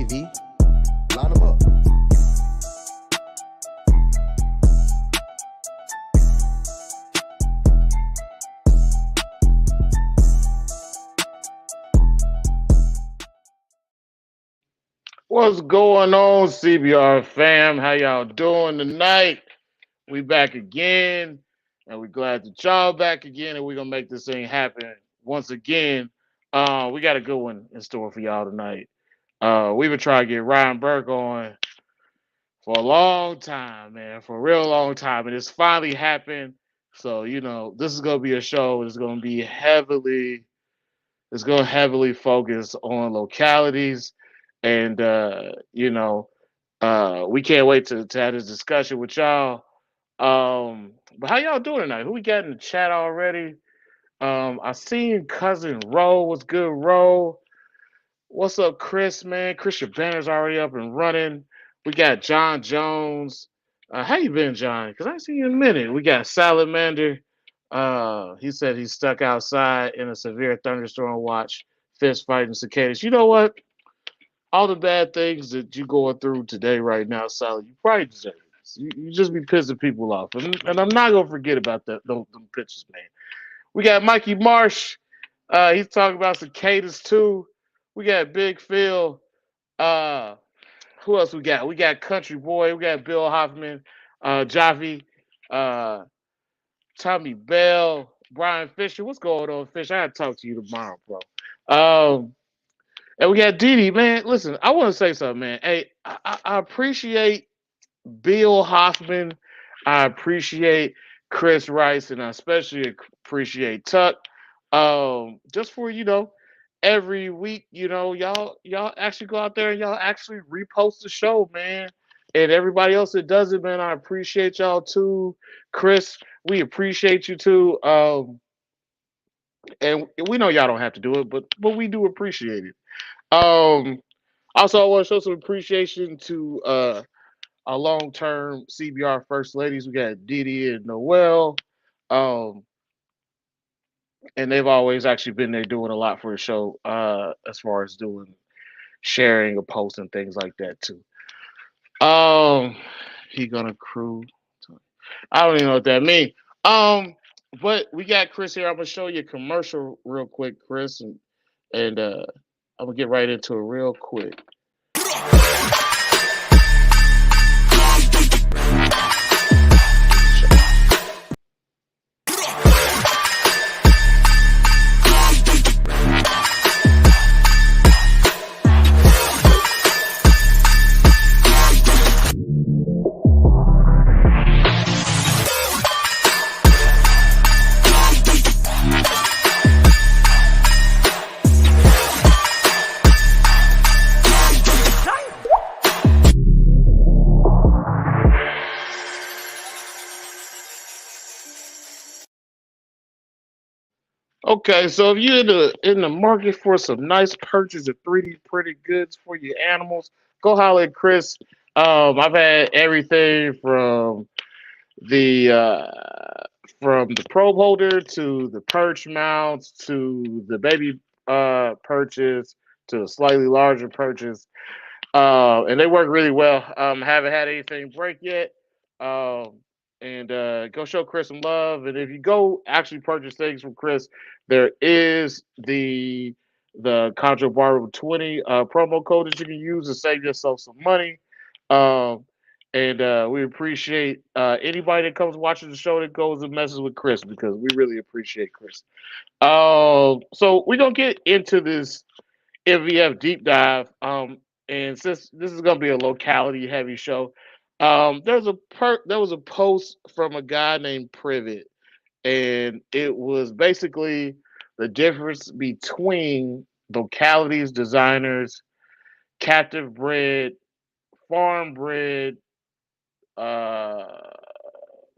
JV, line them up. What's going on, CBR fam? How y'all doing tonight? We back again, and we're glad that y'all back again, and we're gonna make this thing happen once again. We got a good one in store for y'all tonight. We've been trying to get Ryan Burke on for a long time, man, for a real long time, and it's finally happened. So this is gonna be a show. It's gonna heavily focus on localities, and we can't wait to have this discussion with y'all. But how y'all doing tonight? Who we got in the chat already? I seen cousin Ro. What's good, Ro? What's up, Chris? Man, Chris, your banner's already up and running. We got John Jones. How you been, John? Because I ain't seen you in a minute. We got Salamander. He said he's stuck outside in a severe thunderstorm watch, fist fighting cicadas. You know what? All the bad things that you going through today right now, Sally, you probably deserve it. You just be pissing people off. And I'm not going to forget about those pictures, man. We got Mikey Marsh. He's talking about cicadas, too. We got Big Phil. Who else we got? We got Country Boy. We got Bill Hoffman, Javi, uh, Tommy Bell, Brian Fisher. What's going on, Fish? I gotta talk to you tomorrow, bro. And we got Didi, man. Listen, I want to say something, man. Hey, I appreciate Bill Hoffman. I appreciate Chris Rice, and I especially appreciate Tuck. Just for every week, y'all actually go out there and y'all actually repost the show, man. And everybody else that does it, man, I appreciate y'all too. Chris, we appreciate you too. And we know y'all don't have to do it, but we do appreciate it. Um, Also, I want to show some appreciation to our long-term CBR first ladies. We got Didi and Noelle, um, and they've always actually been there doing a lot for the show, as far as doing sharing a post and things like that too. Um, he gonna crew. I don't even know what that means. But we got Chris here. I'm gonna show you a commercial real quick, Chris, and I'm gonna get right into it real quick. Okay, so if you're in the market for some nice purchase of 3D printed goods for your animals, go holler at Chris. I've had everything the from the probe holder to the perch mounts to the baby purchase to a slightly larger purchase, and they work really well. Haven't had anything break yet. Um, and Go show Chris some love. And if you go actually purchase things from Chris, there is the Chondro Bar Room 20 promo code that you can use to save yourself some money. Um, and we appreciate anybody that comes watching the show that goes and messes with Chris, because we really appreciate Chris. So we're gonna get into this MVF deep dive. And since this is gonna be a locality heavy show, there was a post from a guy named Privet, and it was basically the difference between localities, designers, captive bred, farm bred, uh,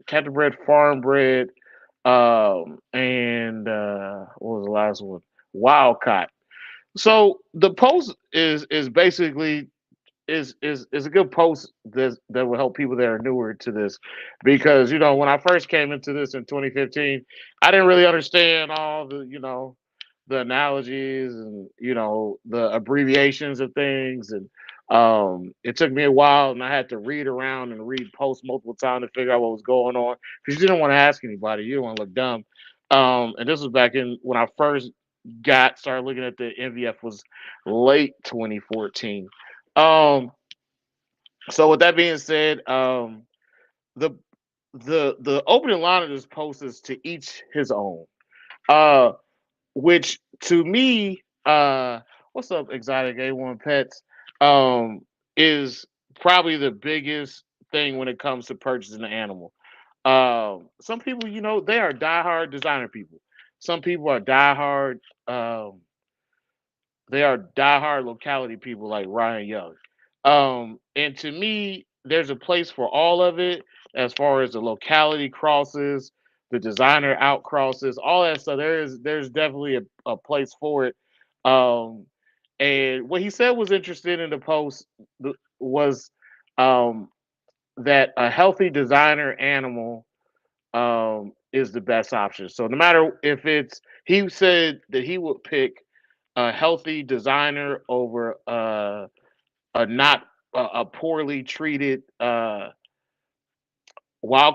captive bred, farm bred, and what was the last one? Wild caught. So the post is basically is a good post that will help people that are newer to this, because when I first came into this in 2015, I didn't really understand all the analogies and the abbreviations of things, and It took me a while, and I had to read around and read posts multiple times to figure out what was going on because you didn't want to ask anybody. You didn't want to look dumb. And this was back in when I first got started looking at the MVF was late 2014. Um, so with that being said, the the opening line of this post is to each his own. Uh, which to me, what's up, exotic A1 pets, is probably the biggest thing when it comes to purchasing an animal. Some people, they are diehard designer people. Some people are diehard, um, they are diehard locality people like Ryan Young. And to me, there's a place for all of it as far as the locality crosses, the designer out crosses, all that stuff. There's definitely a place for it. Um, and what he said was interesting in the post was um, that a healthy designer animal is the best option. So no matter if he said that he would pick a healthy designer over a not a poorly treated wild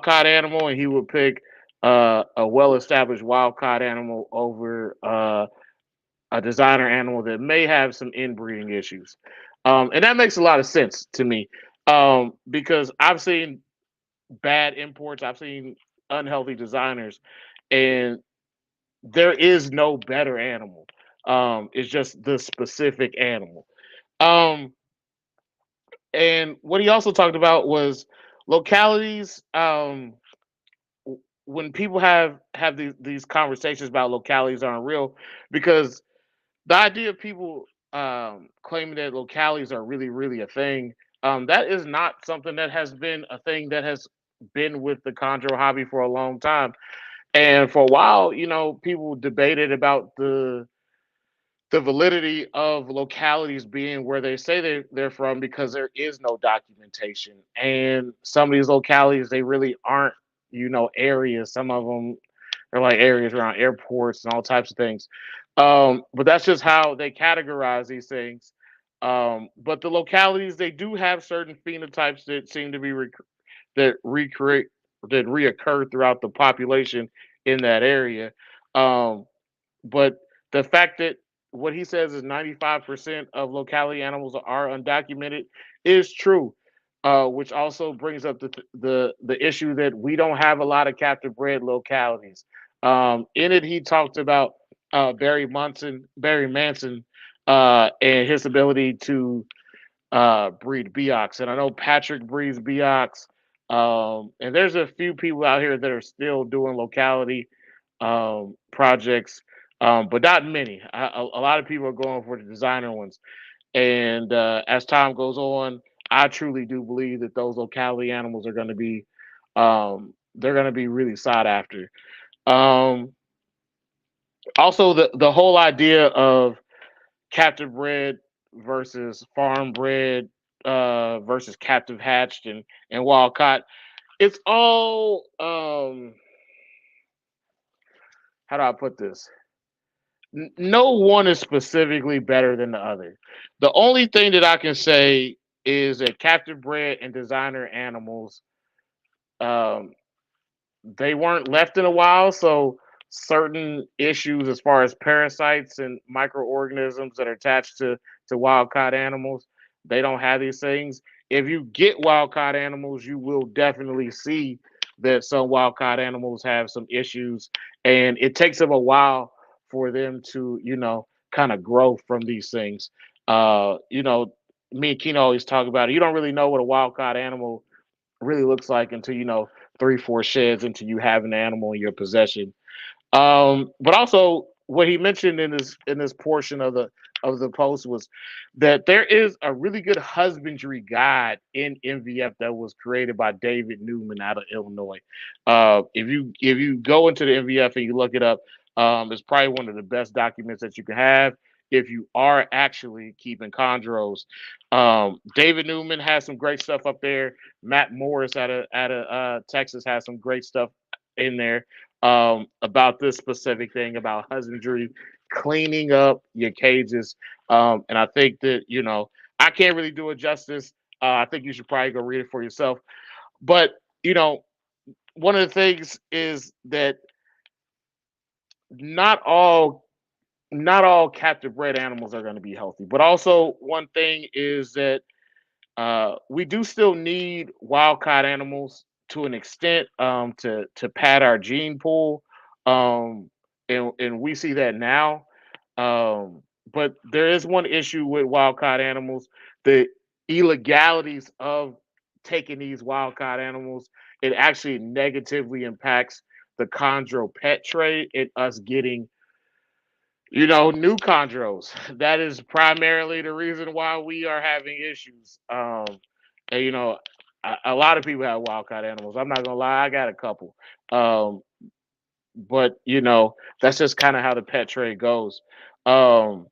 caught animal, and he would pick a well established wild caught animal over a designer animal that may have some inbreeding issues. And that makes a lot of sense to me because I've seen bad imports, I've seen unhealthy designers, and there is no better animal. It's just the specific animal. Um, and what he also talked about was localities. When people have these conversations about localities aren't real, because the idea of people claiming that localities are really a thing, that is not something that has been a thing that has been with the chondro hobby for a long time. And for a while, people debated about the validity of localities being where they say they're from because there is no documentation. And some of these localities, they really aren't, areas. Some of them are like areas around airports and all types of things. But that's just how they categorize these things. But the localities, they do have certain phenotypes that seem to be that recreate that reoccur throughout the population in that area. Um, but the fact that what he says is 95% of locality animals are undocumented is true, which also brings up the issue that we don't have a lot of captive bred localities. In it, he talked about Barry Manson, and his ability to breed Beox, and I know Patrick breeds Beox. And there's a few people out here that are still doing locality projects, but not many. A lot of people are going for the designer ones, and as time goes on, I truly do believe that those locality animals are going to be, they're going to be really sought after. Um, Also, the whole idea of captive bred versus farm bred versus captive hatched and wild caught. It's all how do I put this? No one is specifically better than the other. The only thing that I can say is that captive bred and designer animals, um, they weren't left in a while, so certain issues as far as parasites and microorganisms that are attached to wild caught animals, they don't have these things. If you get wild caught animals, you will definitely see that some wild caught animals have some issues, and it takes them a while for them to, kind of grow from these things. Me and Keno always talk about it. You don't really know what a wild caught animal really looks like until 3, 4 sheds into you have an animal in your possession. But also what he mentioned in this portion of the post was that there is a really good husbandry guide in MVF that was created by David Newman out of Illinois. If you go into the MVF and you look it up, it's probably one of the best documents that you can have if you are actually keeping chondros. David Newman has some great stuff up there. Matt Morris out of Texas has some great stuff in there about this specific thing about husbandry, cleaning up your cages. And I think that, I can't really do it justice. I think you should probably go read it for yourself. But you know, one of the things is that not all not all captive bred animals are going to be healthy. But also, one thing is that we do still need wild caught animals to an extent to pad our gene pool, um, and we see that now. But there is one issue with wild caught animals: the illegalities of taking these wild caught animals. It actually negatively impacts the chondro pet trade and us getting new chondros. That is primarily the reason why we are having issues. And a lot of people have wild caught animals. I'm not gonna lie, I got a couple. Um, but that's just kind of how the pet trade goes. Um,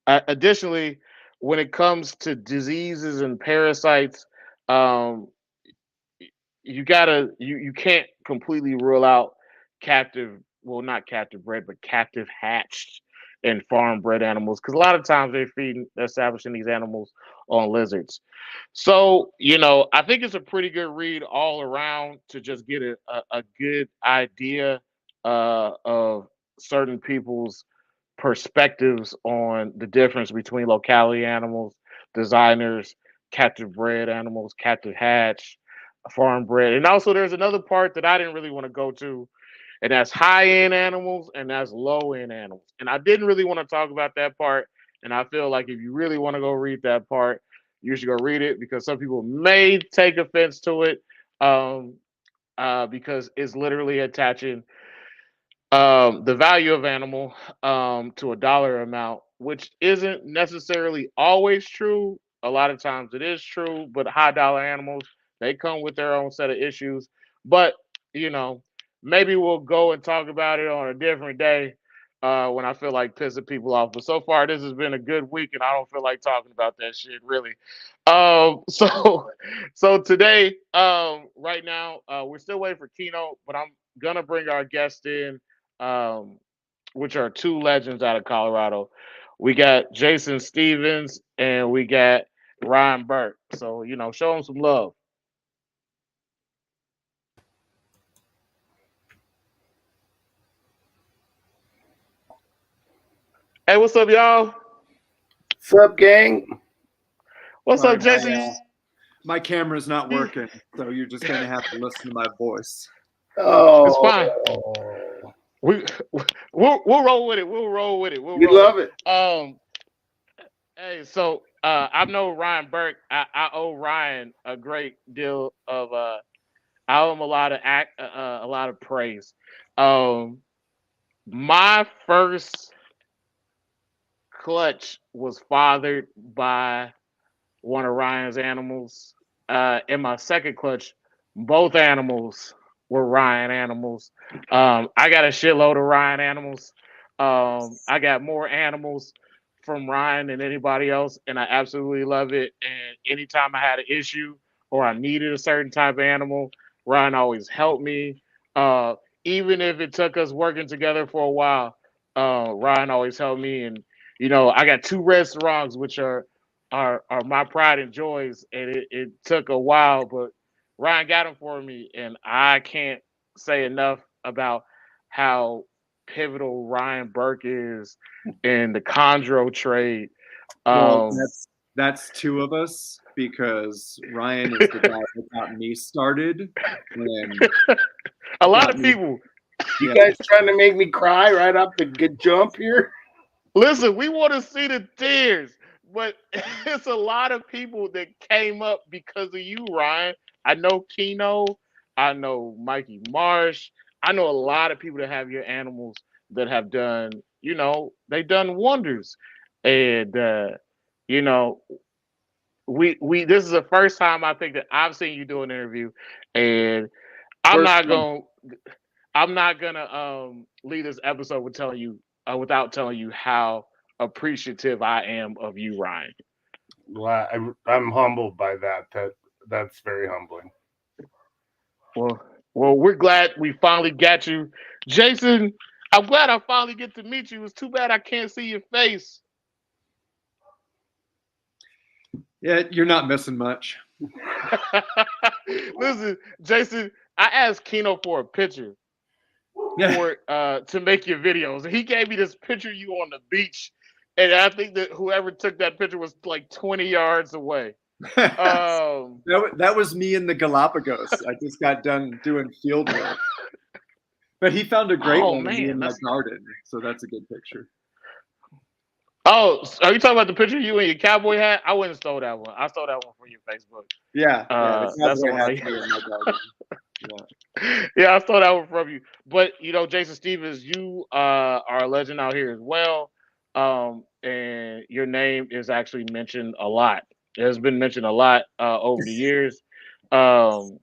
Additionally, when it comes to diseases and parasites, um, you can't completely rule out captive well, not captive bred but captive hatched and farm bred animals, because a lot of times they're establishing these animals on lizards. So I think it's a pretty good read all around to just get a good idea of certain people's perspectives on the difference between locality animals, designers, captive bred animals, captive hatch, farm bred. And also there's another part that I didn't really want to go to, and that's high end animals and that's low end animals. And I didn't really want to talk about that part. And I feel like if you really want to go read that part, you should go read it, because some people may take offense to it, um, because it's literally attaching the value of animal to a dollar amount, which isn't necessarily always true. A lot of times it is true, but high dollar animals, they come with their own set of issues. But you know, maybe we'll go and talk about it on a different day when I feel like pissing people off. But so far, this has been a good week, and I don't feel like talking about that shit really. So so today, right now, we're still waiting for Keynote, but I'm gonna bring our guest in, um, which are two legends out of Colorado. We got Jason Stevens and we got Ryan Burke. So, show them some love. Hey, what's up, y'all? What's up, gang? What's Sorry, up, Jason? my camera's not working, so you're just going to have to listen to my voice. It's Oh, fine. We we'll roll with it. We'll roll with it. We'll we roll love it. it. Hey, so I know Ryan Burke. I owe Ryan a great deal of I owe him a lot of a lot of praise. Um, my first clutch was fathered by one of Ryan's animals. In my second clutch, both animals were Ryan animals. I got a shitload of Ryan animals. I got more animals from Ryan than anybody else, and I absolutely love it. And anytime I had an issue or I needed a certain type of animal, Ryan always helped me. Uh, Even if it took us working together for a while, Ryan always helped me. And I got two restaurants which are my pride and joys, and it took a while, but Ryan got them for me, and I can't say enough about how pivotal Ryan Burke is in the chondro trade. Well, Um, that's two of us, because Ryan is the guy that got me started. And a lot got of me, people You yeah. guys trying to make me cry right off the good jump here? listen. We want to see the tears, but it's a lot of people that came up because of you, Ryan. I know Keno. I know Mikey Marsh. I know a lot of people that have your animals that have done, they done wonders. And you know, we this is the first time I think that I've seen you do an interview, and I'm First not one. gonna I'm not gonna leave this episode with telling you without telling you how appreciative I am of you, Ryan. I'm humbled by that. That's very humbling. Well, we're glad we finally got you, Jason. I'm glad I finally get to meet you. It's too bad I can't see your face. Yeah, you're not missing much. Listen, Jason, I asked Keno for a picture Yeah. to make your videos, and he gave me this picture of you on the beach, and I think that whoever took that picture was like 20 yards away. That was me in the Galapagos. I just got done doing field work. But he found a great Oh one of me man, in my that's garden, so that's a good picture. oh. Are you talking about the picture of you in your cowboy hat? I wouldn't stole that one. I stole that one from your Facebook. Yeah, the That's the cowboy one I. hat's me in my garden. Yeah. Yeah, I stole that one from you. But Jason Stevens, you are a legend out here as well. And your name is actually mentioned a lot. It has been mentioned a lot over the years. And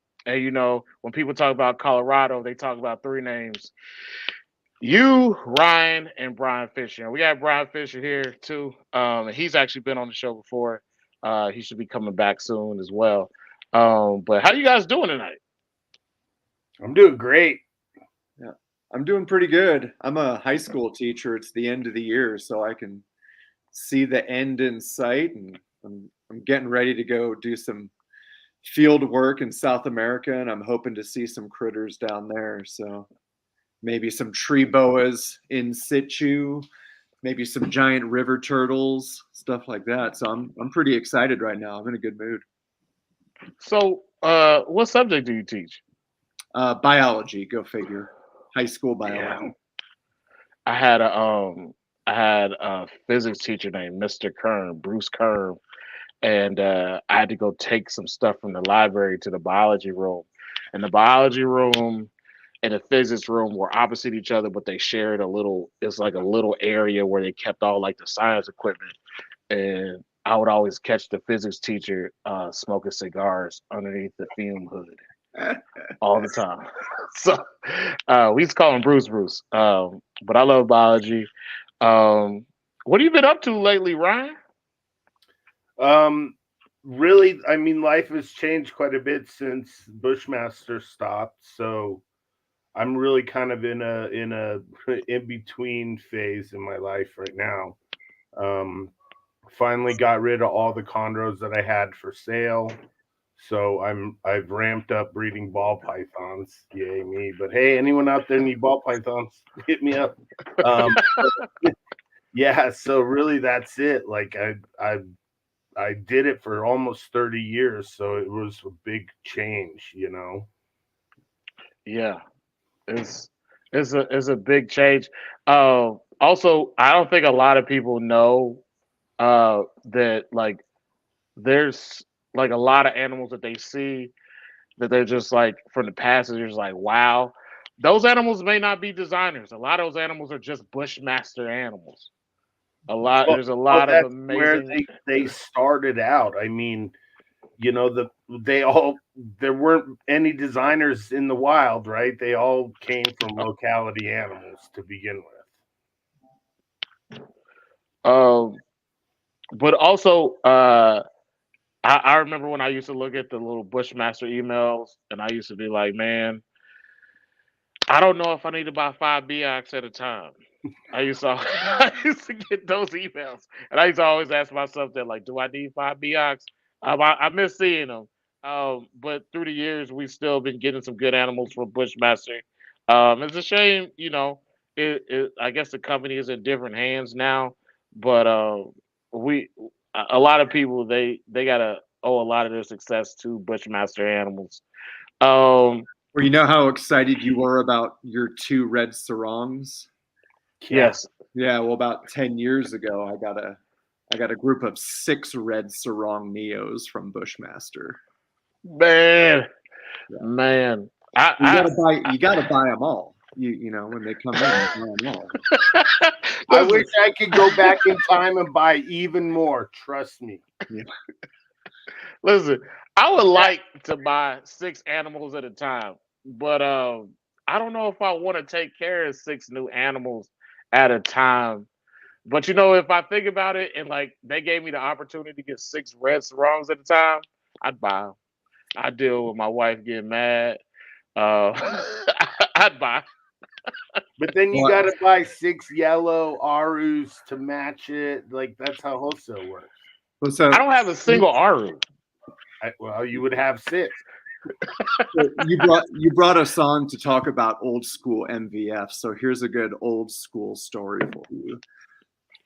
when people talk about Colorado, they talk about three names: you, Ryan, and Brian Fisher. And we have Brian Fisher here too. He's actually been on the show before. He should be coming back soon as well. But how you guys doing tonight? I'm doing great. Yeah, I'm doing pretty good. I'm a high school teacher. It's the end of the year, so I can see the end in sight, and I'm getting ready to go do some field work in South America, and I'm hoping to see some critters down there. So maybe some tree boas in situ, maybe some giant river turtles, stuff like that. So I'm pretty excited right now. I'm in a good mood. So, what subject do you teach? Biology, go figure. High school biology. Yeah. I had a physics teacher named Mr. Kern, Bruce Kern, and I had to go take some stuff from the library to the biology room. And the biology room and the physics room were opposite each other, but they shared it's like a little area where they kept all like the science equipment. And I would always catch the physics teacher smoking cigars underneath the fume hood all the time. So we used to call him Bruce. But I love biology. What have you been up to lately, Ryan? Really, I mean, life has changed quite a bit since Bushmaster stopped. So I'm really kind of in a in between phase in my life right now. Finally got rid of all the chondros that I had for sale. So I've ramped up breeding ball pythons. Yay me. But hey, anyone out there need ball pythons, hit me up. Yeah, so really that's it. Like I did it for almost 30 years, so it was a big change, Yeah, it's a big change. Also, I don't think a lot of people know that like there's like a lot of animals that they see that they're just like from the past, they're just like, wow. Those animals may not be designers. A lot of those animals are just bushmaster animals. There's a lot of That's where amazing. they started out. I mean, there weren't any designers in the wild, right? They all came from locality animals to begin with. But also, I remember when I used to look at the little Bushmaster emails, and I used to be like, man, I don't know if I need to buy 5 BX at a time. I used to get those emails, and I used to always ask myself that, like, do I need 5 BX? I miss seeing them. But through the years, we've still been getting some good animals from Bushmaster. It's a shame, I guess the company is in different hands now, but we a lot of people they gotta owe a lot of their success to Bushmaster animals. Um, Well, you know how excited you were about your 2 red sarongs? yes, Yeah, well, about 10 years ago, I got a group of 6 red sarong neos from Bushmaster. man, Yeah. man, You gotta buy them all. You know when they come in, you buy them all. I wish I could go back in time and buy even more. Trust me. Yeah. Listen, I would like to buy 6 animals at a time, but I don't know if I want to take care of 6 new animals at a time. But if I think about it, and like they gave me the opportunity to get 6 red sarongs at a time, I'd buy them. I deal with my wife getting mad. I'd buy. But then you got to buy 6 yellow Arus to match it. Like that's how wholesale works. So I don't have a single Aru. Well, you would have 6. you brought us on to talk about old school MVF. So here's a good old school story for you.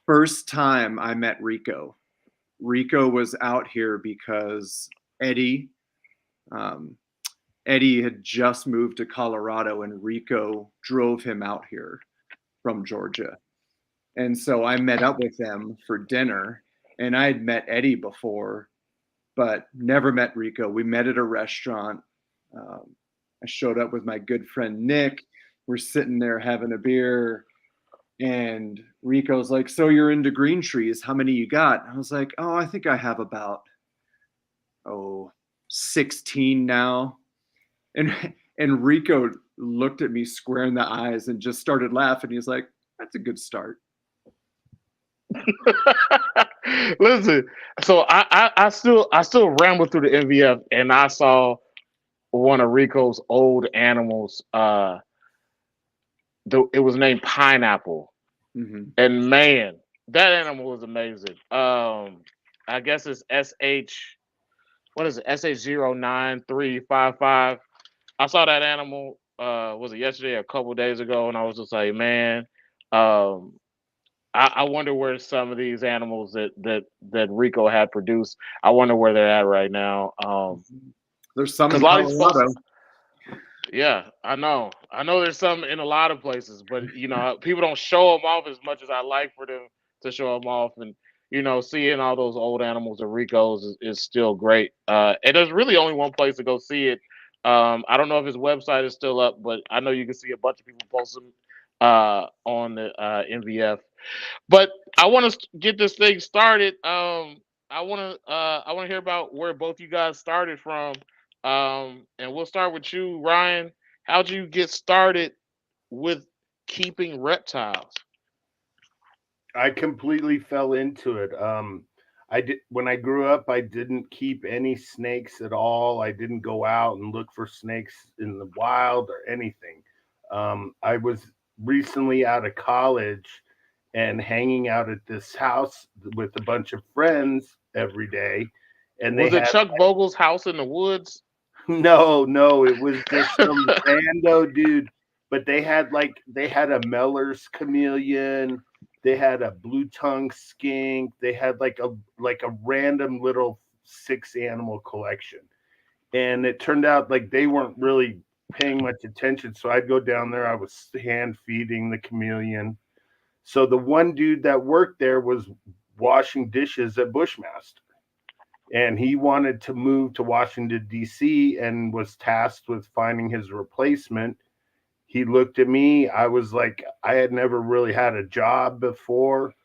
First time I met Rico. Rico was out here because Eddie had just moved to Colorado, and Rico drove him out here from Georgia. And so I met up with them for dinner, and I had met Eddie before, but never met Rico. We met at a restaurant. I showed up with my good friend Nick. We're sitting there having a beer, and Rico's like, "So you're into green trees? How many you got?" I was like, "Oh, I think I have about 16 now." And Rico looked at me square in the eyes and just started laughing. He's like, "That's a good start." Listen, so I still ramble through the MVF, and I saw one of Rico's old animals. It was named Pineapple, and man, that animal was amazing. I guess it's SH. What is it? SH09355. I saw that animal. Was it yesterday or a couple days ago? And I was just like, man. I wonder where some of these animals that Rico had produced. I wonder where they're at right now. There's some in a lot of Colorado. these folks, yeah, I know there's some in a lot of places, but people don't show them off as much as I like for them to show them off. And seeing all those old animals of Rico's is still great. And there's really only one place to go see it. I don't know if his website is still up, but I know you can see a bunch of people posting on the MVF. But I want to get this thing started. I want to hear about where both you guys started from. And we'll start with you, Ryan. How'd you get started with keeping reptiles? I completely fell into it. I did when I grew up. I didn't keep any snakes at all. I didn't go out and look for snakes in the wild or anything. I was recently out of college and hanging out at this house with a bunch of friends every day. And Was it Chuck Vogel's house in the woods? No, it was just some rando dude. But they had a Meller's chameleon. They had a blue tongue skink. They had like a random little 6-animal collection. And it turned out like they weren't really paying much attention. So I'd go down there. I was hand feeding the chameleon. So the one dude that worked there was washing dishes at Bushmaster. And he wanted to move to Washington, D.C. and was tasked with finding his replacement. He looked at me. I was like, I had never really had a job before.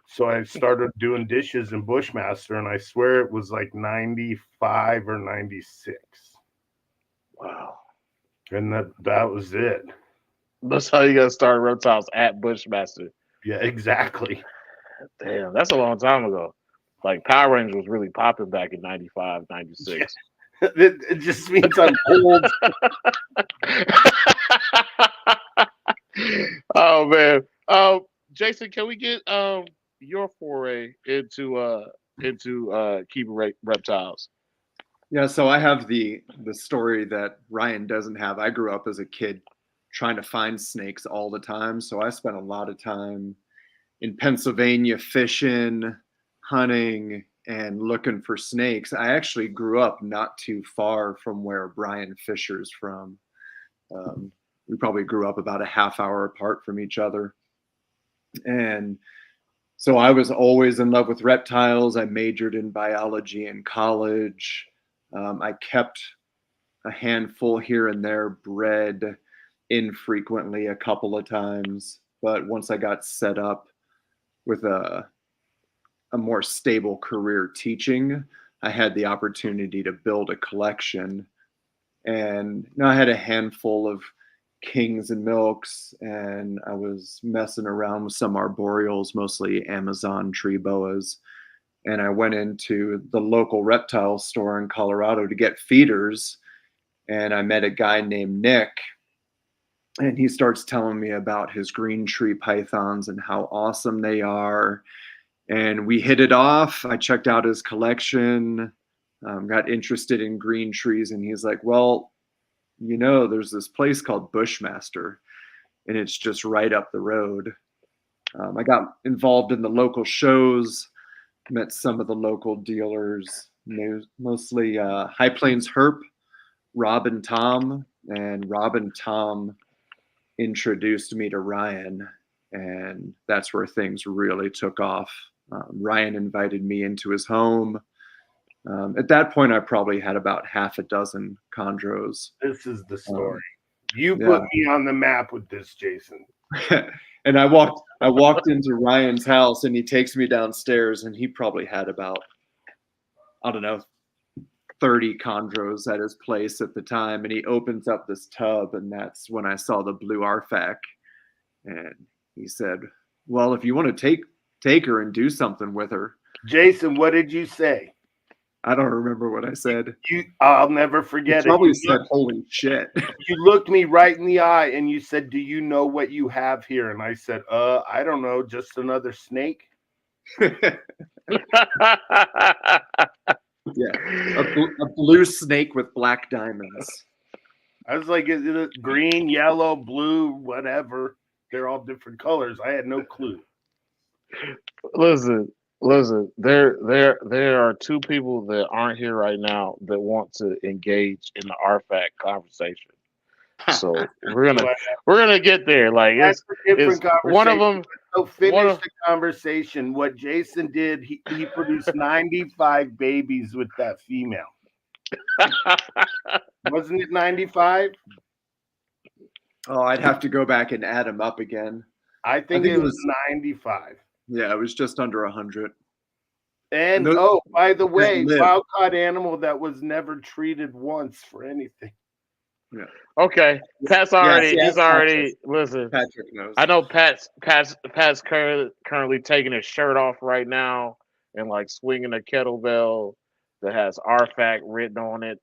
So I started doing dishes in Bushmaster, and I swear it was like 95 or 96. Wow. And that was it. That's how you got started reptiles at Bushmaster. Yeah, exactly. Damn, that's a long time ago. Like Power Rangers was really popping back in 95, 96. Yeah. It just means I'm old. Oh man. Jason, can we get your foray into keeping reptiles? Yeah, so I have the story that Ryan doesn't have. I grew up as a kid trying to find snakes all the time. So I spent a lot of time in Pennsylvania fishing, hunting, and looking for snakes. I actually grew up not too far from where Brian Fisher's from. We probably grew up about a half hour apart from each other. And so I was always in love with reptiles. I majored in biology in college. I kept a handful here and there, bred infrequently a couple of times. But once I got set up with a more stable career teaching, I had the opportunity to build a collection. And I had a handful of kings and milks, and I was messing around with some arboreals, mostly Amazon tree boas. And I went into the local reptile store in Colorado to get feeders. And I met a guy named Nick, and he starts telling me about his green tree pythons and how awesome they are. And we hit it off. I checked out his collection, got interested in green trees, and he's like, well, there's this place called Bushmaster, and it's just right up the road. I got involved in the local shows, met some of the local dealers, mostly High Plains Herp, Rob and Tom. And Rob and Tom introduced me to Ryan, and that's where things really took off. Ryan invited me into his home. At that point, I probably had about half a dozen chondros. This is the story. You put me on the map with this, Jason. And I walked into Ryan's house, and he takes me downstairs, and he probably had about, I don't know, 30 chondros at his place at the time. And he opens up this tub, and that's when I saw the blue arfak. And he said, well, if you want to take her and do something with her. Jason, what did you say? I don't remember what I said. I'll never forget it. Probably said, holy shit. You looked me right in the eye and you said, do you know what you have here? And I said, I don't know, just another snake. Yeah, a blue snake with black diamonds. I was like, is it green, yellow, blue, whatever? They're all different colors. I had no clue. Listen, there are two people that aren't here right now that want to engage in the arfak conversation. So we're gonna get there. Like it's one of them. So finish the conversation. What Jason did, he produced 95 babies with that female. Wasn't it 95? Oh, I'd have to go back and add them up again. I think it was 95. Yeah, it was just under 100. And by the way, wild caught animal that was never treated once for anything. Yeah. Okay, Pat's already. He's already. Listen, Patrick knows. I know Pat's currently taking his shirt off right now and like swinging a kettlebell that has arfak written on it.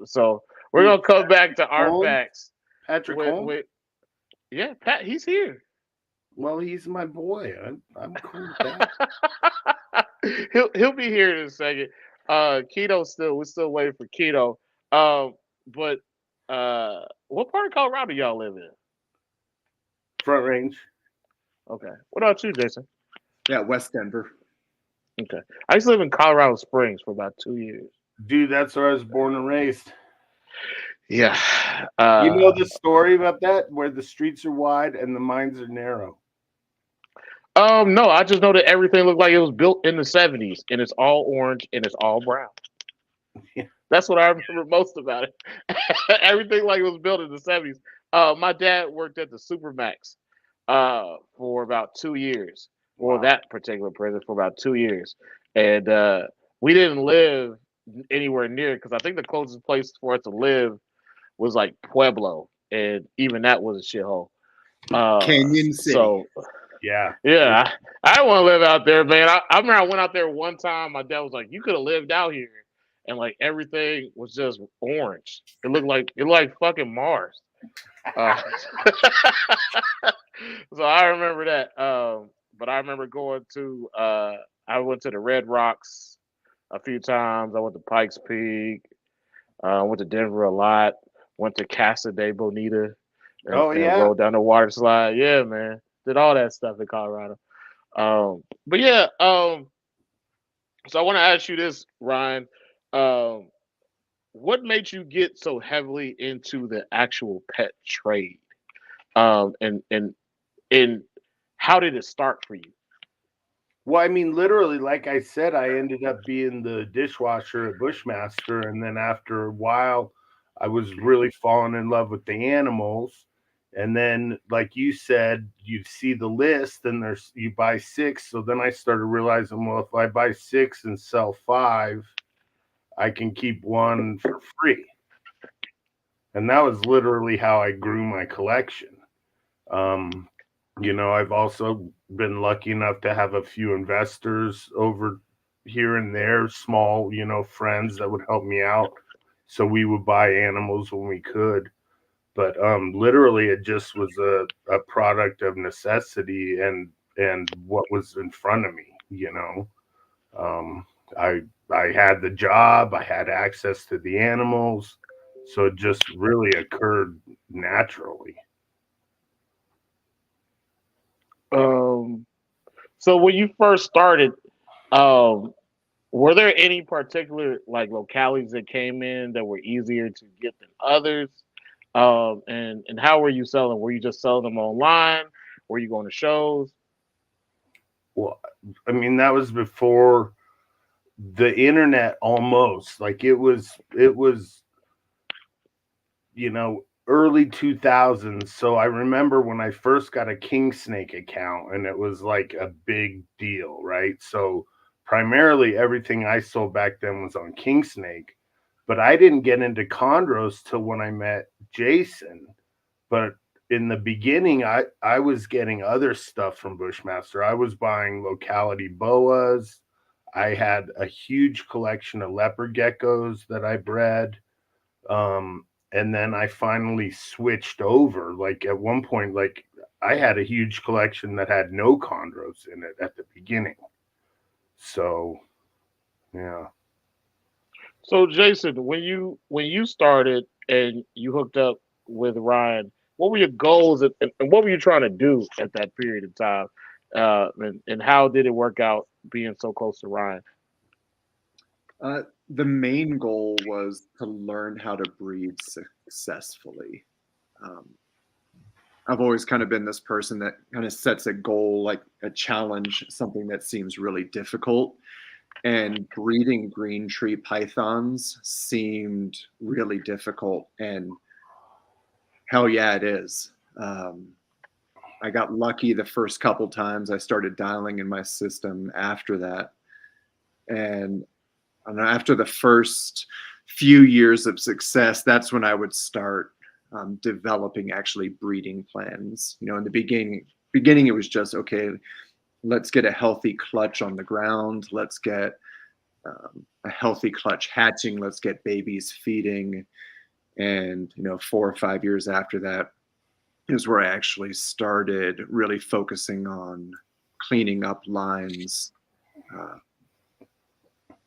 So we're gonna come back to arfaks. Patrick Holmes? Yeah, Pat, he's here. Well, he's my boy. I'm cool with that. he'll be here in a second. We're still waiting for Keto. But what part of Colorado y'all live in? Front Range. Okay. What about you, Jason? Yeah, West Denver. Okay. I used to live in Colorado Springs for about 2 years. Dude, that's where I was born and raised. Yeah. You know the story about that, where the streets are wide and the mines are narrow? No, I just know that everything looked like it was built in the 70s, and it's all orange and it's all brown. Yeah. That's what I remember most about it. Everything like it was built in the 70s. My dad worked at the Supermax for about 2 years, or that particular prison for about 2 years. And we didn't live anywhere near, because I think the closest place for us to live was like Pueblo, and even that was a shithole. Canyon City. So, yeah, I don't want to live out there, man. I remember I went out there one time. My dad was like, "You could have lived out here," and like everything was just orange. It looked like fucking Mars. So I remember that. But I remember going to I went to the Red Rocks a few times. I went to Pikes Peak. Went to Denver a lot. Went to Casa de Bonita. And rode down the water slide. Yeah, man. Did all that stuff in Colorado. But yeah. So I want to ask you this, Ryan. What made you get so heavily into the actual pet trade? And how did it start for you? Well, I mean, literally, like I said, I ended up being the dishwasher at Bushmaster, and then after a while, I was really falling in love with the animals. And then, like you said, you see the list, and you buy 6. So then I started realizing, well, if I buy 6 and sell 5, I can keep 1 for free. And that was literally how I grew my collection. I've also been lucky enough to have a few investors over here and there, small, friends that would help me out. So we would buy animals when we could. But literally, it just was a product of necessity and what was in front of me. you know. Um, I had the job, I had access to the animals, so it just really occurred naturally. So when you first started, um, were there any particular like localities that came in that were easier to get than others? And how were you selling? Were you just selling them online? Were you going to shows? Well, I mean, that was before the internet almost. Like it was, you know, early 2000s. So I remember when I first got a King Snake account and it was like a big deal, right? So primarily everything I sold back then was on King Snake, but I didn't get into chondros till when I met Jason. But in the beginning, I was getting other stuff from Bushmaster. I was buying locality boas. I had a huge collection of leopard geckos that I bred. And then I finally switched over. Like at one point, like I had a huge collection that had no chondros in it at the beginning. So yeah. So Jason, when you started and you hooked up with Ryan, what were your goals and what were you trying to do at that period of time? And how did it work out being so close to Ryan? The main goal was to learn how to breed successfully. Um, I've always kind of been this person that kind of sets a goal, like a challenge, something that seems really difficult. And breeding green tree pythons seemed really difficult. And hell yeah, it is. I got lucky the first couple times. I started dialing in my system after that. And after the first few years of success, that's when I would start developing actually breeding plans. You know, in the beginning, it was just, okay, let's get a healthy clutch on the ground. Let's get a healthy clutch hatching. Let's get babies feeding. And, you know, 4 or 5 years after that is where I actually started really focusing on cleaning up lines,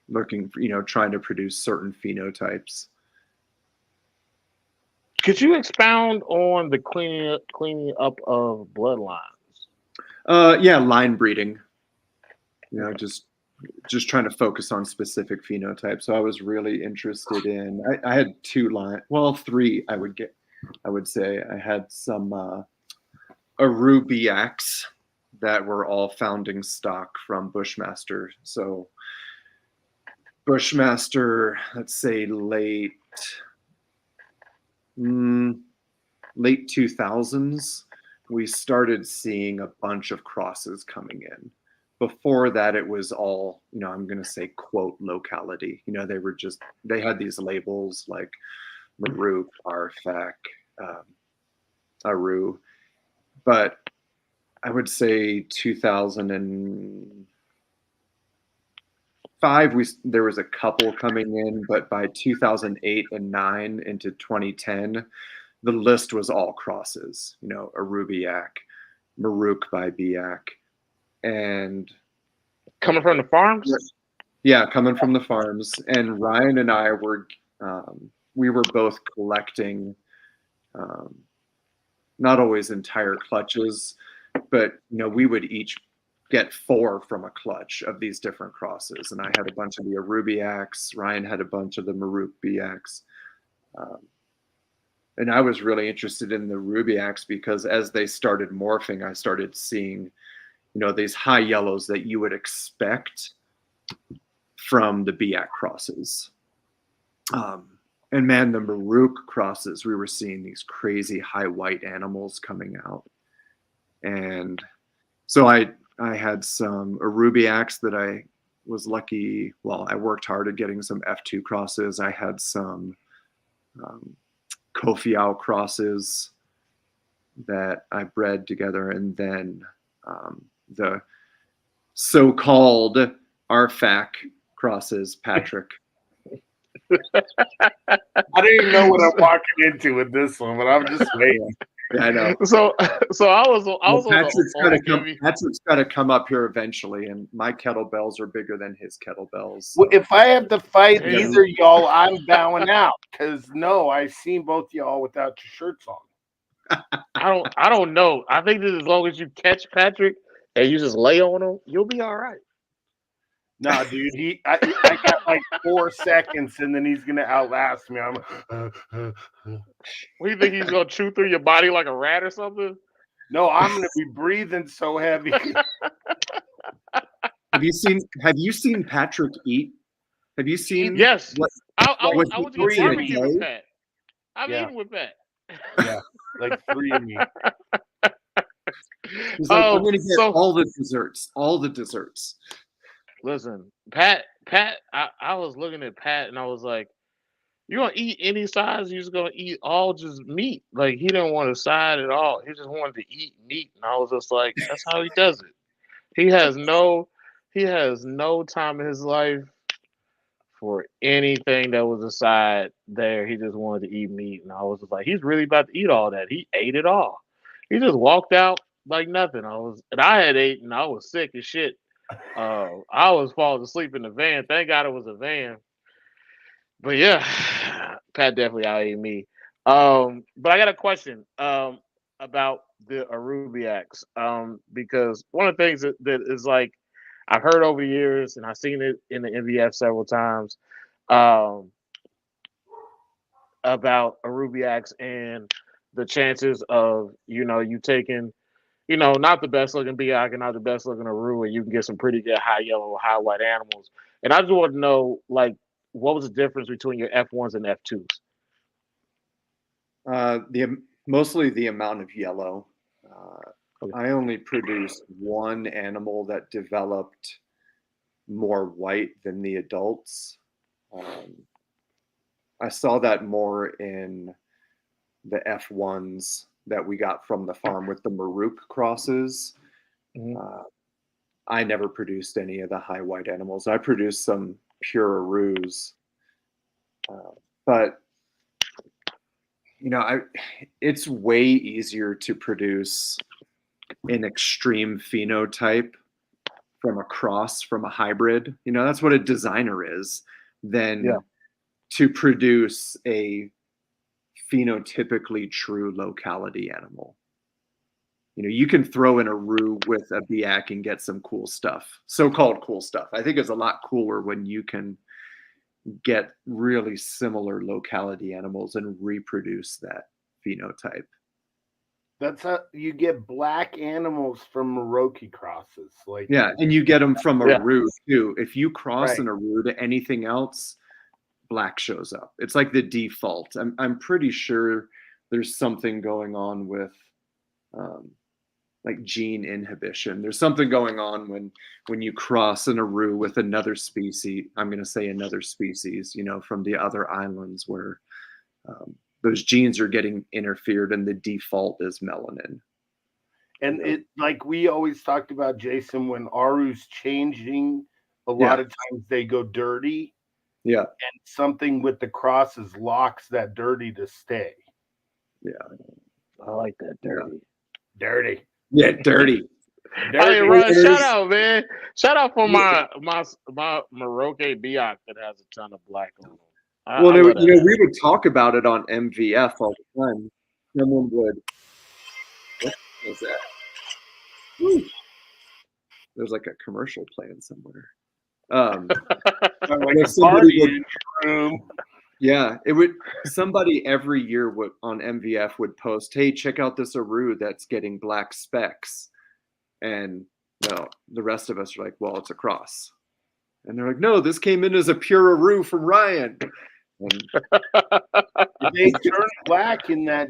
looking for, you know, trying to produce certain phenotypes. Could you expound on the cleaning up of bloodlines? Yeah, line breeding. You know, just trying to focus on specific phenotypes. So I was really interested in. I had three. I would say I had some Arubiacs that were all founding stock from Bushmaster. So Bushmaster, let's say late 2000s, we started seeing a bunch of crosses coming in. Before that, it was all, you know, I'm going to say quote locality. You know, they had these labels like Maruk, Arfak, Aru. But I would say 2005, there was a couple coming in, but by 2008 and 9 into 2010, the list was all crosses. You know, Arubiac, Maruk by Biak, and Coming from the farms? Yeah, coming from the farms. And Ryan and I were we were both collecting not always entire clutches, but you know, we would each get 4 from a clutch of these different crosses. And I had a bunch of the Arubiacs, Ryan had a bunch of the Maruk-Biacs. And I was really interested in the Rubiacs because as they started morphing, I started seeing, you know, these high yellows that you would expect from the Biak crosses. And man, the Maruk crosses, we were seeing these crazy high white animals coming out. And so I had some Arubiacs that I was lucky. Well, I worked hard at getting some F2 crosses. I had some Kofiau crosses that I bred together. And then the so-called arfak crosses, Patrick. I don't even know what I'm walking into with this one, but I'm just waiting. Yeah, I know. So I was on Patrick's the got to old come. Chevy. Patrick's got to come up here eventually, and my kettlebells are bigger than his kettlebells. Well, if I have to fight Yeah. either y'all, I'm bowing out. Because no, I've seen both y'all without your shirts on. I don't know. I think that as long as you catch Patrick and you just lay on him, you'll be all right. Nah, dude, I got like 4 seconds, and then he's gonna outlast me. I'm. What do you think he's gonna chew through your body like a rat or something? No, I'm gonna be breathing so heavy. Have you seen Patrick eat? Have you seen? Yes. What, I what went to he get eats in a barbecue with day? Pat. I've Yeah. eaten with Pat. Yeah, like 3 of me. He's like, I'm Oh, gonna get so all the desserts. listen, Pat. I was looking at Pat and I was like, "You gonna eat any size? You just gonna eat all just meat?" Like he didn't want a side at all. He just wanted to eat meat, and I was just like, "That's how he does it." He has no time in his life for anything that was a side there. He just wanted to eat meat, and I was just like, "He's really about to eat all that." He ate it all. He just walked out like nothing. I had ate, and I was sick as shit. I was falling asleep in the van. Thank God it was a van. But yeah, Pat definitely outate me. But I got a question about the Arubiacs. Because one of the things that is like I've heard over the years, and I've seen it in the MVF several times, um, about Arubiacs and the chances of you taking not the best looking Biak and not the best looking Aru, and you can get some pretty good high yellow or high white animals. And I just want to know, like, what was the difference between your F1s and F2s? Mostly the amount of yellow. Okay. I only produced one animal that developed more white than the adults. I saw that more in the F1s that we got from the farm with the Maruk crosses. Mhm. I never produced any of the high white animals. I produced some pure Arus. But it's way easier to produce an extreme phenotype from a cross, from a hybrid. That's what a designer is, than to produce a phenotypically true locality animal. You can throw in a Ru with a Biak and get some cool stuff, so-called cool stuff. I think it's a lot cooler when you can get really similar locality animals and reproduce that phenotype. That's how you get black animals from Merauke crosses. Like, Yeah, and you get them from a Yeah. Ru too. If you cross Right. an Aru to anything else, black shows up. It's like the default. I'm pretty sure there's something going on with like gene inhibition. There's something going on when you cross an Aru with another species. I'm going to say another species, from the other islands, where those genes are getting interfered and the default is melanin. And it, like we always talked about, Jason, when Aru's changing, a lot of times they go dirty. Yeah. And something with the crosses locks that dirty to stay. Yeah. I like that dirty. Dirty. Yeah, dirty. Hey, Ron, shout out, man. Shout out for my Merauke Biak that has a ton of black on them. Well, we would talk about it on MVF all the time. Someone would. What was that? Woo. There's like a commercial playing somewhere. Like somebody in your room. Yeah, somebody every year on MVF would post, "Hey, check out this Aru that's getting black specks," and no, the rest of us are like, "Well, it's a cross," and they're like, "No, this came in as a pure Aru from Ryan." And they turn black in that,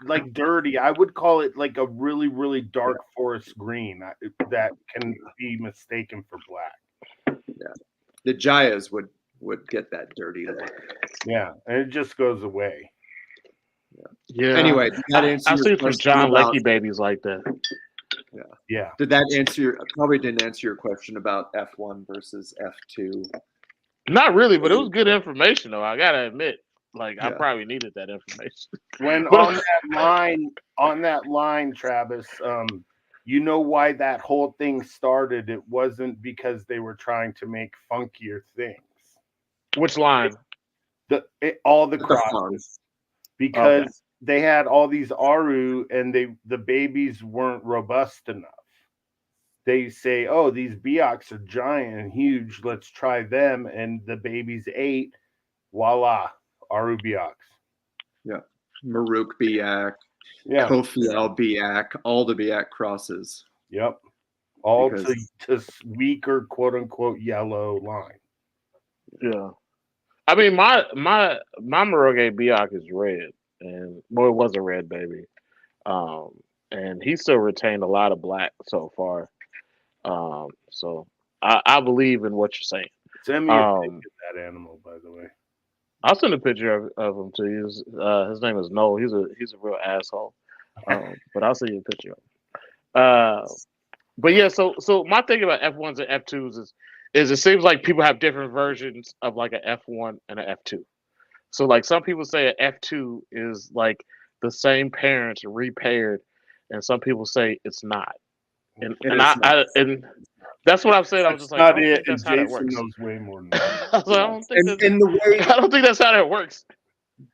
like dirty. I would call it like a really, really dark forest green that can be mistaken for black. Yeah, the Jayas would get that dirty look. Yeah, and it just goes away. Yeah. Anyway, did that answer I've your seen some question John about Leckie babies like that. Yeah. Did that answer? Probably didn't answer your question about F1 versus F2. Not really, but it was good information though. I gotta admit, Like I probably needed that information. When But- on that line, Travis, you know why that whole thing started? It wasn't because they were trying to make funkier things. Which line? All the The crosses, farms. because they had all these Aru and the babies weren't robust enough. They say, "Oh, these Biaks are giant and huge. Let's try them." And the babies ate. Voila, Aru Biaks. Yeah. Maruk Biak, Yeah. Kofiel Biak, all the Biak crosses. Yep. All Because- to weaker, quote unquote, yellow line. Yeah. I mean, my Muroge Biak is red, and well, it was a red baby, and he still retained a lot of black so far. So I believe in what you're saying. Send me a picture of that animal, by the way. I'll send a picture of him to you. His name is Noel. He's a real asshole. But I'll send you a picture of him. But yeah, so my thing about F1s and F2s is it seems like people have different versions of like an F1 and an F2. So like some people say an F2 is like the same parents repaired, and some people say it's not. And that's what I'm saying. I was just like, I don't think that's how that Jason works. knows way more than that. I don't think that's, and the way, I don't think that's how that works.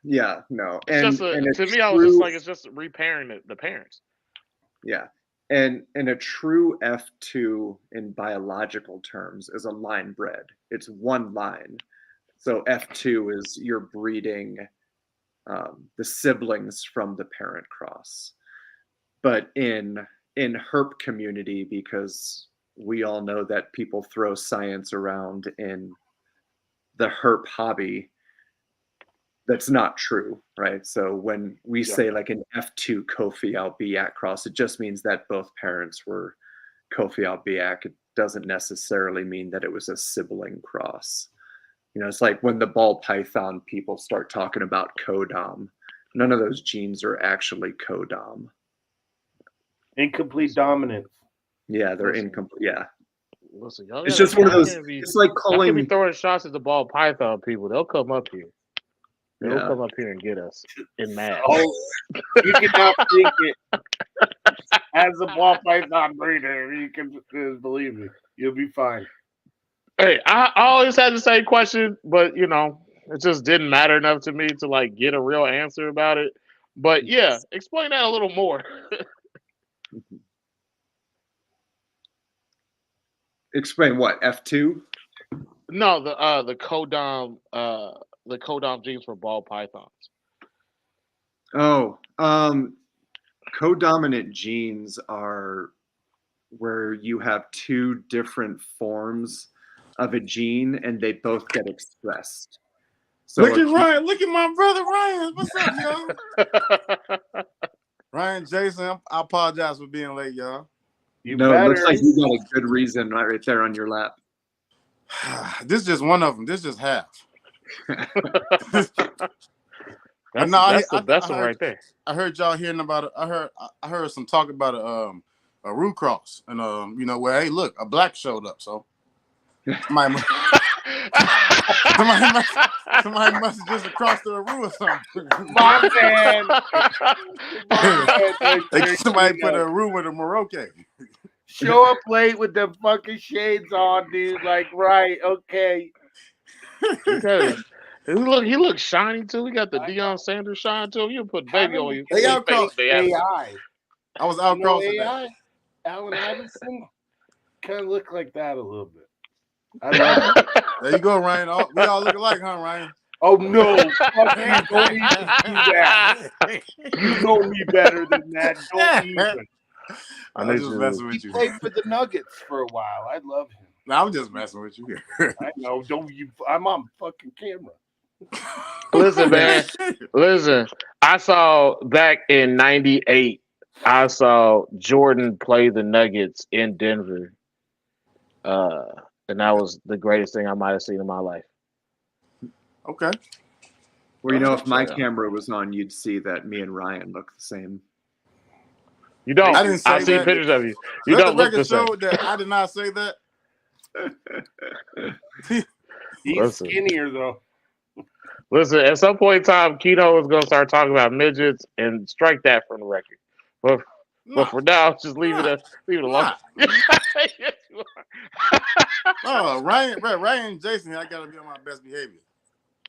yeah, no. It's to me, I was just like, it's just repairing the parents. Yeah. And a true F2 in biological terms is a line bred. It's one line. So F2 is you're breeding the siblings from the parent cross. But in herp community, because we all know that people throw science around in the herp hobby, that's not true, right? So when we say like an F2 Kofiau Biak cross, it just means that both parents were Kofiau Biak. It doesn't necessarily mean that it was a sibling cross. You know, it's like when the ball python people start talking about codom. None of those genes are actually codom. Incomplete dominance. Yeah, they're incomplete. Yeah. Listen, y'all It's gotta- just one of y'all those. can't be- It's like y'all can't be calling. throwing shots at the ball python people. They'll come up here. They'll Yeah. come up here and get us in mass. Oh, you cannot think it. As a ball python breeder, you can believe me. You'll be fine. Hey, I always had the same question, but you know, it just didn't matter enough to me to like get a real answer about it. But yeah, explain that a little more. Explain what F2? No, the codom genes for ball pythons. Oh, codominant genes are where you have two different forms of a gene and they both get expressed. So Look at Ryan. Look at my brother Ryan. What's up, y'all? Ryan, Jason, I apologize for being late, y'all. You no, better. it looks like you got a good reason right there on your lap. This is just one of them. This is just half. That's the best one right there. I heard y'all hearing about it. I heard some talk about a root cross, and you know, where hey, look, a black showed up. So somebody must have just crossed the root or something. My man. Somebody put a root with a Moroccan. Show up late with the fucking shades on, dude. Like, right, okay. He looks shiny too. He got the Deion Sanders shine to him. You put baby on you. They outcrossed AI. I was outcrossing that. AI. Allen Iverson kind of look like that a little bit. I love it. There you go, Ryan. We all look alike, huh, Ryan? Oh no! Fuck you! Don't even do that. You know me better than that. Don't even. I'm just messing with He you. played for the Nuggets for a while. I love him. No, I'm just messing with you. I know. Don't you? I'm on fucking camera. Listen, man. Listen. I saw back in '98. I saw Jordan play the Nuggets in Denver, and that was the greatest thing I might have seen in my life. Okay. Well, you know, if my camera was on, you'd see that me and Ryan look the same. You don't. I didn't say I've seen that. pictures of you. You Let don't the look the record same. show that I did not say that. He's Listen. skinnier though. Listen, at some point in time, Keto is going to start talking about midgets and strike that from the record. But Nah, for now, just leave it alone. nah. Yes, you are. Oh, Ryan and Jason, I gotta be on my best behavior.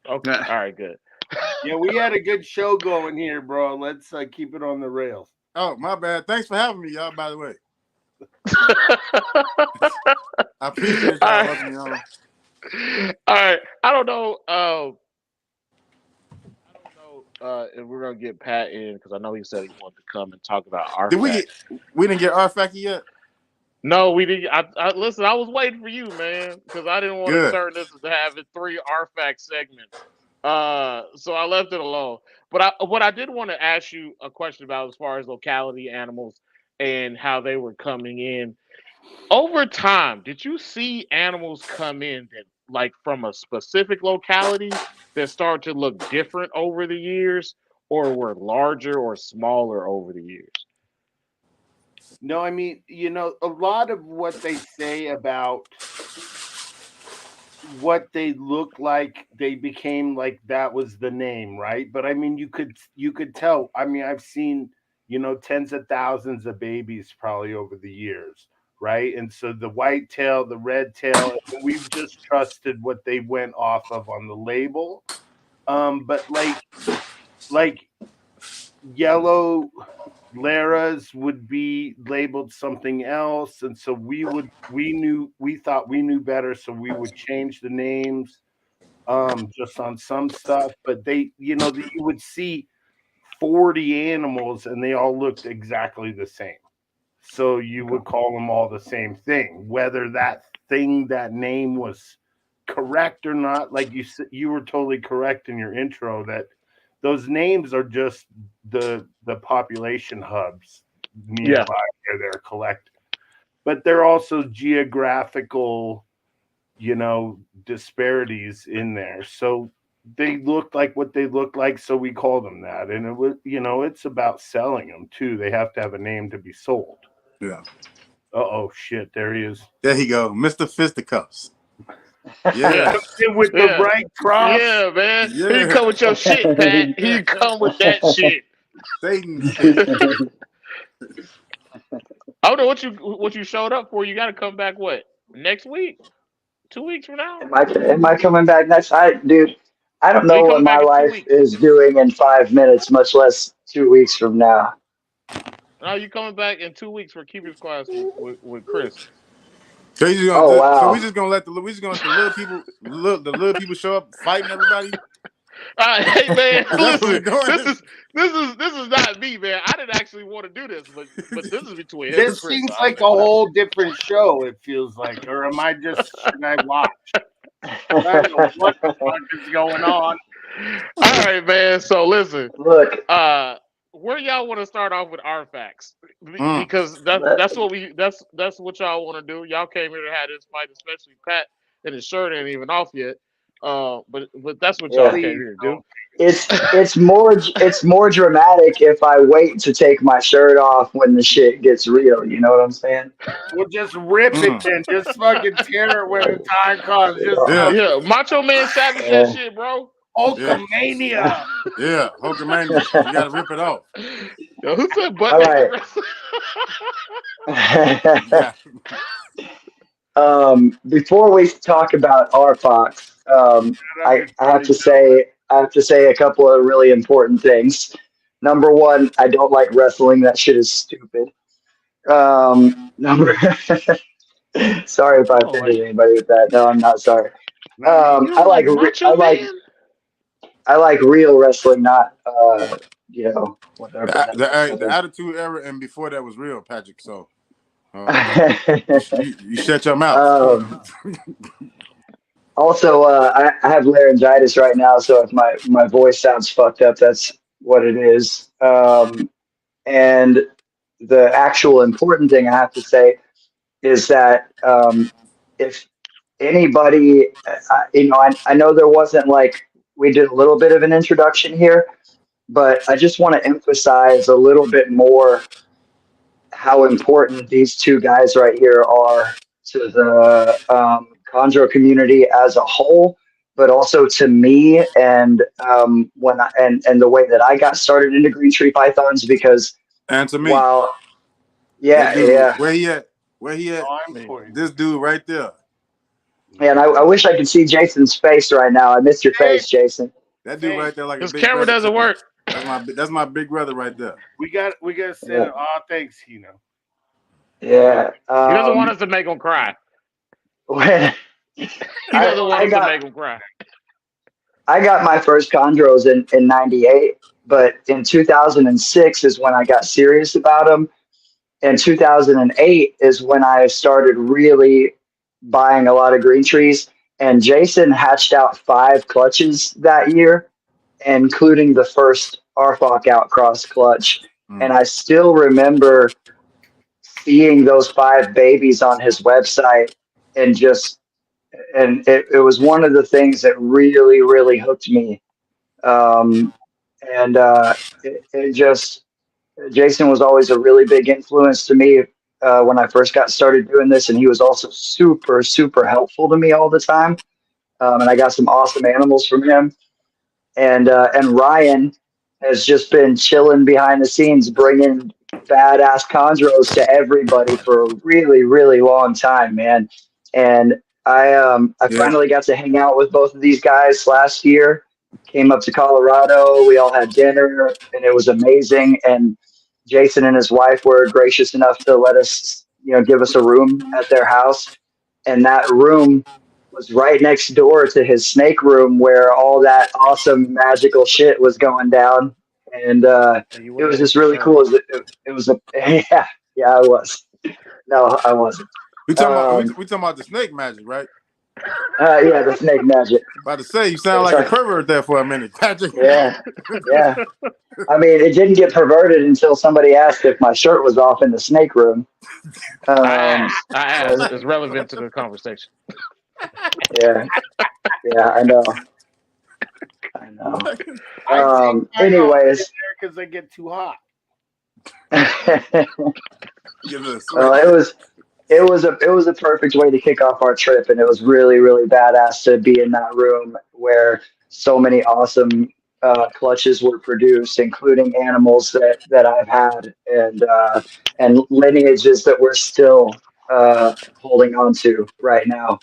Okay, all right, good. Yeah, we had a good show going here, bro. Let's keep it on the rails. Oh, my bad. Thanks for having me, y'all. By the way, I appreciate All y'all right. welcoming me on. All right. I don't know. If we're gonna get Pat in because I know he said he wanted to come and talk about our. We didn't get arfak yet? No, we didn't. Listen. I was waiting for you, man, because I didn't want to Good. turn this into having 3 arfak segments. So I left it alone. But what I did want to ask you a question about as far as locality animals and how they were coming in over time. Did you see animals come in that like from a specific locality that started to look different over the years, or were larger or smaller over the years? No, I mean, a lot of what they say about what they look like, they became like that was the name, right? But I mean, you could tell. I mean, I've seen, tens of thousands of babies probably over the years, right? And so the white tail, the red tail, we've just trusted what they went off of on the label. But like yellow Laras would be labeled something else, and so we thought we knew better, so we would change the names just on some stuff. But you would see 40 animals and they all looked exactly the same, so you would call them all the same thing, whether that name was correct or not. Like you were totally correct in your intro that those names are just the population hubs nearby where they're collected, but they're also geographical, disparities in there. So they look like what they look like, so we call them that. And it was, it's about selling them too. They have to have a name to be sold. Yeah. Oh shit! There he is. There he go, Mr. Fisticuffs. Yeah. With the right cross. Yeah, man. Yeah. Here you come with your shit, Pat. Here you come with that shit. Satan. I don't know what you showed up for. You got to come back. What, next week? 2 weeks from now? Am I coming back next? Dude, I don't know what my life is doing in 5 minutes, much less 2 weeks from now. No, you coming back in 2 weeks for Keepers class with Chris. So we just gonna let the little people show up fighting everybody. Hey man, listen, this is not me, man. I didn't actually want to do this, but this is between him and This Chris. seems like a whole different show. It feels like, or am I just should I watch? I don't know what the fuck is going on. All right, man. So listen, look, where y'all want to start off with artifacts? Because that's what y'all want to do. Y'all came here to have this fight, especially Pat, and his shirt ain't even off yet. But that's what y'all came here to do. It's more dramatic if I wait to take my shirt off when the shit gets real. You know what I'm saying? We'll just rip it then. Just fucking tear it when the time comes. Yeah. Macho Man Savage that shit, bro. Hulkamania. Yeah, Hulkamania. You gotta rip it off. Yo, who said butt? All right. Before we talk about arfak, I have to say a couple of really important things. Number one, I don't like wrestling. That shit is stupid. Sorry if I offended anybody with that. No, I'm not sorry. I like real wrestling, not whatever. The Attitude Era and before that was real, Patrick. So you shut your mouth. Also, I have laryngitis right now, so if my voice sounds fucked up, that's what it is. And the actual important thing I have to say is that if anybody, I know there wasn't we did a little bit of an introduction here, but I just want to emphasize a little bit more how important these two guys right here are to the chondro community as a whole, but also to me, and when I, and the way that I got started into green tree pythons, because And to me, while that dude, yeah, where he at? Where he at? I'm pointing. This dude right there. and I wish I could see Jason's face right now. I missed your face, Jason. That dude right there, like a His big camera brother. doesn't work. That's my big brother right there. We got to say Yeah. that. Oh, thanks, Hino. Yeah, He doesn't want us to make him cry. when He doesn't want us to make him cry. I got my first chondros in 98, but in 2006 is when I got serious about them. And 2008 is when I started really buying a lot of green trees. And Jason hatched out 5 clutches that year, including the first arfak outcross clutch. And I still remember seeing those 5 babies on his website, and it was one of the things that really, really hooked me. It just, Jason was always a really big influence to me when I first got started doing this. And he was also super, super helpful to me all the time. And I got some awesome animals from him. And Ryan has just been chilling behind the scenes, bringing badass chondros to everybody for a really, really long time, man. And I finally got to hang out with both of these guys last year. Came up to Colorado. We all had dinner, and it was amazing. And Jason and his wife were gracious enough to let us, give us a room at their house. And that room was right next door to his snake room, where all that awesome magical shit was going down. And it was just really cool. It was a yeah, I was. No, I wasn't. We talking about the snake magic, right? Yeah, the snake magic. About to say, you sound like a pervert there for a minute, Patrick. Yeah. I mean, it didn't get perverted until somebody asked if my shirt was off in the snake room. I asked. It's relevant to the conversation. Yeah, I know. Anyways, because they get too hot. It was a perfect way to kick off our trip, and it was really, really badass to be in that room where so many awesome clutches were produced, including animals that I've had, and lineages that we're still holding on to right now.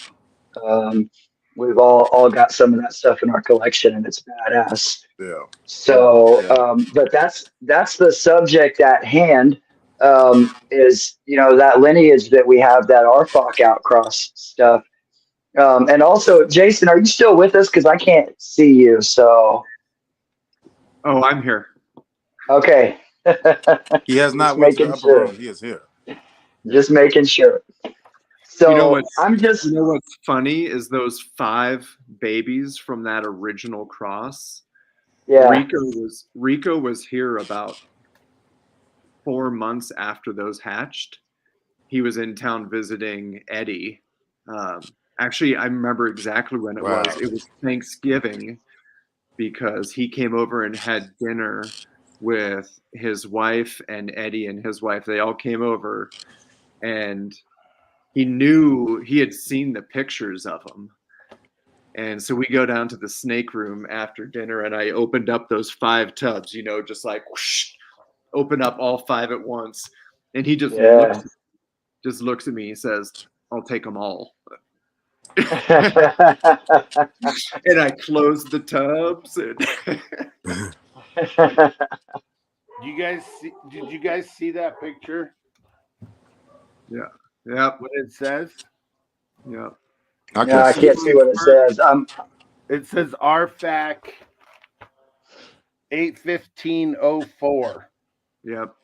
We've all got some of that stuff in our collection, and it's badass. Yeah. So, but that's the subject at hand. Is that lineage that we have, that arfak outcross stuff. And also, Jason, are you still with us? Because I can't see you. So. Oh, I'm here. Okay. He has not went to the upper room. He is here. Just making sure. So what's funny is those 5 babies from that original cross. Yeah. Rico was here about 4 months after those hatched. He was in town visiting Eddie. Actually, I remember exactly when it was. It was Thanksgiving, because he came over and had dinner with his wife and Eddie and his wife. They all came over, and he knew, he had seen the pictures of them. And so we go down to the snake room after dinner, and I opened up those 5 tubs, just like whoosh, open up all 5 at once. And he just looks at me. He says, "I'll take them all." And I closed the tubs. Did you guys see that picture? Yeah. Yeah. What it says? Yeah. I can't see what it says. It says arfak 81504. Yep.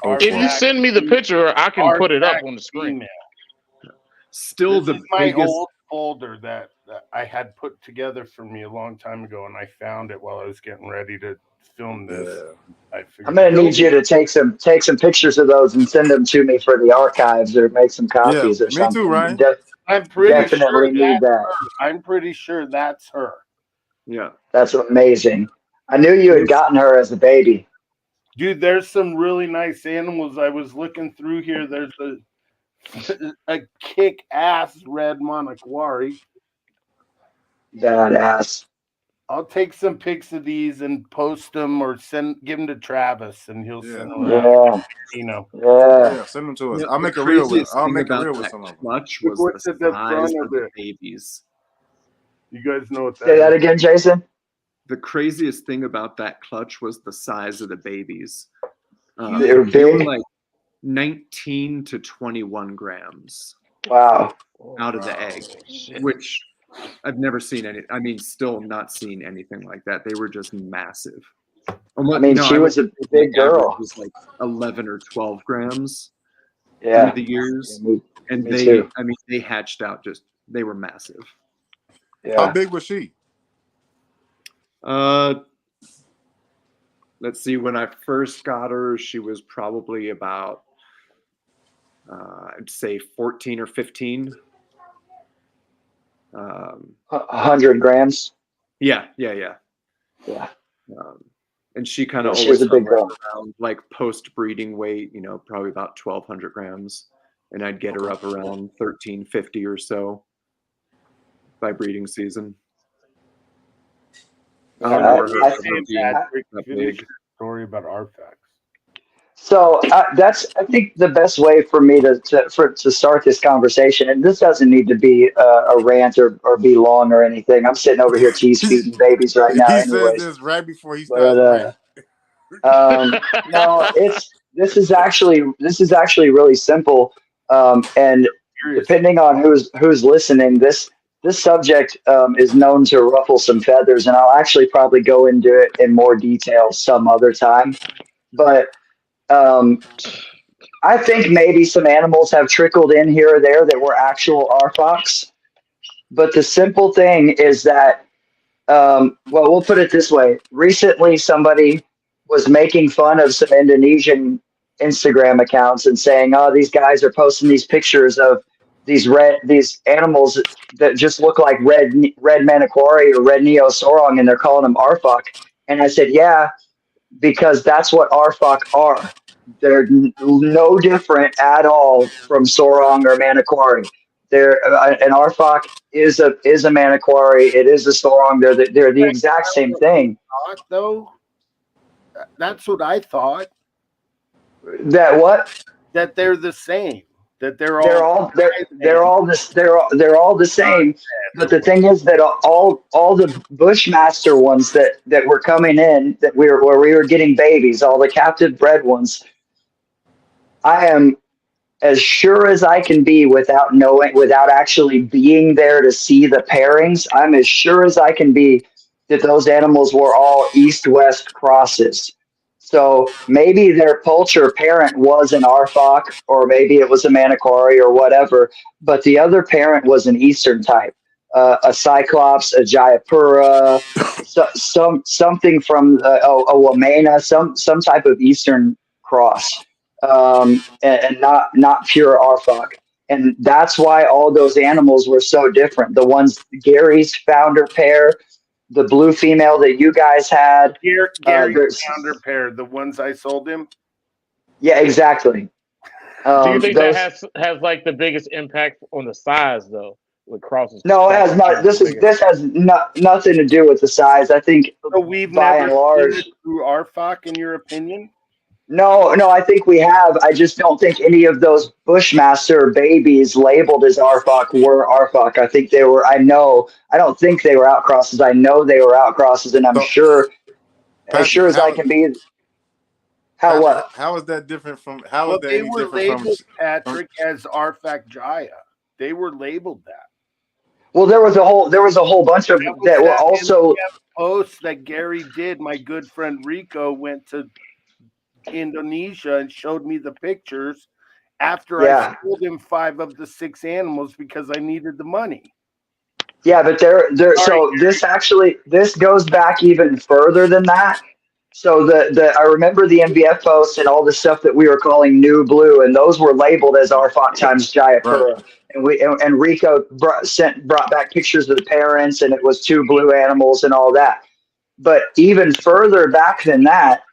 If you send me the picture, I can put it up on the screen. Email. Still this the is my biggest old folder that I had put together for me a long time ago, and I found it while I was getting ready to film this. I'm gonna need you to take some pictures of those and send them to me for the archives, or make some copies or something. Me too, Ryan. I'm pretty sure need that. I'm pretty sure that's her. Yeah. That's amazing. I knew you had gotten her as a baby. Dude, there's some really nice animals. I was looking through here. There's a kick-ass red Manakwari. Badass. I'll take some pics of these and post them or give them to Travis, and he'll Yeah. send them out. Yeah. Yeah, send them to us. Yeah, I'll the make a reel with. craziest I'll thing make a about reel with that some of them. clutch Look was what's the at the size front of of the it. babies. You guys know what that Say that is. again, Jason. The craziest thing about that clutch was the size of the babies. They were They were big. like 19 to 21 grams Wow. out of the egg, Shit. which I've never seen any. I mean, still not seen anything like that. They were just massive. I mean, she was a big girl. Was like 11 or 12 grams Yeah. through the years, Me and too. they hatched out they were massive. How Yeah. big was she? Let's see. When I first got her, she was probably about I'd say 14 or 15. 100 grams. Yeah. Yeah. And she kind Yeah, of she was always a big hovered girl. around like post-breeding weight, probably about 1,200 grams. And I'd get her up around 1,350 or so by breeding season. I don't know where her I from being Patrick, that finish big. your story about arfaks. So that's, I think, the best way for me to start this conversation. And this doesn't need to be a rant or be long or anything. I'm sitting over here cheese feeding babies right now, He says anyways. this right before he starts But ranting. no, this is actually really simple. And depending on who's listening, this subject is known to ruffle some feathers, and I'll actually probably go into it in more detail some other time. But I think maybe some animals have trickled in here or there that were actual arfaks. But the simple thing is that, well, we'll put it this way. Recently, somebody was making fun of some Indonesian Instagram accounts and saying, "Oh, these guys are posting these pictures of these animals that just look like red maniquari or red neosorong, and they're calling them arfak." And I said, "Yeah, because that's what arfak are. They're no different at all from sorong or maniquari. They're an arfak is a maniquari. It is a sorong. They're the exact same thing." Though, that's what I thought. That what? That they're the same. That they're all the same. But the thing is that all the Bushmaster ones that were coming in, where we were getting babies, all the captive bred ones, I am as sure as I can be without actually being there to see the pairings. I'm as sure as I can be that those animals were all east-west crosses. So maybe their poultry parent was an arfak, or maybe it was a maniquari or whatever, but the other parent was an eastern type, a cyclops, a jayapura, something from a wamena, some type of eastern cross, and not pure arfak. And that's why all those animals were so different. The ones, Gary's founder pair, the blue female that you guys had. Gary's founder pair, the ones I sold him. Yeah, exactly. Do you think that has like the biggest impact on the size though? With crosses? No, it has not. This has nothing to do with the size. I think so we've by never and large seen it through arfak, in your opinion. No, I think we have. I just don't think any of those Bushmaster babies labeled as arfak were arfak. I think they were. I don't think they were outcrosses. I know they were outcrosses, and I'm sure, as sure as I can be. How is that different from? They were labeled, Patrick, as arfak jaya. They were labeled that. Well, there was a whole bunch of that were also posts that Gary did. My good friend Rico went to Indonesia and showed me the pictures after I sold him 5 of the 6 animals because I needed the money. Yeah, but this goes back even further than that. So I remember the MVF posts and all the stuff that we were calling New Blue, and those were labeled as arfak times Jayapura. Right. And Rico brought back pictures of the parents, and it was 2 blue animals and all that. But even further back than that,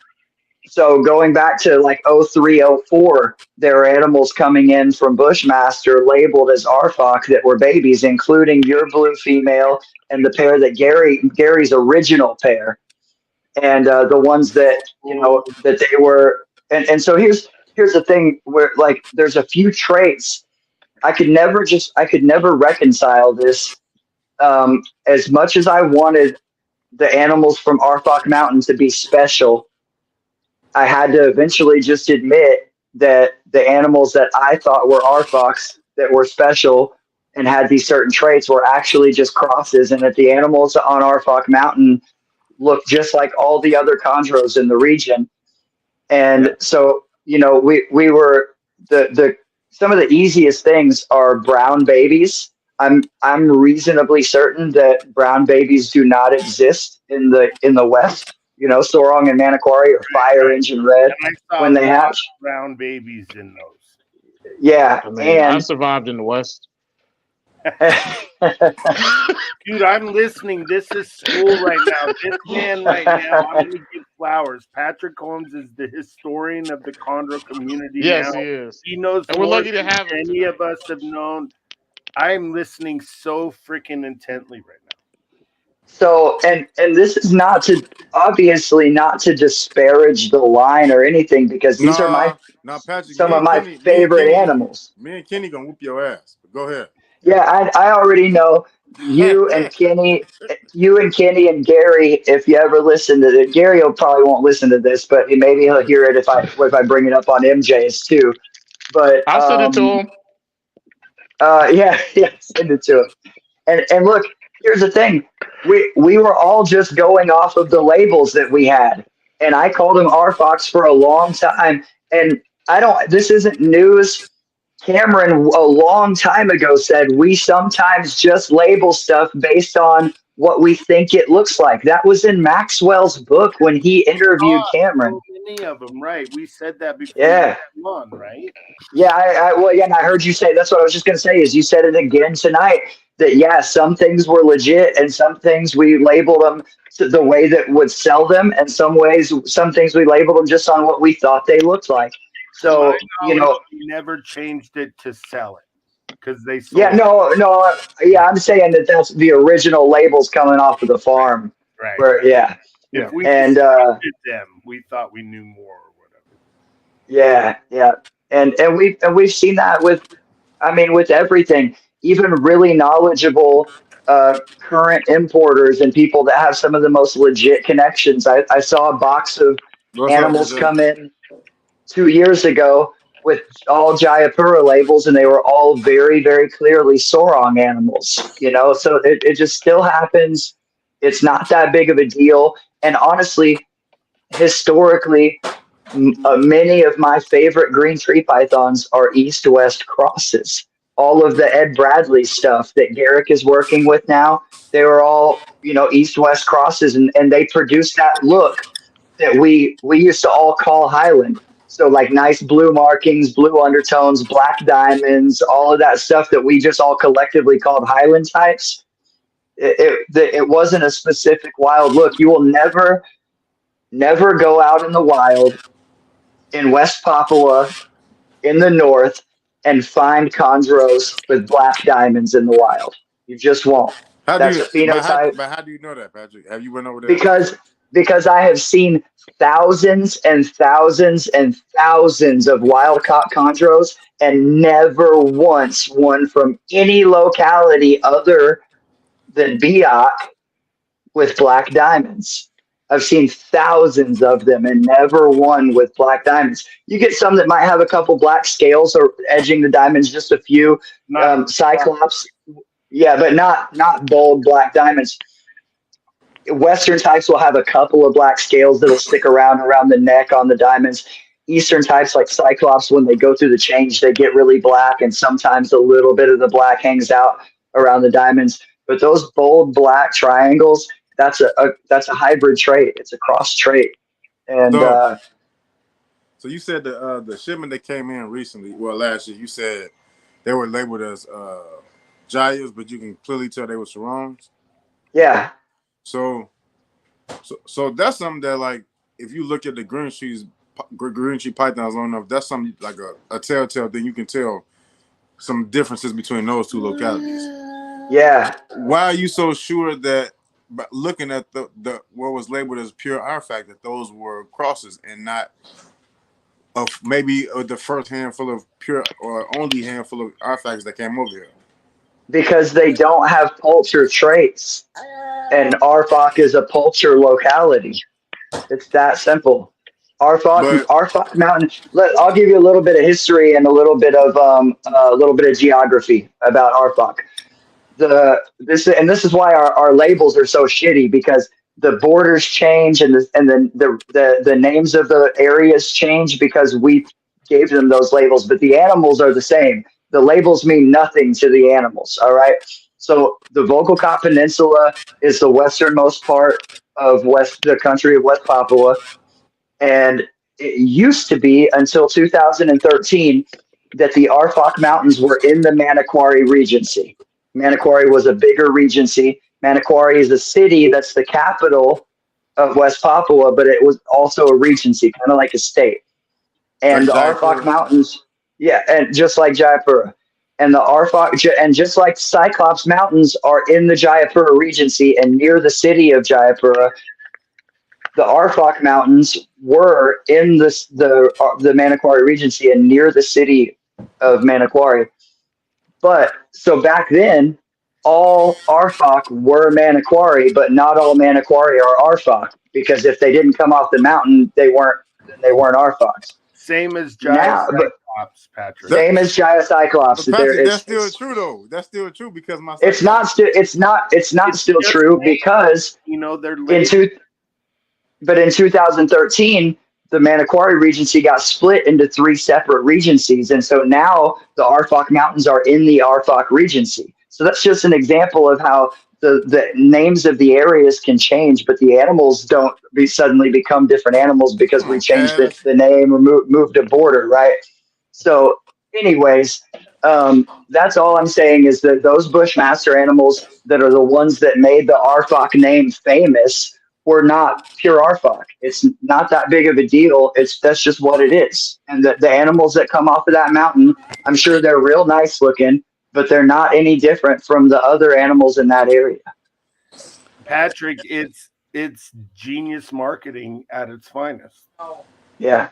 So going back to like 03, 04, there were animals coming in from Bushmaster labeled as arfak that were babies, including your blue female and the pair that Gary's original pair, and the ones that that they were. And so here's the thing where like there's a few traits I could never reconcile this. As much as I wanted the animals from Arfak Mountain to be special, I had to eventually just admit that the animals that I thought were Arfaks that were special and had these certain traits were actually just crosses, and that the animals on Arfak Mountain looked just like all the other chondros in the region. And so, we were the some of the easiest things are brown babies. I'm reasonably certain that brown babies do not exist in the West. Sorong and Maniquari are fire engine red And I saw when they hatch. brown babies in those. Yeah, I mean, I and survived in the West. Dude, I'm listening. This is school right now. This man right now, I'm going to give flowers. Patrick Holmes is the historian of the chondro community Yes, now. he is. He knows And we're more lucky to than have him any tonight. of us have known. I'm listening so freaking intently right now. so and this is obviously not to disparage the line or anything, because these are Nah, Patrick. some of my favorite animals. Me and Kenny gonna whoop your ass. But go ahead. Yeah, I already know you and Kenny and Gary. If you ever listen to it, Gary will probably won't listen to this, but maybe he'll hear it if I bring it up on MJ's too. But I'll send it to him. yeah, send it to him. And look, here's the thing: we were all just going off of the labels that we had, and I called them Arfox for a long time. And I don't. This isn't news. Cameron a long time ago said we sometimes just label stuff based on what we think it looks like. That was in Maxwell's book when he interviewed Cameron. So many of them, right? We said that before. Yeah. On, right? Yeah, and I heard you say, that's what I was just going to say, is you said it again tonight, that yeah, some things were legit and some things we labeled them to the way that would sell them, and some things we labeled them just on what we thought they looked like. So, we never changed it to sell it because they sold yeah, it. I'm saying that's the original labels coming off of the farm. Right. Where, yeah. If we and them, we thought we knew more or whatever. Yeah. And we've seen that with everything, even really knowledgeable current importers and people that have some of the most legit connections. I saw a box of animals come in 2 years ago with all Jayapura labels, and they were all very, very clearly Sorong animals, so it just still happens. It's not that big of a deal. And honestly, historically, many of my favorite green tree pythons are east-west crosses. All of the Ed Bradley stuff that Garrick is working with now, they were all, east-west crosses, and they produce that look that we used to all call Highland. So like nice blue markings, blue undertones, black diamonds, all of that stuff that we just all collectively called Highland types. It wasn't a specific wild look. You will never go out in the wild in West Papua in the north and find chondros with black diamonds in the wild. You just won't. That's a phenotype. But how do you know that, Patrick? Have you went over there? Because I have seen thousands and thousands and thousands of wild-caught chondros, and never once one from any locality other than Biak with black diamonds. I've seen thousands of them and never one with black diamonds. You get some that might have a couple black scales or edging the diamonds, just a few. Cyclops, yeah, but not bold black diamonds. Western types will have a couple of black scales that'll stick around the neck on the diamonds. Eastern types like Cyclops, when they go through the change, they get really black, and sometimes a little bit of the black hangs out around the diamonds. But those bold black triangles, that's a hybrid trait. It's a cross trait. And so you said the shipment that came in recently, last year, you said they were labeled as Jayas, but you can clearly tell they were Sorongs. Yeah. So that's something that, like, if you look at the green tree pythons long enough, that's something like a telltale thing. You can tell some differences between those two localities. Yeah. Why are you so sure that, but looking at the what was labeled as pure artifact, that those were crosses and not of maybe the first handful of pure or only handful of artifacts that came over here? Because they don't have culture traits, and Arfak is a culture locality. It's that simple. But Arfak Mountain. I'll give you a little bit of history and a little bit of geography about Arfak. This is why our labels are so shitty, because the borders change and the names of the areas change because we gave them those labels, but the animals are the same. The labels mean nothing to the animals. All right. So the Vogelkop Peninsula is the westernmost part of the country of West Papua, and it used to be until 2013 that the Arfak Mountains were in the Manokwari Regency. Manokwari was a bigger regency. Manokwari is a city that's the capital of West Papua, but it was also a regency, kind of like a state. And the Arfak Mountains, yeah, and just like Jayapura. And the Arfak, and just like Cyclops Mountains are in the Jayapura Regency and near the city of Jayapura, the Arfak Mountains were in the Manokwari Regency and near the city of Manokwari. But so back then, all Arfak were Manokwari, but not all Manokwari are Arfak, because if they didn't come off the mountain, they weren't Arfaks. Same as Jaya Cyclops, Patrick. Same as Jaya Cyclops. Patrick, that's still true though. That's still true because my it's not still true because they're but in 2013 the Manokwari Regency got split into 3 separate regencies, and so now the Arfak Mountains are in the Arfak Regency. So that's just an example of how the names of the areas can change, but the animals don't suddenly become different animals because we changed the name or moved a border, right? So anyways, that's all I'm saying is that those Bushmaster animals that are the ones that made the Arfak name famous were not pure Arfak. It's not that big of a deal. That's just what it is. And the animals that come off of that mountain, I'm sure they're real nice looking, but they're not any different from the other animals in that area. Patrick, it's genius marketing at its finest. Yeah.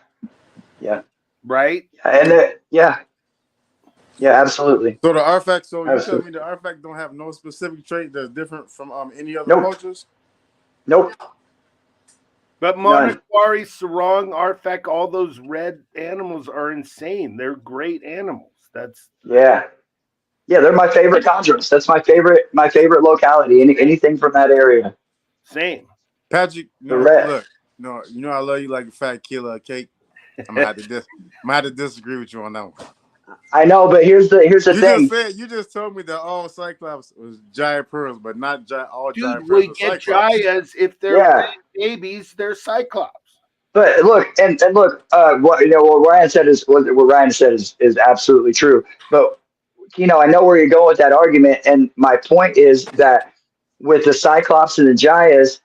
Right? And yeah, absolutely. So the artifact, you tell me the artifact don't have no specific trait that's different from any other cultures? Nope. But Manokwari, Sarong, Arfak, all those red animals are insane. They're great animals. Yeah, they're my favorite chondros. That's my favorite locality. Anything from that area. Same. Patrick, look, I love you like a fat kilo of cake. I'm gonna have to disagree with you on that one. I know, but here's the thing. You just told me that all Cyclops was Jayapuras, but not all Dude, Jayapuras. we get Jayas if they're babies, they're Cyclops. But look, and look, what Ryan said is absolutely true. But I know where you're going with that argument, and my point is that with the Cyclops and the Jayas,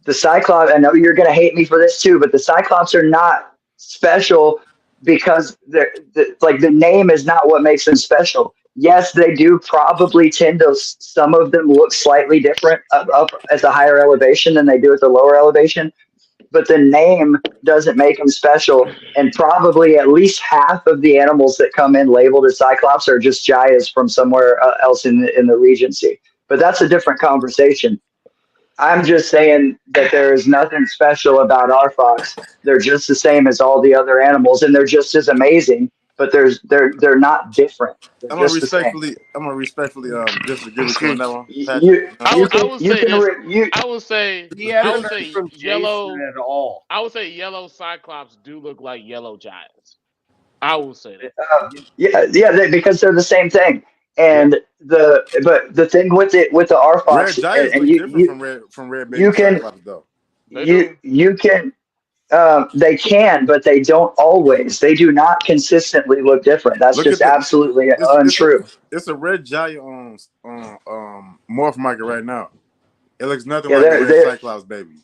the Cyclops, I know you're going to hate me for this too, but the Cyclops are not special because the name is not what makes them special. Yes, they do probably tend to, some of them look slightly different up at the higher elevation than they do at the lower elevation, but the name doesn't make them special. And probably at least half of the animals that come in labeled as Cyclops are just Jayas from somewhere else in the Regency. But that's a different conversation. I'm just saying that there is nothing special about Arfaks. They're just the same as all the other animals, and they're just as amazing. But they're not different. They're I'm gonna respectfully disagree with you on that one. I would say yellow at all. I would say yellow Cyclops do look like yellow Giants. I will say that. Because they're the same thing. And the thing with the Arfaks, they can, but they don't always. They do not consistently look different. That's just absolutely untrue. It's a red giant on Morph Market right now. It looks nothing like a red Cyclops baby.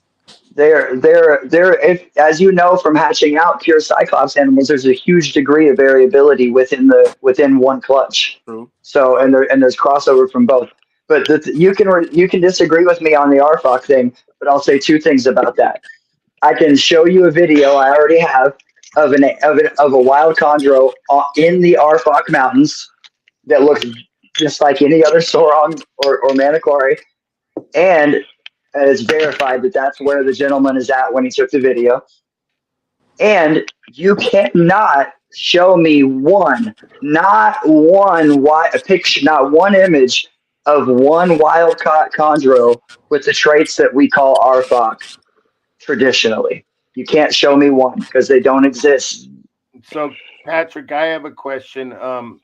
If, as you know from hatching out pure Cyclops animals, there's a huge degree of variability within one clutch. True. So and there's crossover from both. But you can disagree with me on the arfak thing, but I'll say two things about that. I can show you a video I already have of a wild chondro in the Arfak Mountains that looks just like any other Sorong or Maniquari, and it's verified that that's where the gentleman is at when he took the video. And you cannot show me not one image of one wild caught chondro with the traits that we call Arfak traditionally. You can't show me one because they don't exist. So, Patrick, I have a question.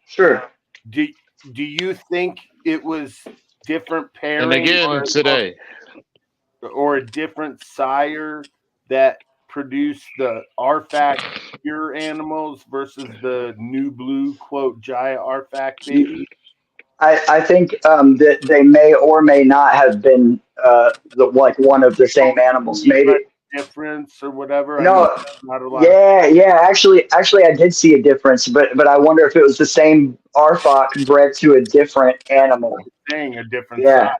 Sure. Do you think it was different pairing And again today, or a different sire that produced the arfak pure animals versus the new blue quote Jaya arfak baby? I think that they may or may not have been like one of the same animals. Maybe difference or whatever. No, I mean, not a lot. yeah. Actually, I did see a difference, but I wonder if it was the same arfak bred to a different animal. Saying a different Yeah, size.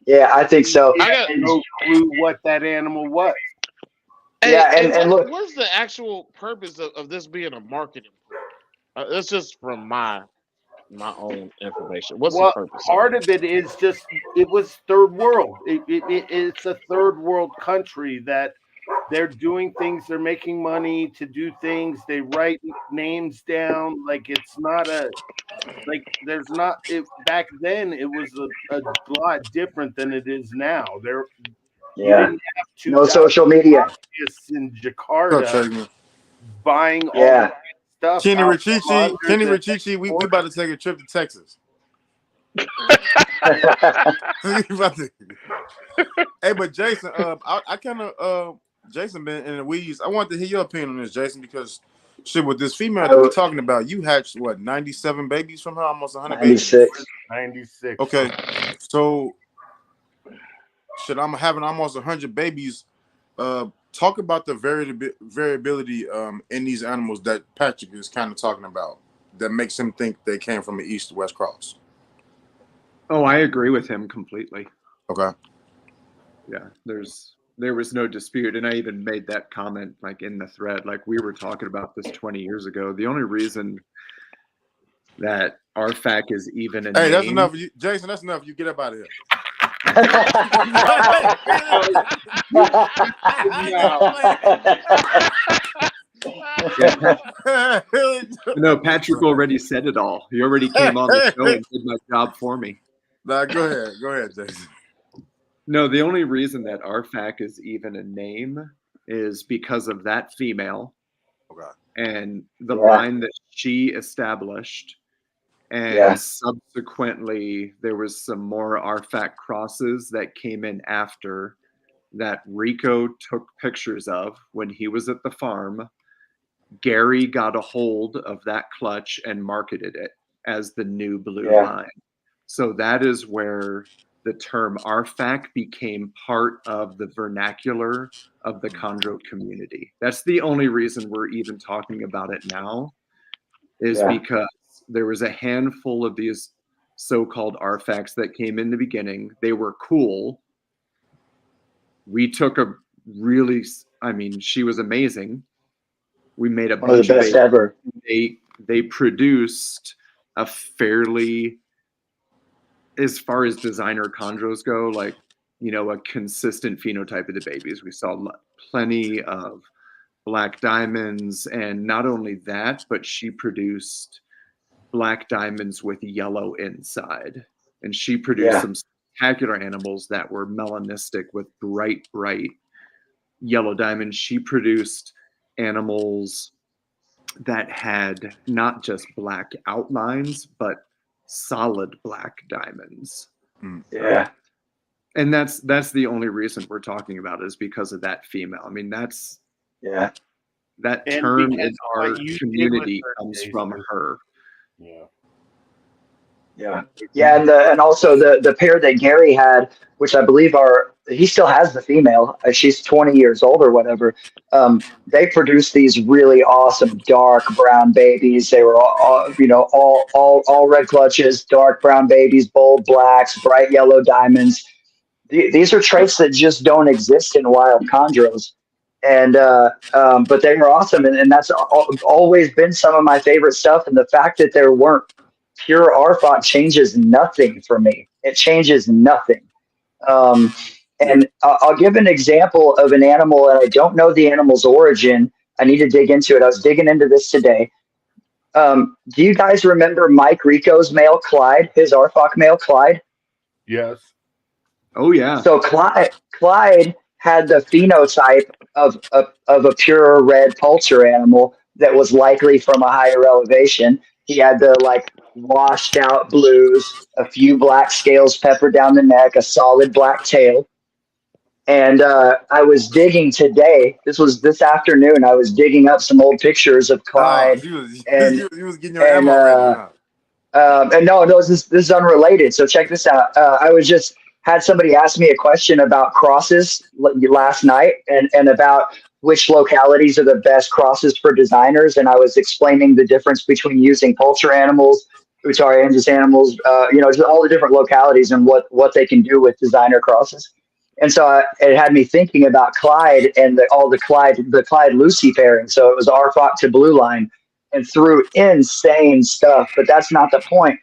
yeah, I think so. I got no clue what that animal was. Yeah, and look, what's the actual purpose of this being a marketing? That's just from my own information. What's the purpose? Part of it is just it was third world. It's a third world country that they're doing things. They're making money to do things. They write names down. Like it's not a like there's not it back then. It was a lot different than it is now. There, you didn't have no social media in Jakarta buying all Yeah. stuff. Kenny Richichi, we about to take a trip to Texas. Hey, but Jason, I kind of Jason been in the weeds. I wanted to hear your opinion on this, Jason, because shit, with this female that we're talking about, you hatched what 97 babies from her, almost 100 babies. 96. Okay, so shit, I'm having almost 100 babies. Talk about the variability in these animals that Patrick is kind of talking about that makes him think they came from an east to west cross. Oh, I agree with him completely. Okay. Yeah, there was no dispute, and I even made that comment like in the thread, like we were talking about this 20 years ago. The only reason that arfak is even a name, that's enough, Jason. That's enough. You get up out of here. No, Patrick already said it all. He already came on the show and did my job for me. Nah, go ahead, Jason. No, the only reason that arfak is even a name is because of that female and the line that she established. And subsequently, there was some more arfak crosses that came in after that Rico took pictures of when he was at the farm. Gary got a hold of that clutch and marketed it as the new blue line. So that is where the term arfak became part of the vernacular of the chondro community. That's the only reason we're even talking about it now, is because there was a handful of these so-called arfaks that came in the beginning. They were cool. We took a really, she was amazing. We made a bunch of the best ever. They produced a fairly, as far as designer chondros go, like, a consistent phenotype of the babies. We saw plenty of black diamonds, and not only that, but she produced black diamonds with yellow inside, and she produced some spectacular animals that were melanistic with bright yellow diamonds. She produced animals that had not just black outlines but solid black diamonds. And that's the only reason we're talking about it, is because of that female. That's that term in our community comes from her. Yeah, yeah, and also the pair that Gary had, which I believe he still has the female. She's 20 years old or whatever. They produced these really awesome dark brown babies. They were all red clutches, dark brown babies, bold blacks, bright yellow diamonds. These are traits that just don't exist in wild chondros. And but they were awesome, and that's always been some of my favorite stuff. And the fact that there weren't pure arfak changes nothing for me. It changes nothing. And I'll give an example of an animal, and I don't know the animal's origin. I need to dig into it. I was digging into this today. Do you guys remember Mike Rico's male Clyde, his arfak male Clyde? Yes. Oh yeah. So Clyde had the phenotype of a pure red poultry animal that was likely from a higher elevation. He had the like washed out blues, a few black scales peppered down the neck, a solid black tail. And I was digging today. This was this afternoon. I was digging up some old pictures of Clyde. You was getting your and ammo ready, huh? and no, this is unrelated. So check this out. I was just had somebody ask me a question about crosses last night and about which localities are the best crosses for designers. And I was explaining the difference between using poultry animals, Utariansis animals, just all the different localities and what they can do with designer crosses. And so it had me thinking about Clyde and the Clyde Lucy pairing. So it was arfak to blue line and threw insane stuff, but that's not the point.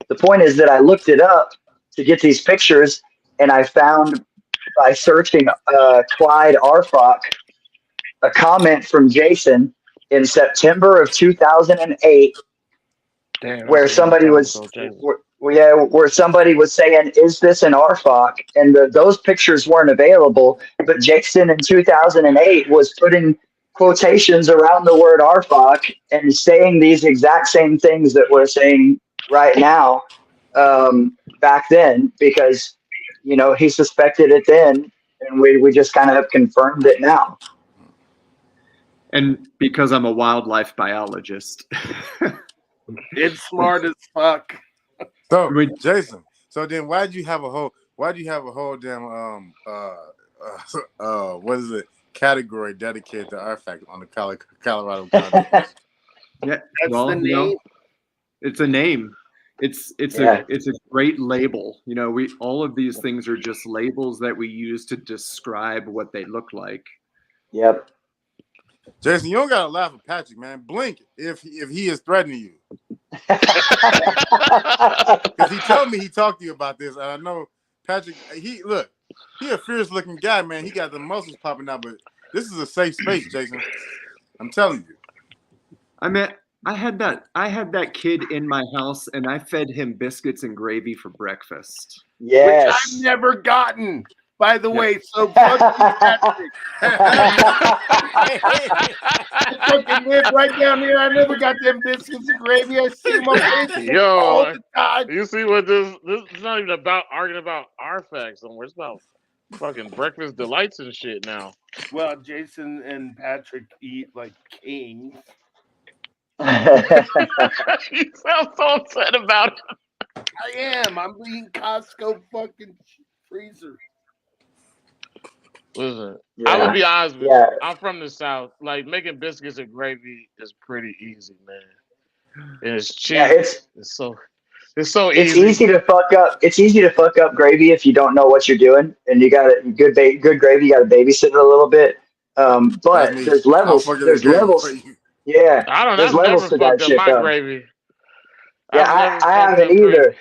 The point is that I looked it up to get these pictures, and I found by searching Clyde arfak a comment from Jason in September of 2008 where somebody was where somebody was saying, is this an arfak? And those pictures weren't available, but Jason in 2008 was putting quotations around the word arfak and saying these exact same things that we're saying right now back then, because he suspected it then, and we just kind of have confirmed it now. And because I'm a wildlife biologist. It's smart as fuck. So Jason, so then why'd you have a whole damn what is it, category dedicated to arfak on the Colorado Chondro? Yeah, That's the name. It's a name. It's a great label. All of these things are just labels that we use to describe what they look like. Yep. Jason, you don't gotta laugh at Patrick, man. Blink if he is threatening you. Because he told me he talked to you about this, and I know Patrick. He a fierce looking guy, man. He got the muscles popping out, but this is a safe space, Jason. I'm telling you. I mean, I had that kid in my house, and I fed him biscuits and gravy for breakfast. Yes. Which I've never gotten, by the way. So fuck you, Patrick. I fucking live right down here. I never got them biscuits and gravy. I see them on Facebook all the time. You see what this is not even about arguing about arfaks somewhere. It's about fucking breakfast delights and shit now. Well, Jason and Patrick eat like kings. You sound so upset about it. I am. I'm eating Costco fucking freezer. Listen, Yeah. I would be honest with Yeah. you. I'm from the South. Like, making biscuits and gravy is pretty easy, man. And it's cheap. Yeah, it's so easy. It's easy to fuck up. It's easy to fuck up gravy if you don't know what you're doing, and you got good gravy. You got to babysit it a little bit. But there's levels. There's levels. Yeah, I don't there's know. I've levels never to that fucked up shit. my gravy. Yeah, I haven't either.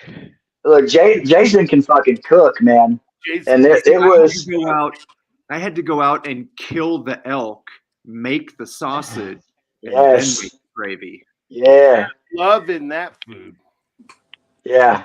Look, Jason can fucking cook, man. Jason, And it was. I had to go out and kill the elk, make the sausage, and Yes. then make gravy. Yeah. loving that food. Yeah.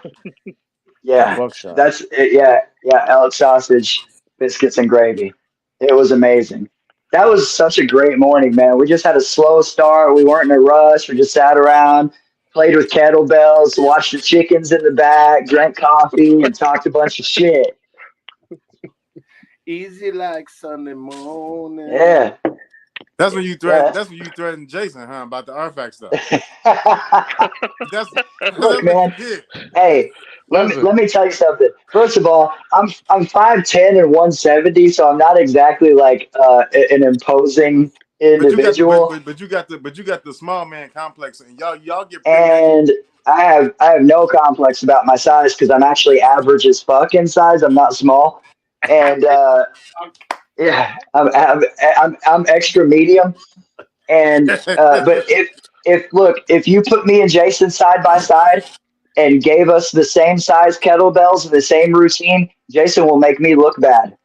Yeah. Buckshot. That's it. Yeah. Yeah. Elk sausage, biscuits, and gravy. It was amazing. That was such a great morning, man. We just had a slow start. We weren't in a rush. We just sat around, played with kettlebells, watched the chickens in the back, drank coffee, and talked a bunch of shit. Easy like Sunday morning. Yeah. That's when you threaten. That's when you threaten Jason, huh? About the artifact stuff. That's Look, what man. you did. Hey, let me tell you something. First of all, I'm 5'10" and 170, so I'm not exactly like an imposing individual. But you got the small man complex, and y'all get pretty. And I have no complex about my size because I'm actually average as fuck in size. I'm not small, and yeah, I'm extra medium. And but if you put me and Jason side by side and gave us the same size kettlebells and the same routine, Jason will make me look bad.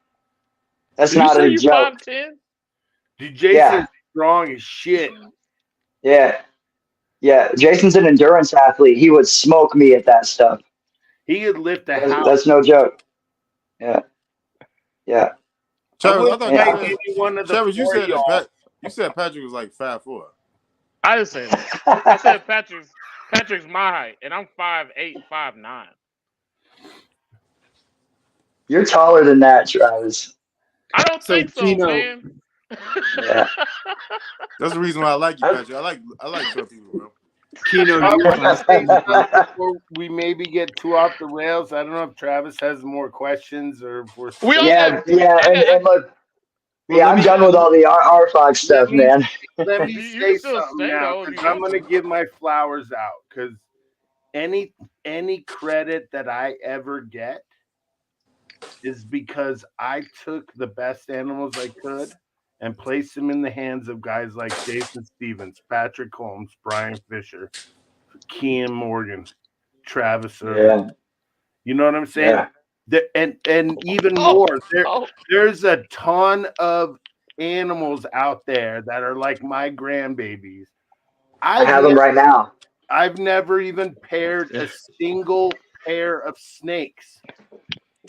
That's Did you not say a you joke. 5'10"? Dude, Jason's Yeah. strong as shit. Yeah. Jason's an endurance athlete. He would smoke me at that stuff. He could lift a house. That's no joke. Yeah. Travis, I I thought Yeah. any one of the Travis, you four said of y'all. that you said Patrick was like 5'4". I didn't say that. I said Patrick's my height, and I'm 5'8", 5'9". You're taller than that, Travis. I don't So, think so, Keno- man. Yeah. That's the reason why I like you, Patrick. I like short people, bro. Keno, I you want to were say something before we maybe get too off the rails. I don't know if Travis has more questions or if we're We all Yeah, got- yeah, and look, Well, yeah, let I'm me- done with all the arfak stuff, me- man. Let me You say can still something say, now though, if because you I'm want going to to. give my flowers out because any credit that I ever get is because I took the best animals I could and placed them in the hands of guys like Jason Stevens, Patrick Holmes, Brian Fisher, Kean Morgan, Travis Irvin. Yeah, You know what I'm saying? yeah. And even more, there's a ton of animals out there that are like my grandbabies. I have them right now. I've never even paired a single pair of snakes.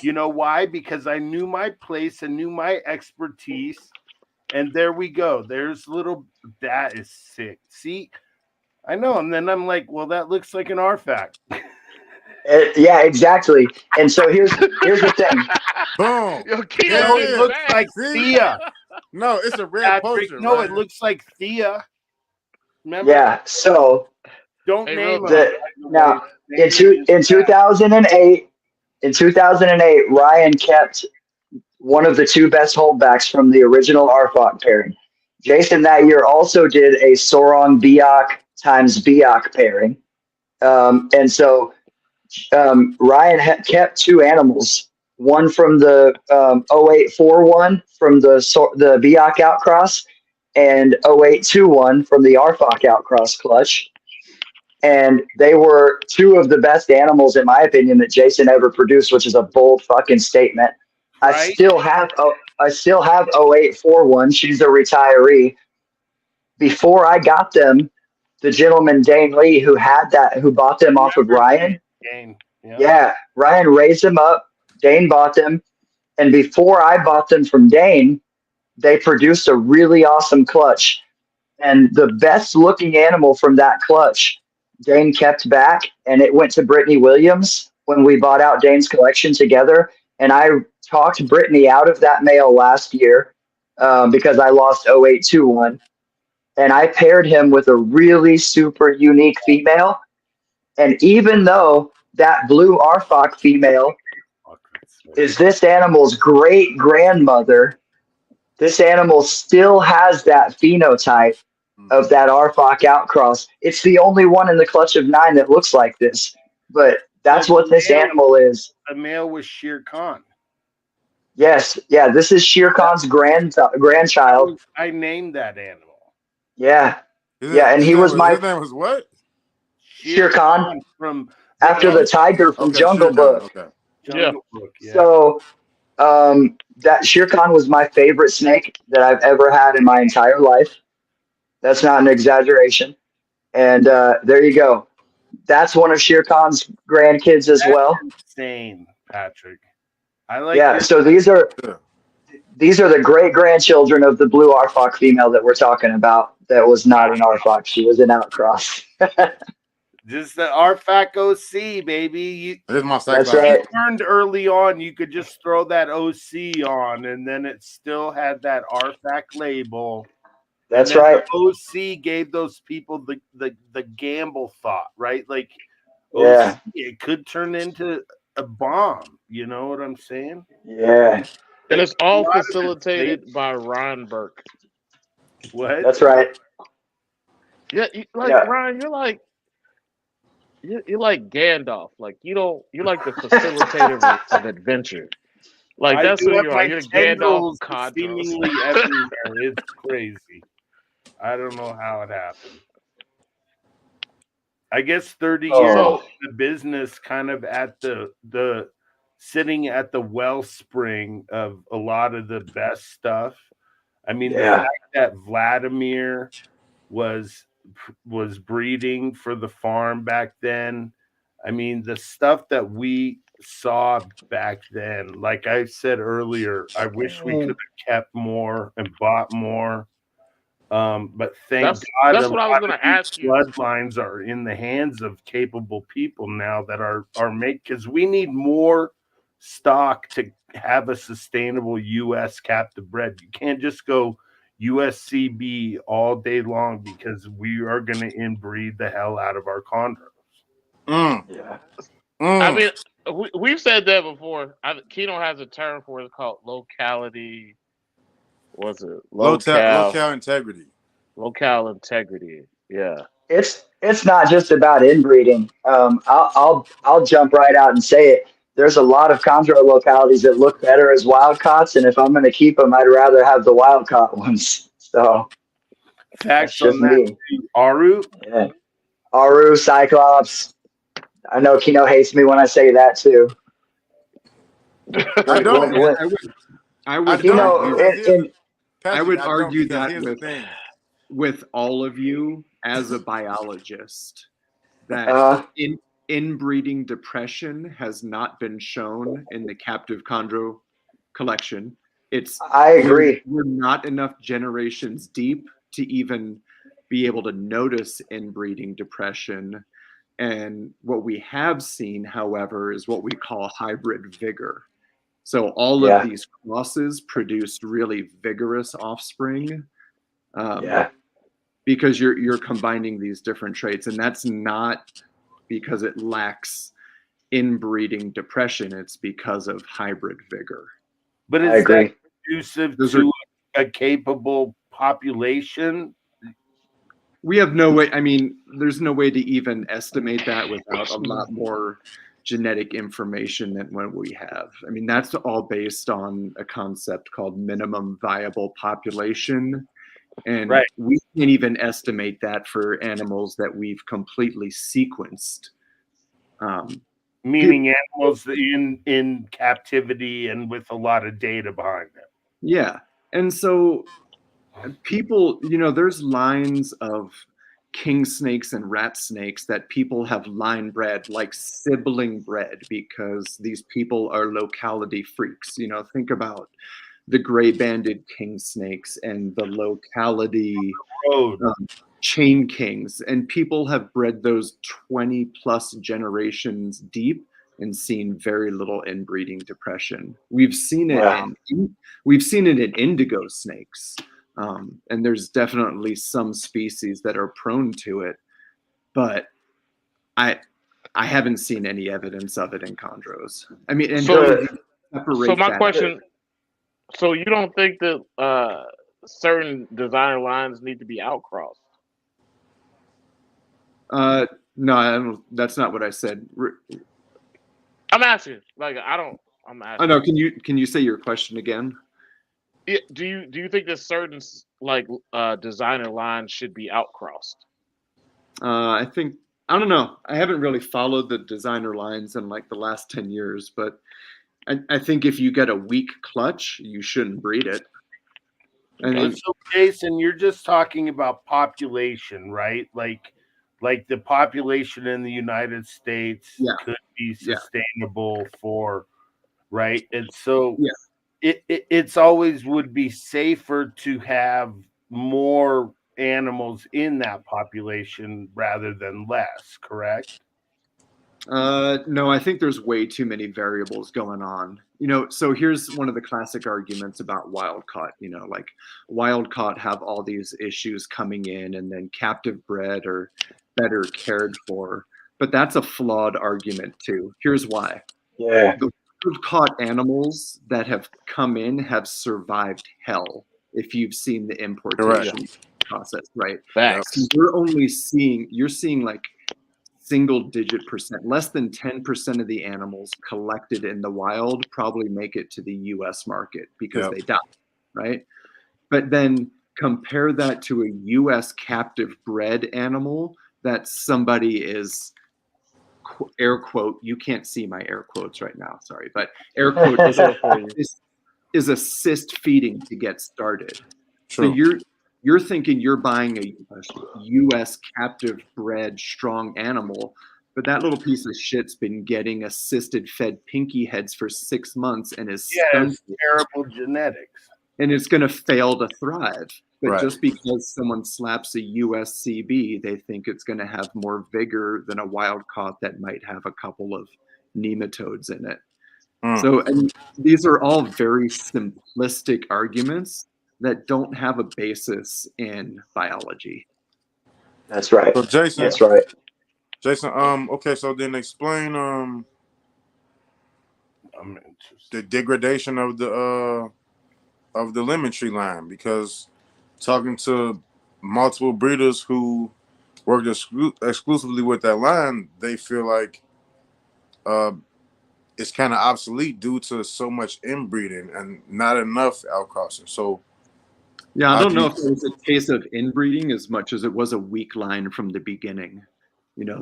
You know why? Because I knew my place and knew my expertise. And there we go. That is sick. See, I know. And then I'm like, well, that looks like an artifact. Yeah, exactly. And so here's the thing. Boom. Yo, Keno, Yeah, It looks back. like See? Thea. No, it's a red Patrick, poacher. no, right? it looks like Thea. Remember? Yeah. So Don't Hey, name real them. now in 2008, Ryan kept one of the two best holdbacks from the original arfak pairing. Jason that year also did a Sorong Biak times Biak pairing. And so Ryan kept two animals, one from the 0841 from the Biak outcross and 0821 from the Arfak outcross clutch. And they were two of the best animals, in my opinion, that Jason ever produced, which is a bold fucking statement. Right? I still have 0841. She's a retiree. Before I got them, the gentleman Dane Lee who bought them off of Ryan. Dane. Yeah, Ryan raised them up. Dane bought them, and before I bought them from Dane, they produced a really awesome clutch. And the best looking animal from that clutch, Dane kept back, and it went to Brittany Williams when we bought out Dane's collection together. And I talked Brittany out of that male last year because I lost 0821. And I paired him with a really super unique female. And even though that blue Arfak female is this animal's great grandmother, this animal still has that phenotype of that Arfak outcross. It's the only one in the clutch of 9 that looks like this, but that's what this animal is. The male was Shere Khan. Yes, yeah, this is Shere Khan's grandchild. I named that animal. Yeah, and he was his name was what? Shere Khan from after the tiger from Jungle Book. Okay. Jungle Book. Yeah. So that Shere Khan was my favorite snake that I've ever had in my entire life. That's not an exaggeration. And there you go. That's one of Shere Khan's grandkids as well. Insane, Patrick. I like. Yeah. So these are the great grandchildren of the blue Arfak female that we're talking about. That was not an Arfak. She was an outcross. Just the Arfak OC, baby. That's right. You learned early on you could just throw that OC on, and then it still had that Arfak label. That's and then right. the OC gave those people the gamble thought, right? Like Yeah. OC, it could turn into a bomb. You know what I'm saying? Yeah. And it's A all lot of it's facilitated by Ron Burke. what? That's right. Yeah, like Yeah. Ryan, you're like Gandalf. Like you're like the facilitator of adventure. Like I that's do who have you are. my You're the Gandalf of tendrils Chondros. seemingly everywhere. It's crazy. I don't know how it happened. I guess 30 years Oh. So in the business, kind of at the sitting at the wellspring of a lot of the best stuff. I mean, the Yeah. fact that Vladimir was breeding for the farm back then. I mean, the stuff that we saw back then, like I said earlier, I wish we could have kept more and bought more. But thank God a that's lot what I was of gonna these ask you. bloodlines are in the hands of capable people now that are because we need more stock to have a sustainable U.S. captive bred. You can't just go USCB all day long because we are going to inbreed the hell out of our chondros. Mm, Yeah. I mm. mean, we've said that before. Keno has a term for it called locality. What's it? Locale integrity. Locale integrity. Yeah. It's not just about inbreeding. I'll jump right out and say it. There's a lot of chondro localities that look better as wild caughts, and if I'm going to keep them, I'd rather have the wild caught ones. So that's Facts just on that me. too. Aru, Yeah. Aru, Cyclops. I know Kino hates me when I say that too. I When, don't. when, when, I I would don't Kino, argue because here's the I Patrick. would I don't argue because that here's the thing. with all of you as a biologist that uh, inbreeding depression has not been shown in the captive chondro collection. It's I agree. we're not enough generations deep to even be able to notice inbreeding depression. And what we have seen, however, is what we call hybrid vigor. So all of Yeah. these crosses produced really vigorous offspring, Yeah. because you're combining these different traits, and that's not because it lacks inbreeding depression. It's because of hybrid vigor. but I is that agree. conducive Those to a capable population? We have no way. I mean, there's no way to even estimate that without a lot more genetic information than what we have. I mean, that's all based on a concept called minimum viable population. And Right. we can't even estimate that for animals that we've completely sequenced. Meaning animals in captivity and with a lot of data behind them. Yeah. And so people, there's lines of king snakes and rat snakes that people have line bred, like sibling bred, because these people are locality freaks. Think about the gray banded king snakes and the locality Road. chain kings, and people have bred those 20 plus generations deep and seen very little inbreeding depression. We've seen it Wow. in indigo snakes, and there's definitely some species that are prone to it, but I haven't seen any evidence of it in chondros. I mean, and So separate my that. question. So you don't think that certain designer lines need to be outcrossed? No, I don't, that's not what I said. I'm asking. Like I'm I asking. know. Can you say your question again? Do you think that certain like designer lines should be outcrossed? I think, I don't know. I haven't really followed the designer lines in like the last 10 years, but I think if you get a weak clutch, you shouldn't breed it. Okay. So Jason, you're just talking about population, right? Like the population in the United States Yeah. could be Yeah. sustainable for, right? And so Yeah. it's always would be safer to have more animals in that population rather than less, correct? No, I think there's way too many variables going on. So here's one of the classic arguments about wild caught. Like wild caught have all these issues coming in, and then captive bred are better cared for. But that's a flawed argument too. Here's why. Yeah. The wild caught animals that have come in have survived hell. If you've seen the importation process, right? Facts. So you're seeing like single-digit percent, less than 10% of the animals collected in the wild probably make it to the U.S. market because they die, right? But then compare that to a U.S. captive bred animal that somebody is, air quote, you can't see my air quotes right now, sorry, but air quote is assist feeding to get started. True. So you're thinking you're buying a U.S. captive bred strong animal, but that little piece of shit's been getting assisted fed pinky heads for 6 months and is it's terrible genetics. and it's going to fail to thrive. But Right. just because someone slaps a US CB, they think it's going to have more vigor than a wild caught that might have a couple of nematodes in it. So, and these are all very simplistic arguments that don't have a basis in biology. That's right. So Jason, That's right. Jason, okay, so then explain I'm interested. the degradation of the lemon tree line, because talking to multiple breeders who worked exclusively with that line, they feel like it's kind of obsolete due to so much inbreeding and not enough outcrossing. So yeah, I don't know if it was a case of inbreeding as much as it was a weak line from the beginning.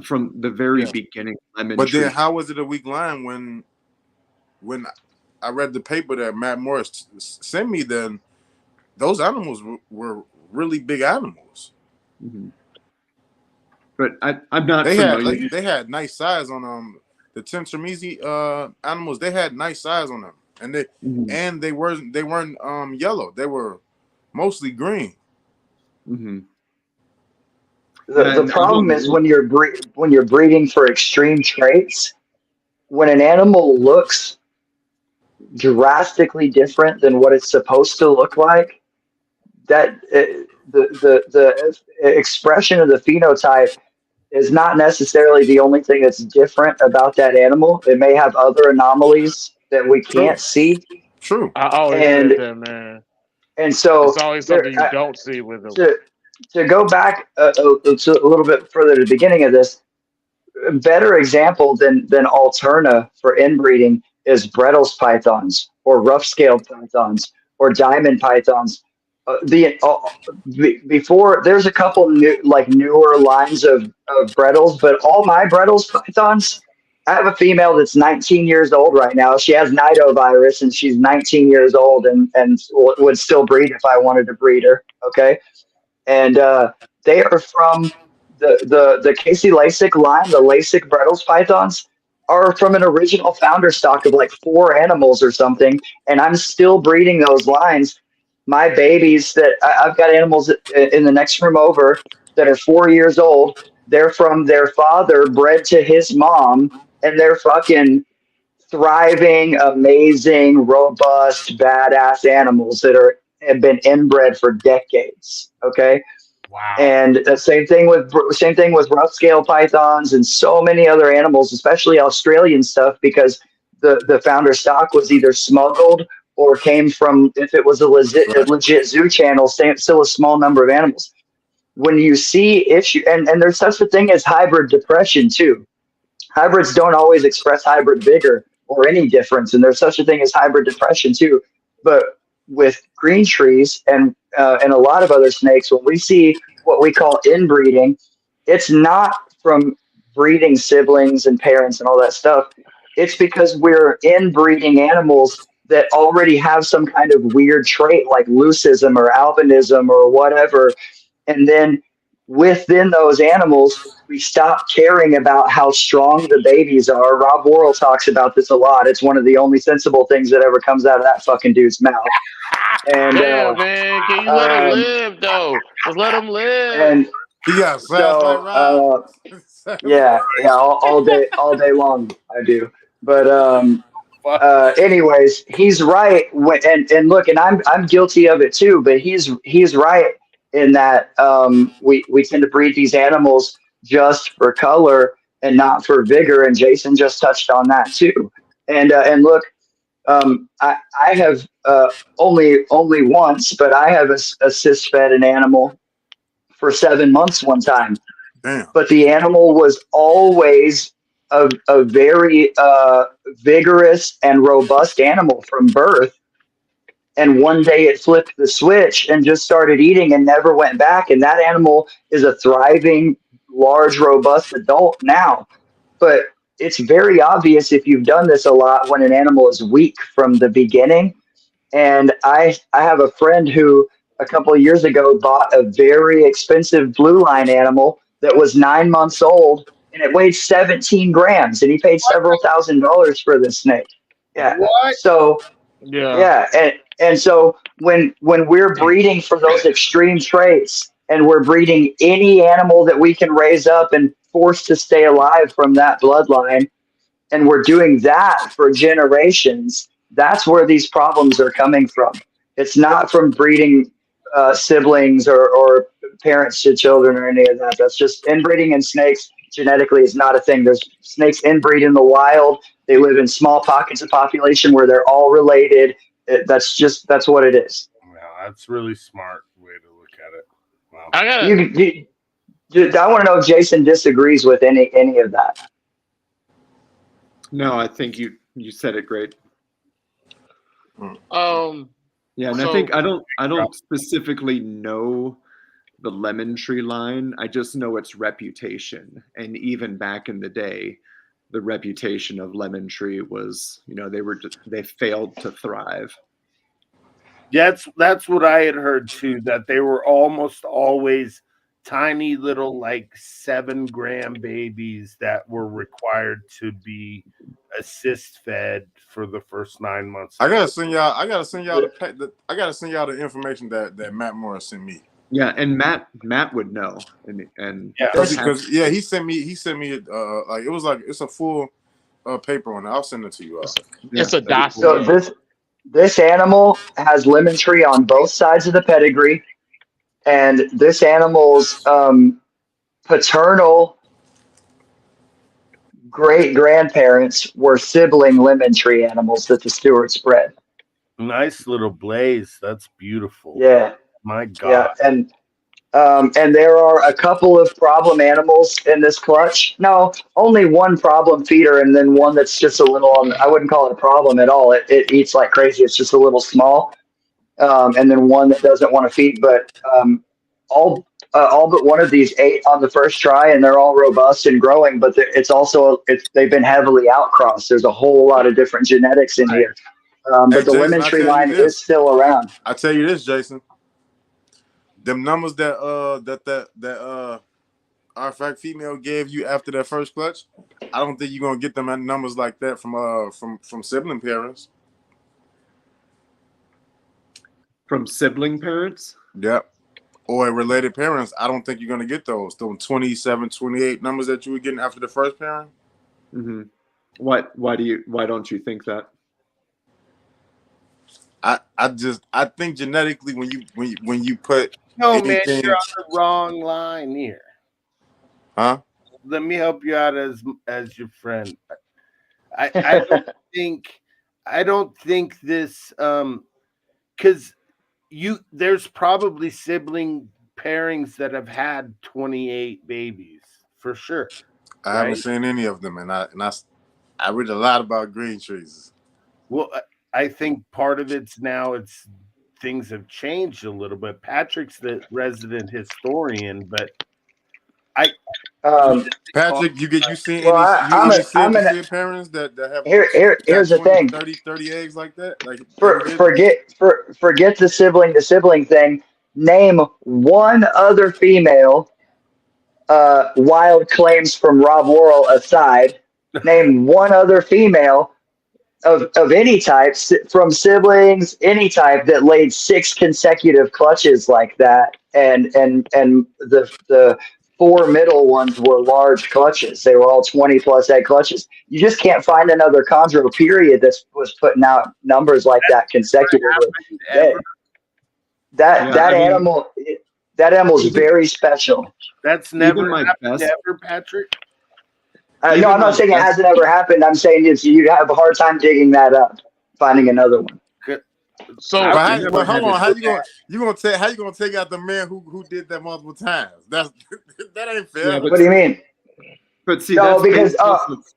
From the very beginning. But then how was it a weak line when I read the paper that Matt Morris sent me? Then those animals were really big animals. Mm-hmm. But I'm not they familiar. They had nice size on the Tentremese animals. They had nice size on them, and they weren't yellow. They were mostly green. Mm-hmm. The problem is when you're breeding for extreme traits, when an animal looks drastically different than what it's supposed to look like, that the expression of the phenotype is not necessarily the only thing that's different about that animal. It may have other anomalies that we can't see. True. I always said that, man. And so it's always something you don't see with them. To go back a little bit further to the beginning of this, a better example than Alterna for inbreeding is Bredl's pythons or rough-scaled pythons or diamond pythons. Before there's a couple newer lines of Bredl's, but all my Bredl's pythons, I have a female that's 19 years old right now. She has nidovirus and she's 19 years old and would still breed if I wanted to breed her. Okay. And they are from the Casey Lasik line. The Lasik Bredl's pythons are from an original founder stock of like 4 animals or something. And I'm still breeding those lines. My babies that I've got animals in the next room over that are 4 years old. They're from their father, bred to his mom, and they're fucking thriving, amazing, robust, badass animals that have been inbred for decades. Okay. Wow. And the same thing with rough scale pythons and so many other animals, especially Australian stuff, because the founder stock was either smuggled or came from, if it was a legit zoo channel, still a small number of animals. When you see issue, and there's such a thing as hybrid depression too. Hybrids don't always express hybrid vigor or any difference, and there's such a thing as hybrid depression too. But with green trees and a lot of other snakes, when we see what we call inbreeding, it's not from breeding siblings and parents and all that stuff. It's because we're inbreeding animals that already have some kind of weird trait like leucism or albinism or whatever. And then within those animals, we stop caring about how strong the babies are. Rob Worrell talks about this a lot. It's one of the only sensible things that ever comes out of that fucking dude's mouth. And man, can you let him live though? Just let him live. He got fast like So Rob. yeah, all day long I do. But Fuck. anyways, he's right. And look, and I'm guilty of it too. But he's right in that we tend to breed these animals just for color and not for vigor. And Jason just touched on that too. And look, I have only once, but I have assist fed an animal for 7 months one time, Damn. but the animal was always a very vigorous and robust animal from birth. And one day it flipped the switch and just started eating and never went back. And that animal is a thriving, large, robust adult now. But it's very obvious if you've done this a lot when an animal is weak from the beginning. And I have a friend who a couple of years ago bought a very expensive blue line animal that was 9 months old and it weighed 17 grams and he paid several $1,000s for this snake. Yeah. What? So Yeah. yeah, and so when we're breeding for those extreme traits and we're breeding any animal that we can raise up and force to stay alive from that bloodline, and we're doing that for generations, that's where these problems are coming from. It's not from breeding siblings or parents to children or any of that. That's just inbreeding in snakes genetically is not a thing. There's snakes inbreed in the wild. They live in small pockets of population where they're all related. That's what it is. Wow, that's really smart way to look at it. Wow. I got I want to know if Jason disagrees with any of that. No, I think you said it great. Yeah, and So- I think I don't specifically know the lemon tree line. I just know its reputation. And even back in the day, the reputation of lemon tree was, they failed to thrive. That's what I had heard too, that they were almost always tiny little like 7-gram babies that were required to be assist fed for the first 9 months. I gotta send y'all the information that Matt Morris sent me. Yeah, and Matt would know. And Yeah. Because he sent me like it's a full paper on it. I'll send it to you. It's a dossier. So this animal has lemon tree on both sides of the pedigree, and this animal's paternal great grandparents were sibling lemon tree animals that the Stewarts bred. Nice little blaze. That's beautiful. Yeah, My God. yeah, and there are a couple of problem animals in this clutch. No, only one problem feeder, and then one that's just a little on. I wouldn't call it a problem at all. It eats like crazy. It's just a little small, and then one that doesn't want to feed. But all but one of these ate on the first try, and they're all robust and growing. But they've been heavily outcrossed. There's a whole lot of different genetics in here. But the Jason, lemon I tree tell you line this. is still around. I tell you this, Jason. Them numbers that arfak female gave you after that first clutch, I don't think you're gonna get them at numbers like that from sibling parents. from sibling parents. Yep. Or related parents, I don't think you're gonna get those 27, 28 numbers that you were getting after the first parent. Mm-hmm. Why don't you think that? I think genetically when you put No, man, anything, you're on the wrong line here. huh? Let me help you out as your friend. I don't think this because there's probably sibling pairings that have had 28 babies for sure. I haven't seen any of them, and I read a lot about green trees. Well, I think part of it's things have changed a little bit. Patrick's the resident historian, but Patrick, you seen Well, any I'm gonna- sibling parents that have Here's the 20, thing. 30 eggs like that? Like Forget the sibling thing. Name one other female, wild claims from Rob Worrell aside. Name one other female of any type, from siblings, any type, that laid 6 consecutive clutches like that, and the 4 middle ones were large clutches. They were all 20 plus egg clutches. You just can't find another chondro period that was putting out numbers like that consecutively. Ever. That animal, that animal is very special. That's never my happened best- ever, Patrick. No, I'm not saying it hasn't ever happened. I'm saying you have a hard time digging that up, finding another one. So, but hold on, how you gonna take out the man who did that multiple times? That ain't fair. Yeah, What do you mean? But see, No, that's because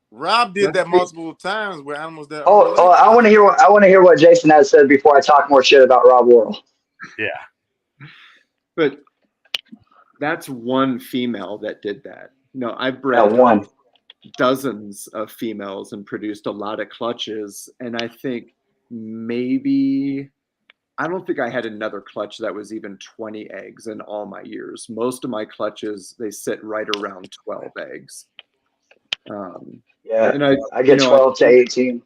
Rob did that multiple times with animals that. I want to hear what Jason has said before I talk more shit about Rob Worrell. Yeah. But that's one female that did that. No, I've bred One. dozens of females and produced a lot of clutches. And I think maybe, I don't think I had another clutch that was even 20 eggs in all my years. Most of my clutches, they sit right around 12 eggs. Yeah, and I get 12 to 18.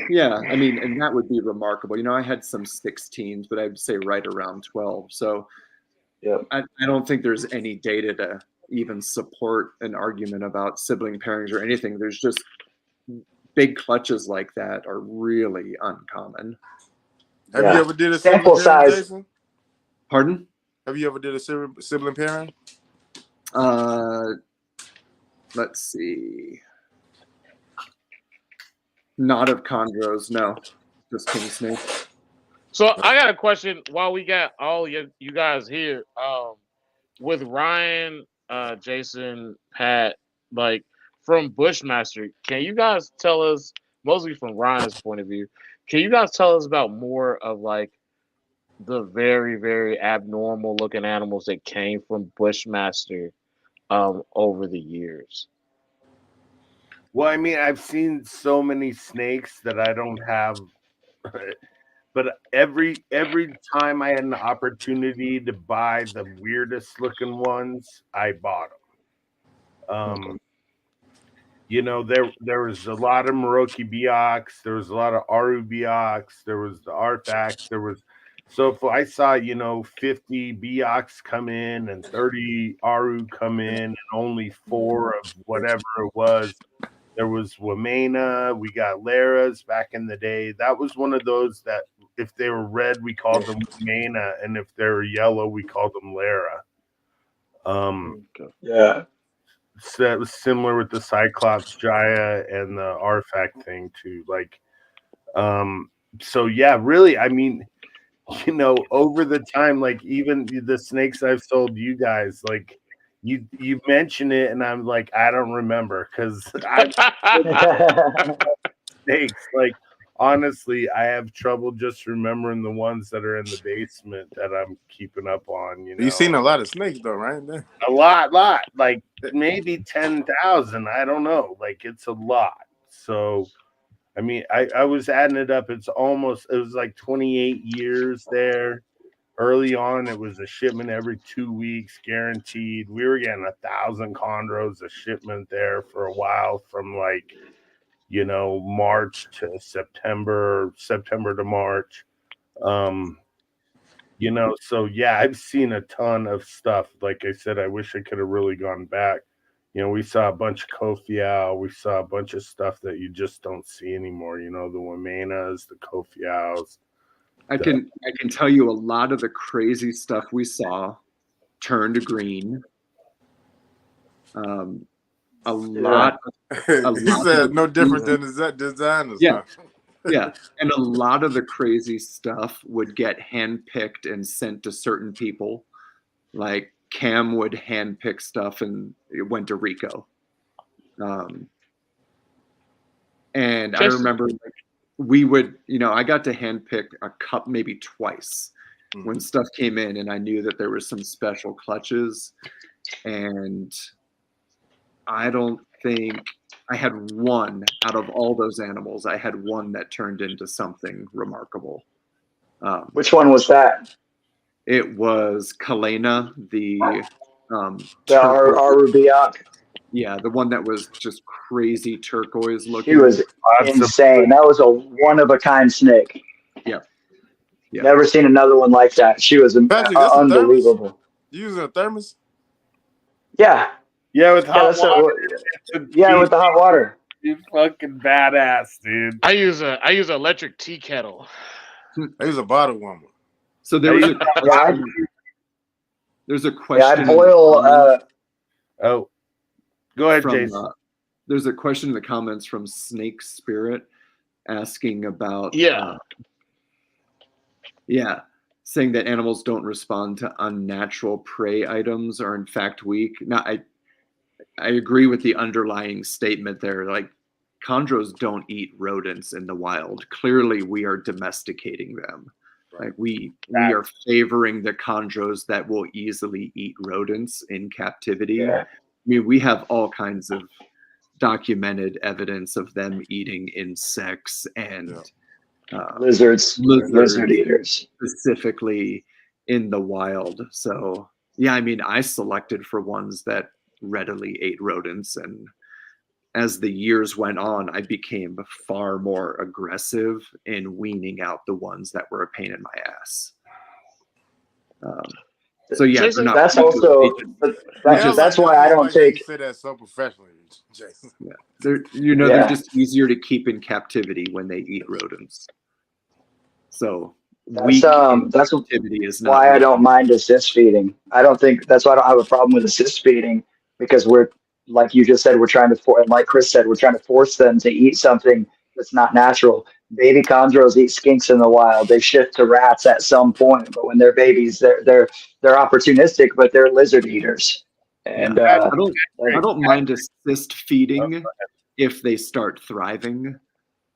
Yeah, I mean, and that would be remarkable. I had some 16s, but I'd say right around 12. So Yep. I don't think there's any data to even support an argument about sibling pairings or anything. There's just big clutches like that are really uncommon. Have you ever did a sample sibling pairing, size? Jason? Pardon? Have you ever did a sibling pairing? Let's see. Not of chondros, no. Just king snake. So I got a question while we got all you guys here. With Ryan, Jason, Pat, like from Bushmaster, can you guys tell us, mostly from Ryan's point of view, can you guys tell us about more of like the very, very abnormal looking animals that came from Bushmaster over the years? Well, I mean, I've seen so many snakes that I don't have, but every time I had an opportunity to buy the weirdest looking ones, I bought them. There was a lot of Meroki Biox, there was a lot of Aru Biox, there was the arfak, so if I saw 50 Biox come in and 30 Aru come in and only 4 of whatever it was. There was Wamena, we got Laras back in the day. That was one of those that if they were red, we called them Wamena, and if they were yellow, we called them Lara. Yeah. So that was similar with the Cyclops Jaya and the Arfak thing too. So yeah, really, I mean, over the time, like even the snakes I've sold you guys, like you mention it and I'm like, I don't remember because snakes, like honestly, I have trouble just remembering the ones that are in the basement that I'm keeping up on. You've seen a lot of snakes though, right? A lot, like maybe 10,000. I don't know. Like it's a lot. So, I mean, I was adding it up. It was like 28 years there. Early on, it was a shipment every 2 weeks, guaranteed. We were getting 1,000 chondros a shipment there for a while, from like, March to September to March. So yeah, I've seen a ton of stuff. Like I said, I wish I could have really gone back. We saw a bunch of Kofiao. We saw a bunch of stuff that you just don't see anymore. The Wamenas, the Kofiaos. I can tell you a lot of the crazy stuff we saw turned green. A lot. He said no different than the designers. Yeah. Yeah. And a lot of the crazy stuff would get handpicked and sent to certain people. Like Cam would handpick stuff and it went to Rico. And I remember we would, I got to handpick a cup maybe twice when stuff came in, and I knew that there was some special clutches. And I don't think I had one out of all those animals. I had one that turned into something remarkable. Which one was that? It was Kalena, the Arubiak. Yeah, the one that was just crazy turquoise She looking. was insane. That was a one of a kind snake. Yeah. Never seen another one like that. She was Patrick, that's a thermos? unbelievable. You using a thermos? Yeah. Yeah, with Yeah, hot that's water. with the hot water. You fucking badass, dude. I use an electric tea kettle. I use a bottle warmer. So there was a Yeah, I question. boil. Oh, go ahead, from, Jason. There's a question in the comments from Snake Spirit asking about saying that animals don't respond to unnatural prey items or in fact weak. Now I agree with the underlying statement there. Like, chondros don't eat rodents in the wild. Clearly we are domesticating them. Like we are favoring the chondros that will easily eat rodents in captivity. Yeah. I mean, we have all kinds of documented evidence of them eating insects and Lizard eaters specifically in the wild. So yeah, I mean, I selected for ones that readily ate rodents, and as the years went on, I became far more aggressive in weaning out the ones that were a pain in my ass. So yeah, Jason, that's also that's why I don't take. You say that so professionally, Jason. Yeah, they're just easier to keep in captivity when they eat rodents. So that's captivity is not why I don't mind assist feeding. I don't think that's why I don't have a problem with assist feeding, because we're, like you just said, we're trying to and like Chris said, we're trying to force them to eat something that's not natural. Baby chondros eat skinks in the wild. They shift to rats at some point, but when they're babies, they're opportunistic, but they're lizard eaters. And I don't mind assist feeding if they start thriving,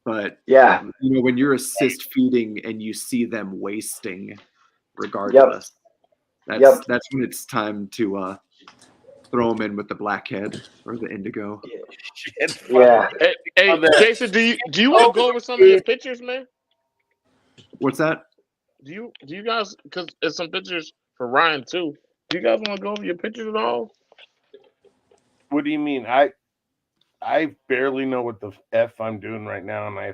but when you're assist feeding and you see them wasting, regardless, that's when it's time to throw them in with the blackhead or the indigo. Yeah. Hey, Jason, do you want to go over some of your pictures, man? What's that? Do you guys, because there's some pictures for Ryan too. Do you guys want to go over your pictures at all? What do you mean? I barely know what the F I'm doing right now, and I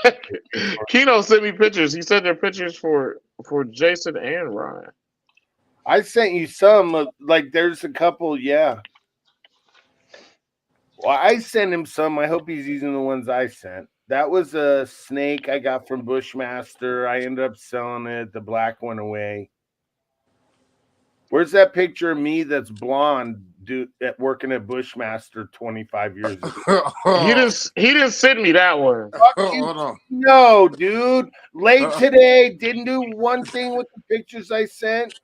have to Keno sent me pictures. He sent their pictures for Jason and Ryan. I sent you some. Like, there's a couple. Yeah. Well, I sent him some. I hope he's using the ones I sent. That was a snake I got from Bushmaster. I ended up selling it. The black went away. Where's that picture of me that's blonde, dude, working at Bushmaster 25 years ago? He didn't send me that one. Hold on. No, dude. Late today. Didn't do one thing with the pictures I sent.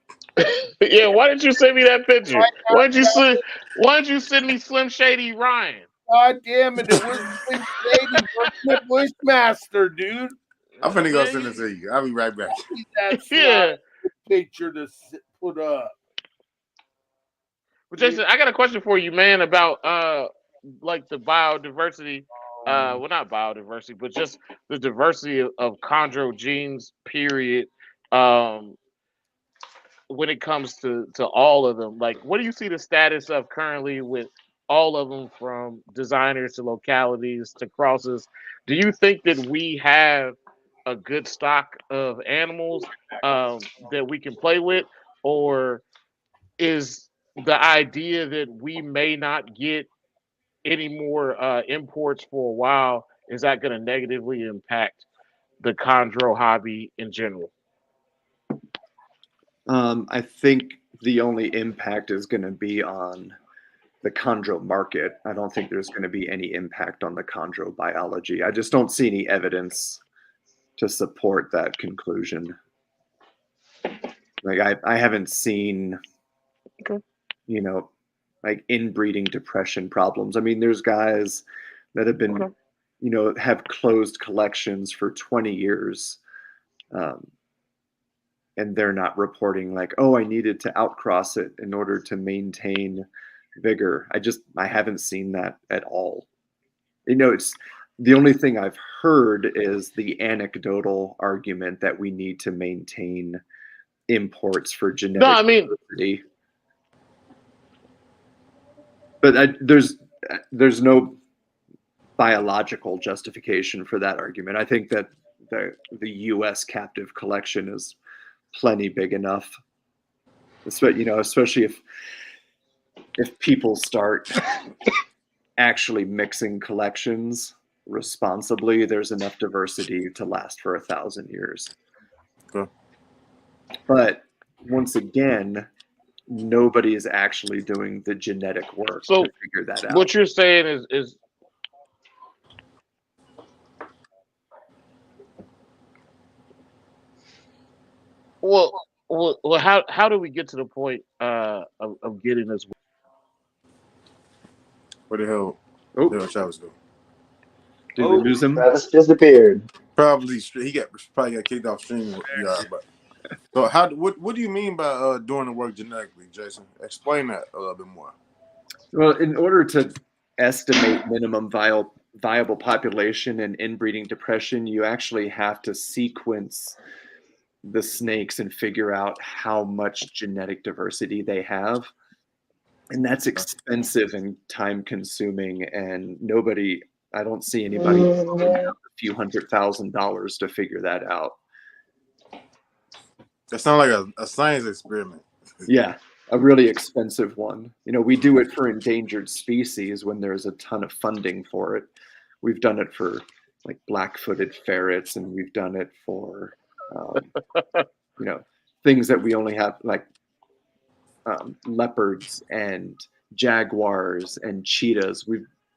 Yeah, why didn't you send me that picture? Why did you send me Slim Shady Ryan? God damn it! It was Slim Shady working at Bushmaster, dude. I'm finna go send it to you. I'll be right back. That's picture to put up. Well, Jason, I got a question for you, man, about like the biodiversity. Well, not biodiversity, but just the diversity of chondro genes. Period. When it comes to all of them, like, what do you see the status of currently with all of them, from designers to localities to crosses? Do you think that we have a good stock of animals that we can play with, or is the idea that we may not get any more imports for a while, is that going to negatively impact the chondro hobby in general? I think the only impact is going to be on the chondro market. I don't think there's going to be any impact on the chondro biology. I just don't see any evidence to support that conclusion. Like I haven't seen, like inbreeding depression problems. I mean, there's guys that have been, have closed collections for 20 years. And they're not reporting like, oh, I needed to outcross it in order to maintain vigor. I haven't seen that at all. It's the only thing I've heard is the anecdotal argument that we need to maintain imports for genetic diversity. But there's no biological justification for that argument. I think that the U.S. captive collection is plenty big enough. Especially if people start actually mixing collections responsibly, there's enough diversity to last for 1,000 years. Okay. But once again, nobody is actually doing the genetic work So to figure that out. what you're saying is well, how do we get to the point of getting this? Where the hell? Oh, Where did Travis go? did we lose him? Travis disappeared. Probably got kicked off stream. Yeah, but so what do you mean by doing the work genetically, Jason? Explain that a little bit more. Well, in order to estimate minimum viable population and inbreeding depression, you actually have to sequence the snakes and figure out how much genetic diversity they have. And that's expensive and time consuming, and I don't see anybody pulling out a few $100,000 to figure that out. That sounds like a science experiment. Yeah, a really expensive one. We do it for endangered species when there's a ton of funding for it. We've done it for like black-footed ferrets, and we've done it for things that we only have, like leopards and jaguars and cheetahs.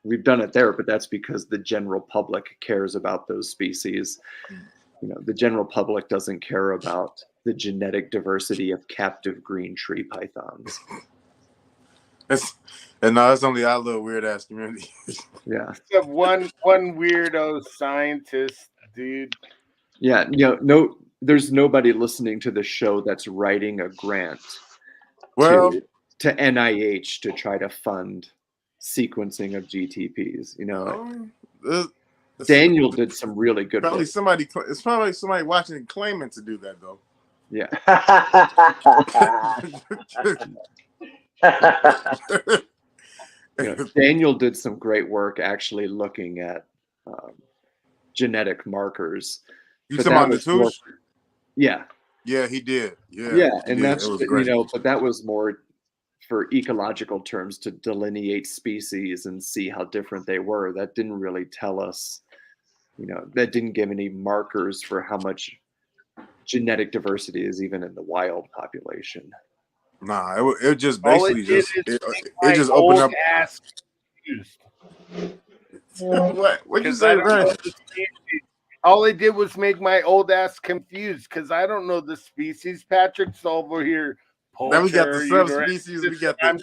We've done it there, but that's because the general public cares about those species. The general public doesn't care about the genetic diversity of captive green tree pythons. That's only our little weird ass community. Yeah. One weirdo scientist, dude. Yeah. There's nobody listening to the show that's writing a grant to NIH to try to fund sequencing of GTPs. Daniel did some really good work. It's probably somebody watching and claiming to do that though. Yeah. Daniel did some great work actually looking at genetic markers. You talking about the tooth? Yeah. Yeah, he did. And that's but that was more for ecological terms to delineate species and see how different they were. That didn't really tell us, that didn't give any markers for how much genetic diversity is even in the wild population. Nah, it just basically it just opened up. Ass What'd you say, Brandon? All it did was make my old ass confused because I don't know the species. Patrick's over here. Then we got the subspecies. I'm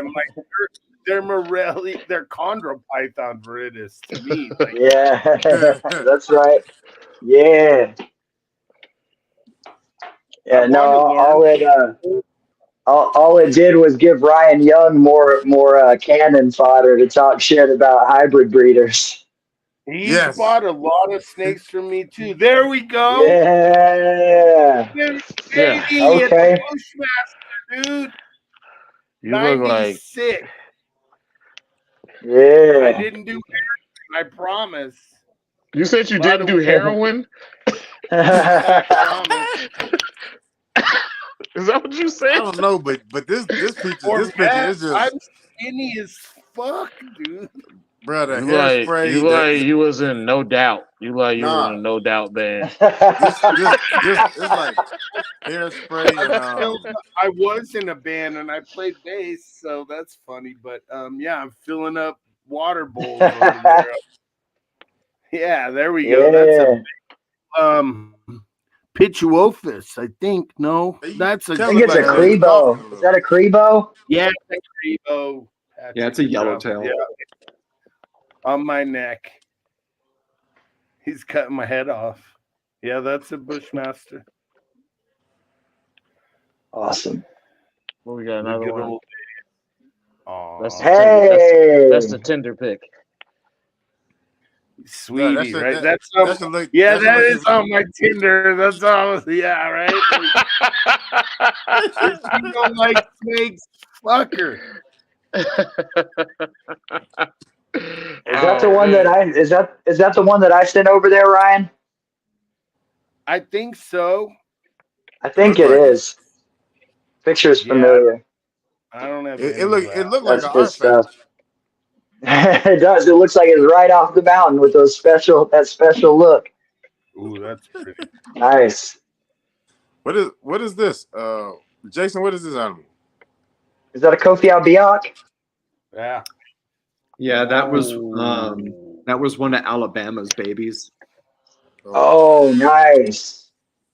like, they're Morelli. They're Chondro python viridis to me. Like, yeah, that's right. Yeah. Yeah. No, all it did was give Ryan Young more cannon fodder to talk shit about hybrid breeders. He bought a lot of snakes from me too. There we go. Yeah. Okay. Bushmaster, dude. You look like 96. Yeah. I didn't do heroin, I promise. You said you didn't do heroin? Is that what you said? I don't know, but this picture is just. I'm skinny as fuck, dude. Brother, you was in No Doubt. You was in a No Doubt band. It's like hairspray. I was in a band and I played bass, so that's funny. But I'm filling up water bowls over there. Yeah, there we go. Yeah. That's a Pituophis, I think. No, that's I think it's a Crebo. Is that a Crebo? Yeah, it's a Crebo. Yeah, it's a yellowtail. Yeah. On my neck. He's cutting my head off. Yeah, that's a Bushmaster. Awesome. Well, we got another one. That's the Tinder pick. Sweetie, right? That is on my Tinder. That's all. Yeah, right. If you don't like snakes, fuck her. Is that the one that is that the one that I sent over there, Ryan? I think so. I think Look it like it. is. Picture's Yeah, familiar. I don't have It any look left. it looked like That's an good artifact. stuff. It does. It looks like it's right off the mountain with that special look. Ooh, that's pretty. Nice. What is this? Jason, what is this animal? Is that a Kofi Albiak? Yeah. Yeah, that was Ooh. one of Alabama's babies. Oh, nice.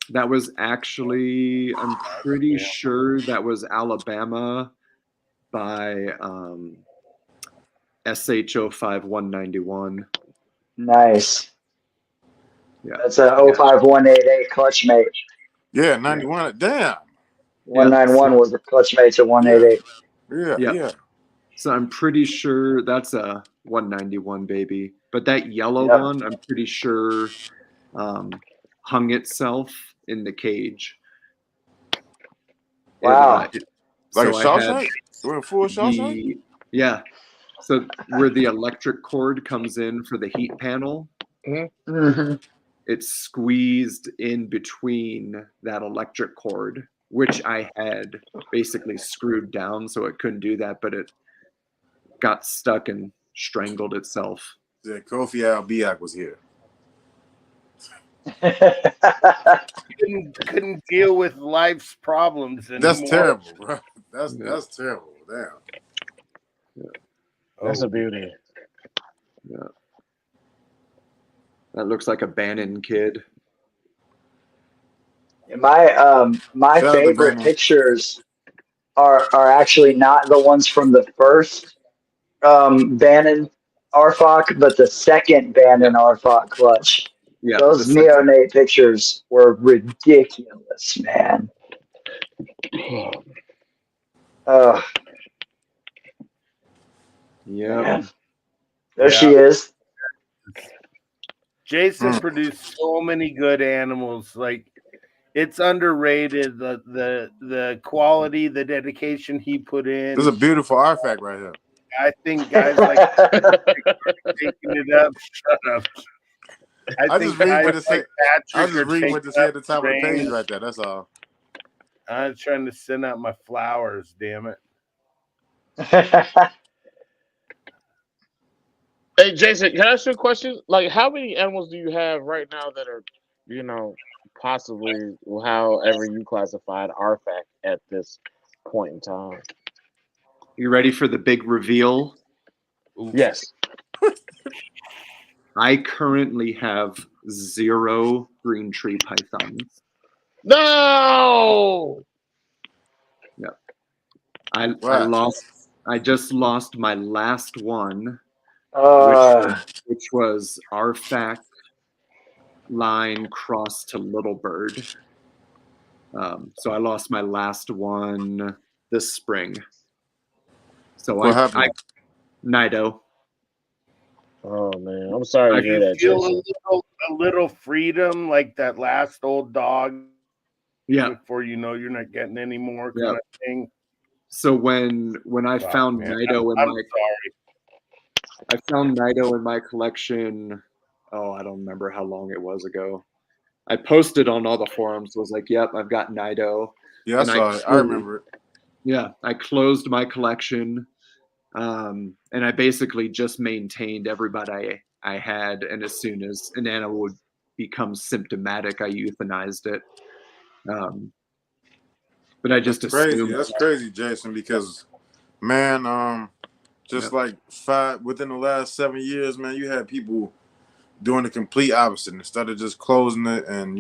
That was actually, I'm pretty sure that was Alabama by SH05191. Nice. Yeah. That's a 05188 clutch mate. Yeah, 91. Damn. 191 was the clutch mate to 188. Yeah. So I'm pretty sure that's a 191 baby. But that yellow Yep. one, I'm pretty sure hung itself in the cage. Wow. Like a so I had Shawshank? We're in full Shawshank? yeah. So where the electric cord comes in for the heat panel, Mm-hmm. it's squeezed in between that electric cord, which I had basically screwed down so it couldn't do that, but it got stuck and strangled itself. Yeah, Kofi Albiak was here. Couldn't deal with life's problems anymore. That's terrible, bro. That's terrible. Damn. That's a beauty. Yeah. That looks like a Bannon kid. My Shout out to favorite Brandon. pictures are actually not the ones from the first Bannon arfak, but the second Bannon arfak clutch. Yeah, Those neonate pictures were ridiculous, man. Yeah. Man. There she is. Jason produced so many good animals. Like, it's underrated, the quality, the dedication he put in. This is a beautiful artifact right here. I think guys like taking it up. Shut up. I think guys like Patrick I just read what to say at the top of the page range. right there. That's all. I'm trying to send out my flowers, damn it. Hey, Jason, can I ask you a question? Like, how many animals do you have right now that are, possibly however you classified artifact at this point in time? You ready for the big reveal? Yes. I currently have 0 green tree pythons. No. Yeah. I just lost my last one, which was arfak line cross to little bird. So I lost my last one this spring. So What happened? Nido. Oh man, I'm sorry to hear that, Feel Jason. a little freedom, like that last old dog. Yeah. Before you know you're not getting any more kind of thing. So when I found Nido I found Nido in my collection. Oh, I don't remember how long it was ago. I posted on all the forums. Was like, "Yep, I've got Nido." Yeah, I saw it. I remember it. Yeah, I closed my collection, and I basically just maintained everybody I had. And as soon as an animal would become symptomatic, I euthanized it. But I just assumed That's crazy, Jason. Because, man, just like within the last 7 years, man, you had people doing the complete opposite. Instead of just closing it and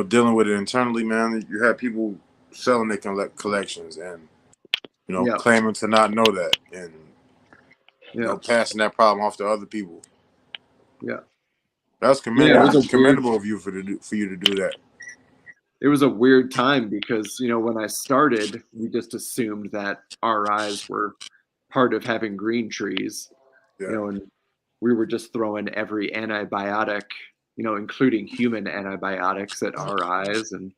dealing with it internally, man, you had people selling their collections and claiming to not know that and passing that problem off to other people. Yeah, that's commendable of you for you to do that. It was a weird time because when I started, we just assumed that RIs were part of having green trees, and we were just throwing every antibiotic, including human antibiotics at RIs, and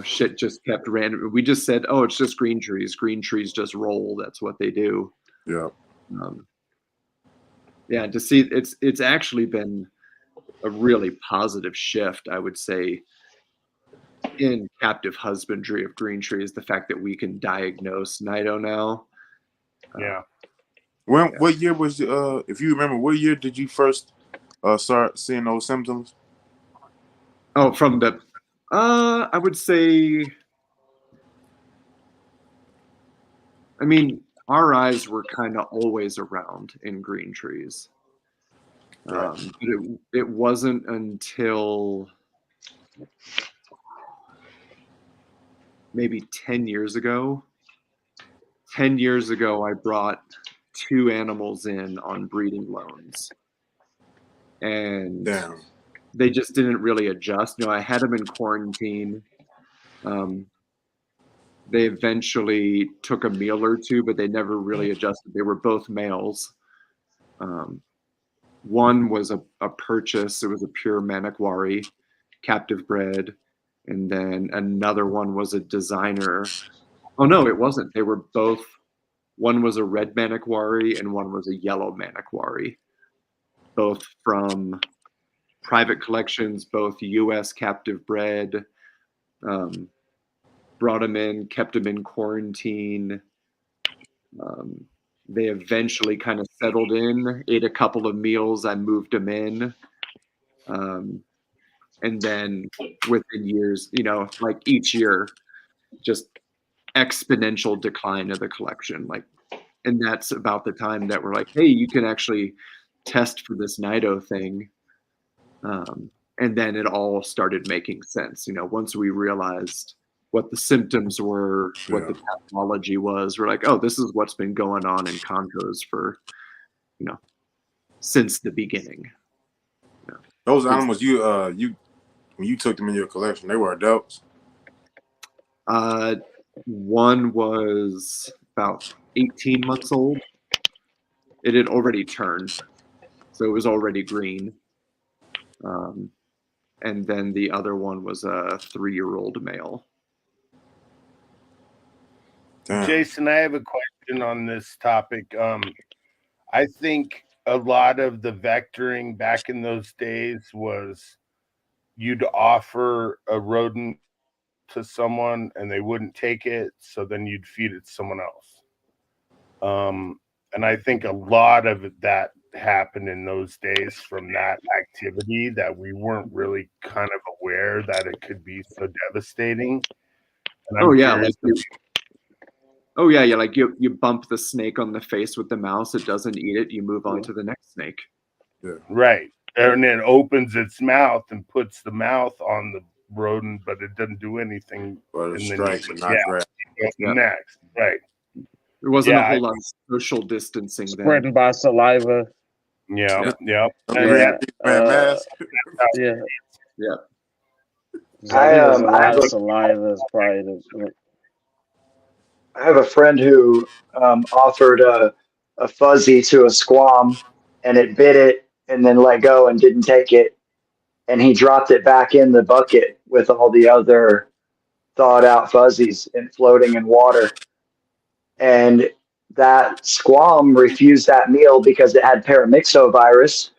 shit just kept random. We just said, oh, it's just green trees. Green trees just roll. That's what they do. Yeah. Yeah, to see it's actually been a really positive shift, I would say, in captive husbandry of green trees. The fact that we can diagnose Nido now. Yeah. What year was if you remember, what year did you first start seeing those symptoms? Oh, from the I would say, I mean, our eyes were kind of always around in green trees. But it wasn't until maybe 10 years ago. 10 years ago, I brought 2 animals in on breeding loans. And Damn. they just didn't really adjust. I had them in quarantine. They eventually took a meal or two, but they never really adjusted. They were both males. One was a purchase. It was a pure Manokwari, captive bred. And then another one was a designer. Oh, no, it wasn't. They were both, one was a red Manokwari and one was a yellow Manokwari. Both from private collections, both U.S. captive bred. Brought them in, kept them in quarantine. They eventually kind of settled in, ate a couple of meals. I moved them in. And then within years, like each year, just exponential decline of the collection. And that's about the time that we're like, hey, you can actually test for this Nido thing. And then it all started making sense. Once we realized what the symptoms were, what the pathology was, we're like, oh, this is what's been going on in chondros for, since the beginning. Those animals you when you took them in your collection, they were adults? One was about 18 months old. It had already turned, so it was already green. And then the other one was a 3-year-old male. Damn. Jason, I have a question on this topic. I think a lot of the vectoring back in those days was you'd offer a rodent to someone and they wouldn't take it, so then you'd feed it to someone else. And I think a lot of that happened in those days from that activity that we weren't really kind of aware that it could be so devastating. And I'm curious like you bump the snake on the face with the mouse, it doesn't eat it, you move on to the next snake. Yeah. Right. And it opens its mouth and puts the mouth on the rodent, but it doesn't do anything. But it strikes and not grab. Next. Right. There wasn't a whole lot of social distancing spreading then. by saliva. Yeah. Yeah. I have saliva is probably I have a friend who offered a fuzzy to a squam, and it bit it and then let go and didn't take it, and he dropped it back in the bucket with all the other thawed out fuzzies and floating in water, and that squam refused that meal because it had paramyxovirus,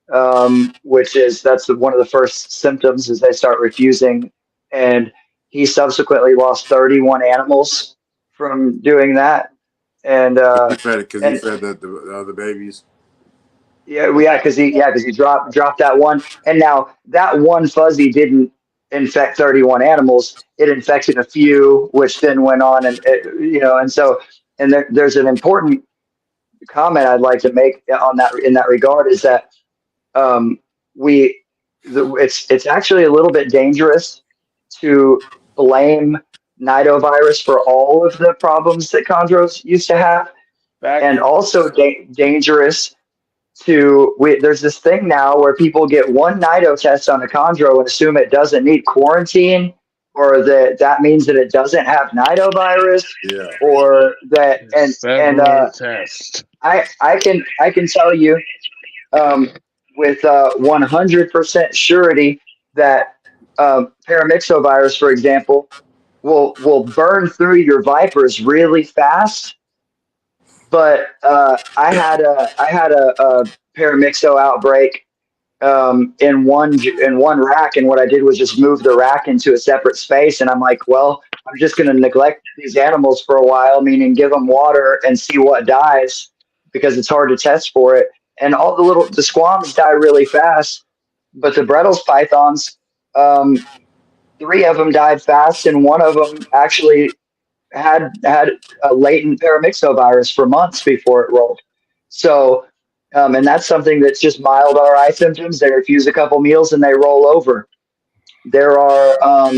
that's one of the first symptoms is they start refusing, and he subsequently lost 31 animals from doing that. And he fed the other babies. Because he dropped that one, and now that one fuzzy didn't infect 31 animals. It infected a few, which then went on, and there's an important comment I'd like to make on that in that regard is that it's actually a little bit dangerous to blame nidovirus for all of the problems that chondros used to have, and also dangerous to there's this thing now where people get one nido test on a chondro and assume it doesn't need quarantine, or that means that it doesn't have nidovirus, or that test. I can tell you with 100% surety that paramyxovirus, for example, will burn through your vipers really fast. But I had a paramyxo outbreak in one rack, and what I did was just move the rack into a separate space. And I'm like, well, I'm just going to neglect these animals for a while, meaning give them water and see what dies because it's hard to test for it. And all the squams die really fast, but the Brettles pythons, um, three of them died fast, and one of them actually had a latent paramyxovirus for months before it rolled. So, and that's something that's just mild RI symptoms. They refuse a couple meals and they roll over. There are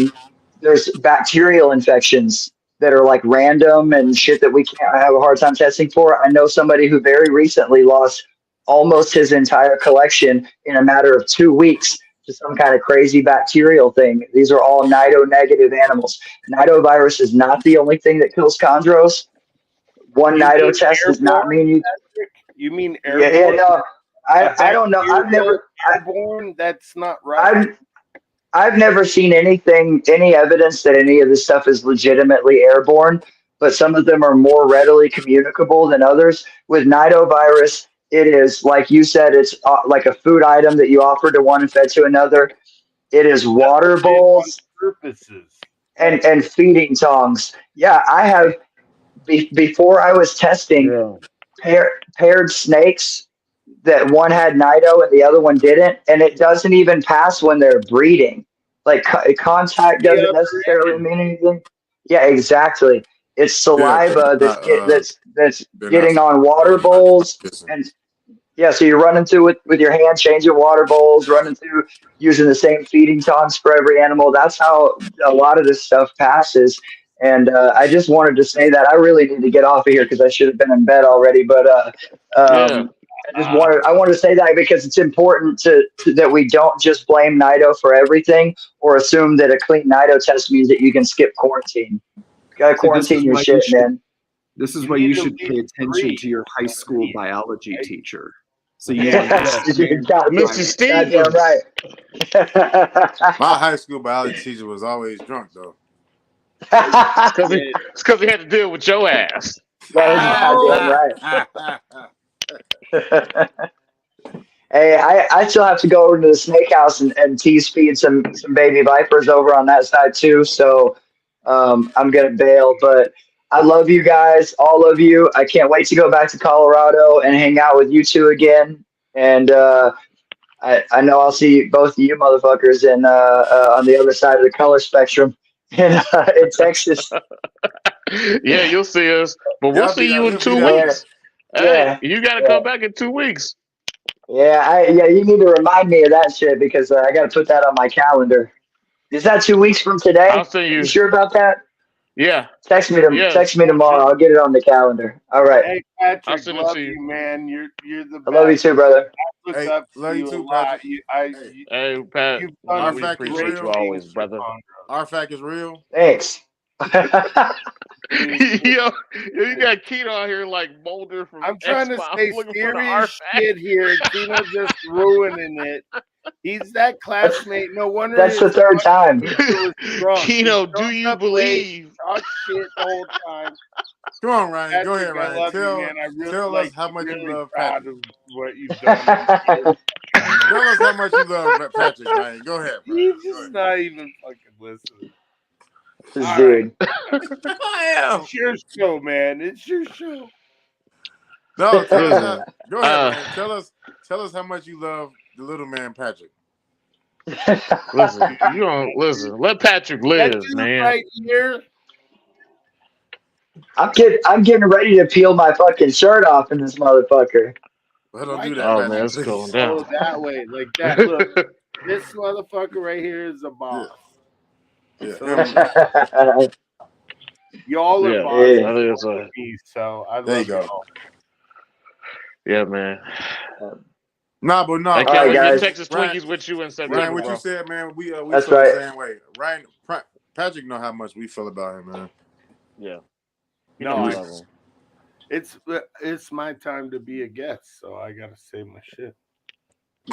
there's bacterial infections that are like random and shit that we can't have a hard time testing for. I know somebody who very recently lost almost his entire collection in a matter of 2 weeks to some kind of crazy bacterial thing. These are all nido negative animals. Nidovirus is not the only thing that kills chondros. One You nido mean test does not airborne, mean you. Patrick? You mean Yeah, airborne? no. A I don't know. bacterial airborne? That's not right. I've never seen any evidence that any of this stuff is legitimately airborne, but some of them are more readily communicable than others. With nidovirus, it is like you said, it's like a food item that you offer to one and fed to another. It is water Big on bowls purposes. and feeding tongs. Yeah, I have before I was testing paired snakes that one had nido and the other one didn't, and it doesn't even pass when they're breeding. Like contact doesn't necessarily mean anything. Yeah, exactly. It's saliva that's getting on water bowls, and yeah, so you're running through with your hand, changing water bowls, running through using the same feeding tongs for every animal. That's how a lot of this stuff passes. And I just wanted to say that I really need to get off of here because I should have been in bed already. But I wanted to say that because it's important that we don't just blame Nido for everything or assume that a clean Nido test means that you can skip quarantine. You gotta quarantine your shit, man. This is why you should pay attention to your high school biology teacher. So you Mr. Stevens. Goddamn right. My high school biology teacher was always drunk, though. It's because he had to deal with your ass. That is goddamn right. Hey, I still have to go over to the snake house and tease feed some baby vipers over on that side too. So I'm gonna bail, but I love you guys, all of you. I can't wait to go back to Colorado and hang out with you two again. And I know I'll see both of you motherfuckers on the other side of the color spectrum in Texas. Yeah, you'll see us, but we'll see you in 2 weeks. Hey, you got to come back in 2 weeks. Yeah, you need to remind me of that shit because I got to put that on my calendar. Is that 2 weeks from today? I'll send you. You sure about that? Yeah. Text me tomorrow. I'll get it on the calendar. All right. Hey Patrick, love you, man. You're the best. I love you too, brother. I look up to you a lot. Hey, Pat. We appreciate you always, brother. Arfak is real. Thanks. Yo, you got Keto out here like Boulder from I'm trying X-Files to say serious shit here. Keno just ruining it. He's that classmate. No wonder. That's the third time. Keno, do you believe? Talk shit the whole time. Come on, Ryan. Patrick, Go ahead, Ryan. Tell us how much you love Patrick. What you've done. Tell us how much you love Patrick, Ryan. Go ahead. He's just not even fucking listening. Dude. It's your show, man. It's your show. No, go ahead, man. Tell us how much you love the little man, Patrick. Listen, you don't listen. Let Patrick live, man. Right here. I'm getting ready to peel my fucking shirt off in this motherfucker. Well, don't do that. Oh, man, it's going down. Oh, that way, like that. Look, this motherfucker right here is a boss. Yeah. So, y'all are bosses for me, so I there love you go. y'all. Yeah, man. Nah, but no. I can't wait to guys. Texas Twinkies with you in September. Ryan, what you said, man, we That's feel right. the same way. Ryan, Patrick know how much we feel about him, man. Yeah. No, it's my time to be a guest, so I gotta say my shit.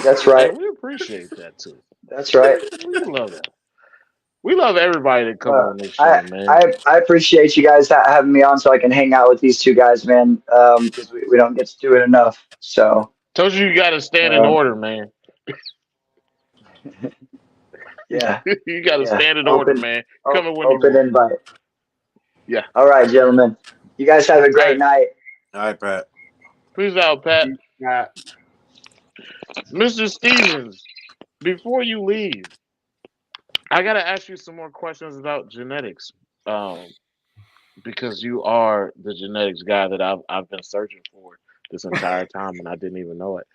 That's right. And we appreciate that too. That's right. We love that. We love everybody that come on this show, I, man. I appreciate you guys having me on so I can hang out with these two guys, man. Because we don't get to do it enough. So Told you got to stand in um, order, man. yeah, You got to yeah. stand in order, man. Coming when you Open want. invite. Yeah. All right, gentlemen. You guys have a All great right. night. All right, Pat. Peace out, Pat. Yeah. Mr. Stevens, before you leave, I got to ask you some more questions about genetics. Because you are the genetics guy that I've been searching for this entire time, and I didn't even know it.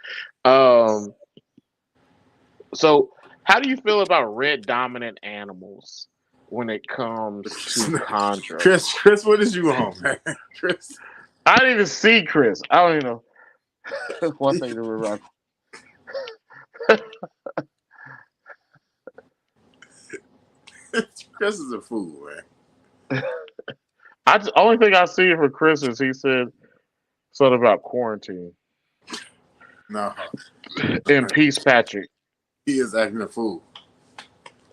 So how do you feel about red dominant animals when it comes to chondro? Chris, what is you on, man? Chris. I didn't even see Chris. I don't even know. One thing to remember. Chris is a fool, man. The only thing I see for Chris is he said something about quarantine. No, And peace, Patrick. he is acting a fool.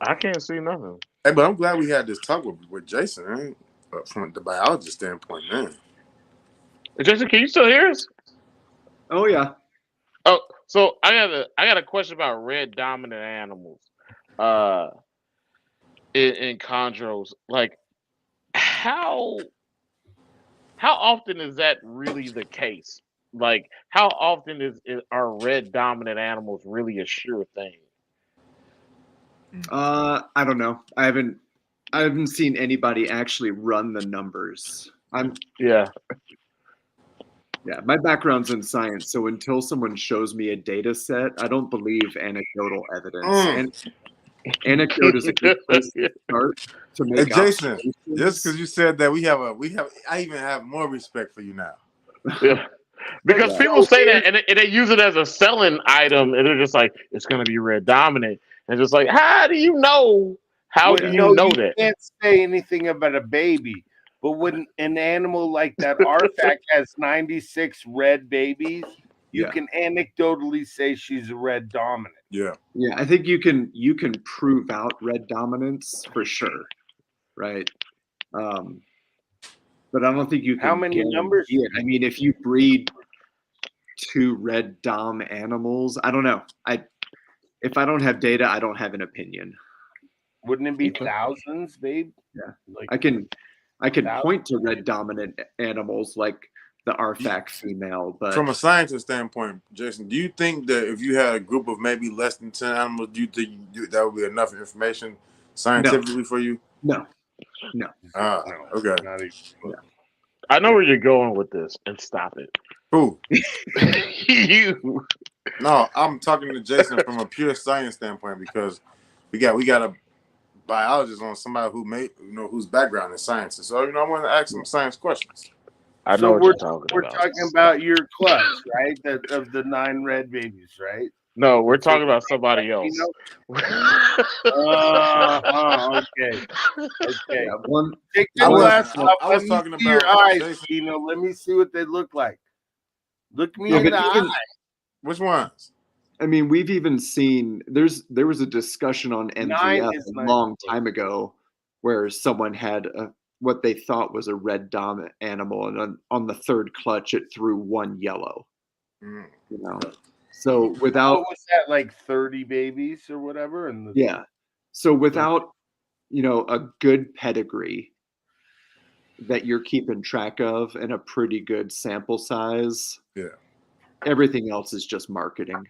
I can't see nothing. Hey, but I'm glad we had this talk with Jason, right? From the biology standpoint, man. Jason, can you still hear us? Oh yeah. Oh, so I got a question about red dominant animals. In chondros, like how often is that really the case? Like how often are red dominant animals really a sure thing? I don't know. I haven't seen anybody actually run the numbers. Yeah. Yeah, my background's in science, so until someone shows me a data set, I don't believe anecdotal evidence. And anecdote is a good place to start to Hey, make Jason, observations. just because you said that, I even have more respect for you now. Yeah. Because Yeah. people say that and they use it as a selling item, and they're just like, it's going to be red dominant. And just like, how do you know? How do you know that? Can't say anything about a baby, but when an animal like that arfak has 96 red babies, you can anecdotally say she's a red dominant. Yeah. Yeah, I think you can prove out red dominance for sure, right? But I don't think you can. How many numbers? Yeah, I mean, if you breed two red dom animals, I don't know. If I don't have data, I don't have an opinion. Wouldn't it be thousands, babe? Yeah, like I can thousands? point to red dominant animals like the arfak female, but From a scientist standpoint, Jason, do you think that if you had a group of maybe less than 10 animals, do you think that would be enough information scientifically for you? No. Ah, okay. Not even. Yeah. I know where you're going with this, and stop it. Who? You. No, I'm talking to Jason from a pure science standpoint because we got a biologist on, somebody whose background is science. So I want to ask some science questions. I know what you're talking We're about. talking about your clutch, right? Of the 9 red babies, right? No, we're talking about somebody else. Okay. Yeah, Take your glass off. I was Let me talking see your about eyes, Jason. Kino. Let me see what they look like. Look me Yeah, in but the even- eye. Which ones? I mean, we've even seen there was a discussion on 9 MGF is a nice. long time ago where someone had what they thought was a red dom animal, and on the third clutch it threw 1 yellow. Mm. You know, so without What was that, like 30 babies or whatever? so without a good pedigree that you're keeping track of and a pretty good sample size, everything else is just marketing.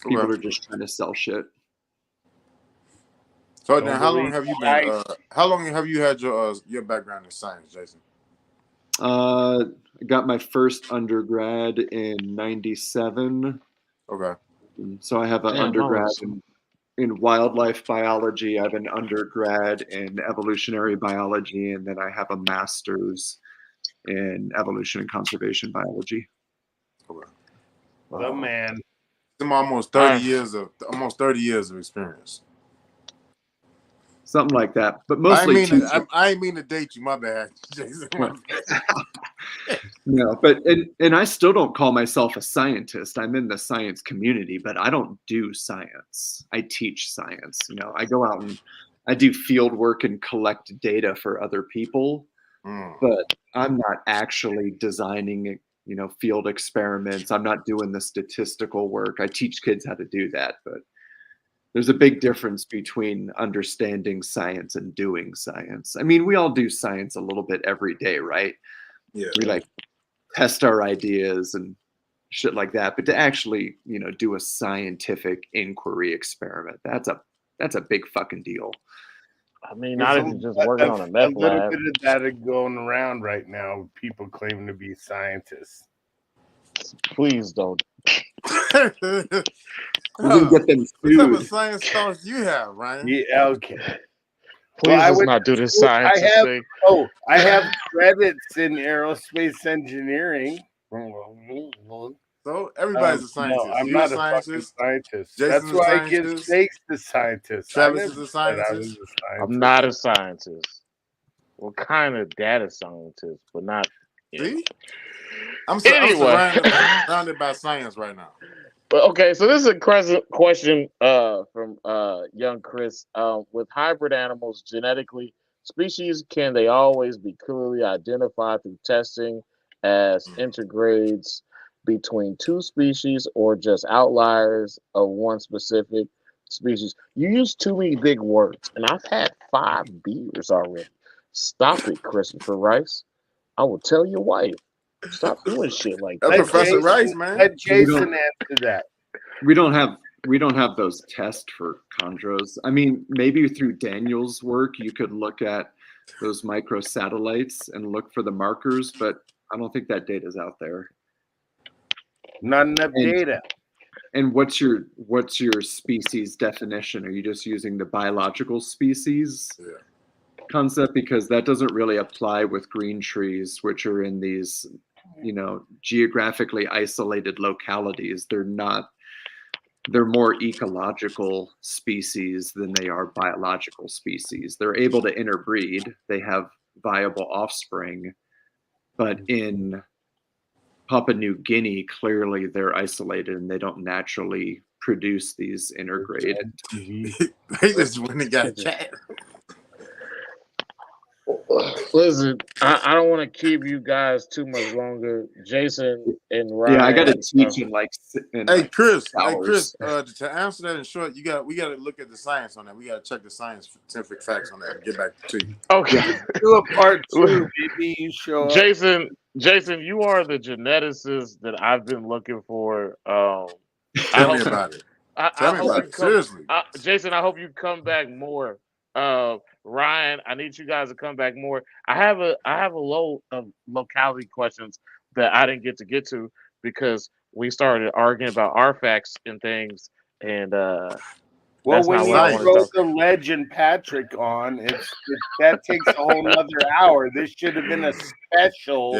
People are just trying to sell shit. So now, how long have you been? How long have you had your background in science, Jason? I got my first undergrad in '97. Okay. So I have an undergrad in wildlife biology. I have an undergrad in evolutionary biology, and then I have a master's in evolution and conservation biology. Okay. The man. Some almost 30 years of experience. Something like that, but mostly I ain't mean to date you. My bad, Jason. My bad. No, but and I still don't call myself a scientist. I'm in the science community, but I don't do science. I teach science. I go out and I do field work and collect data for other people, but I'm not actually designing, field experiments. I'm not doing the statistical work. I teach kids how to do that, but there's a big difference between understanding science and doing science. I mean, we all do science a little bit every day, right? Yeah. We test our ideas and shit like that, but to actually do a scientific inquiry experiment, that's a big fucking deal. I mean, not even just working on a meth little lab. bit of that is going around right now. People claiming to be scientists. Please don't. We're gonna get them What type of sued. science thoughts you have, Ryan? Yeah, okay. Please I let's went not do to this school. science thing. I have credits in aerospace engineering. So everybody's a scientist. No, I'm You not a a fucking scientist. scientist. Jason's That's a why I give scientist. steaks to scientists. Travis I is a never said I was scientist. a scientist. I'm not a scientist. Well, kind of data scientist, but not. See? I'm Anyway. surrounded by science right now. But okay, so this is a question from young Chris. With hybrid animals, genetically, species, can they always be clearly identified through testing as intergrades between two species or just outliers of one specific species? You use too many big words, and I've had 5 beers already. Stop it, Christopher Rice. I will tell your wife. Stop doing shit like that. That's Professor Rice, man. Let Jason answer that. We don't have those tests for chondros. I mean, maybe through Daniel's work, you could look at those microsatellites and look for the markers, but I don't think that data's out there. Not enough data. And what's your species definition? Are you just using the biological species concept? Because that doesn't really apply with green trees, which are in these, geographically isolated localities. They're more ecological species than they are biological species. They're able to interbreed. They have viable offspring, but in Papua New Guinea, clearly they're isolated and they don't naturally produce these intergrade. They just went and got chat. Listen, I don't want to keep you guys too much longer. Jason and Ryan. Yeah, I got to teach in Hey Chris, hours. to answer that in short, we got to look at the science on that. We got to check the scientific facts on that and get back to you. Okay. Do a part 2, baby. You show up. Jason, you are the geneticist that I've been looking for. Tell me about it. Tell me about it. Seriously. Jason, I hope you come back more. Ryan, I need you guys to come back more. I have a load of locality questions that I didn't get to because we started arguing about arfaks and things, and well, when you throw the legend Patrick on, that takes a whole nother hour. This should have been a special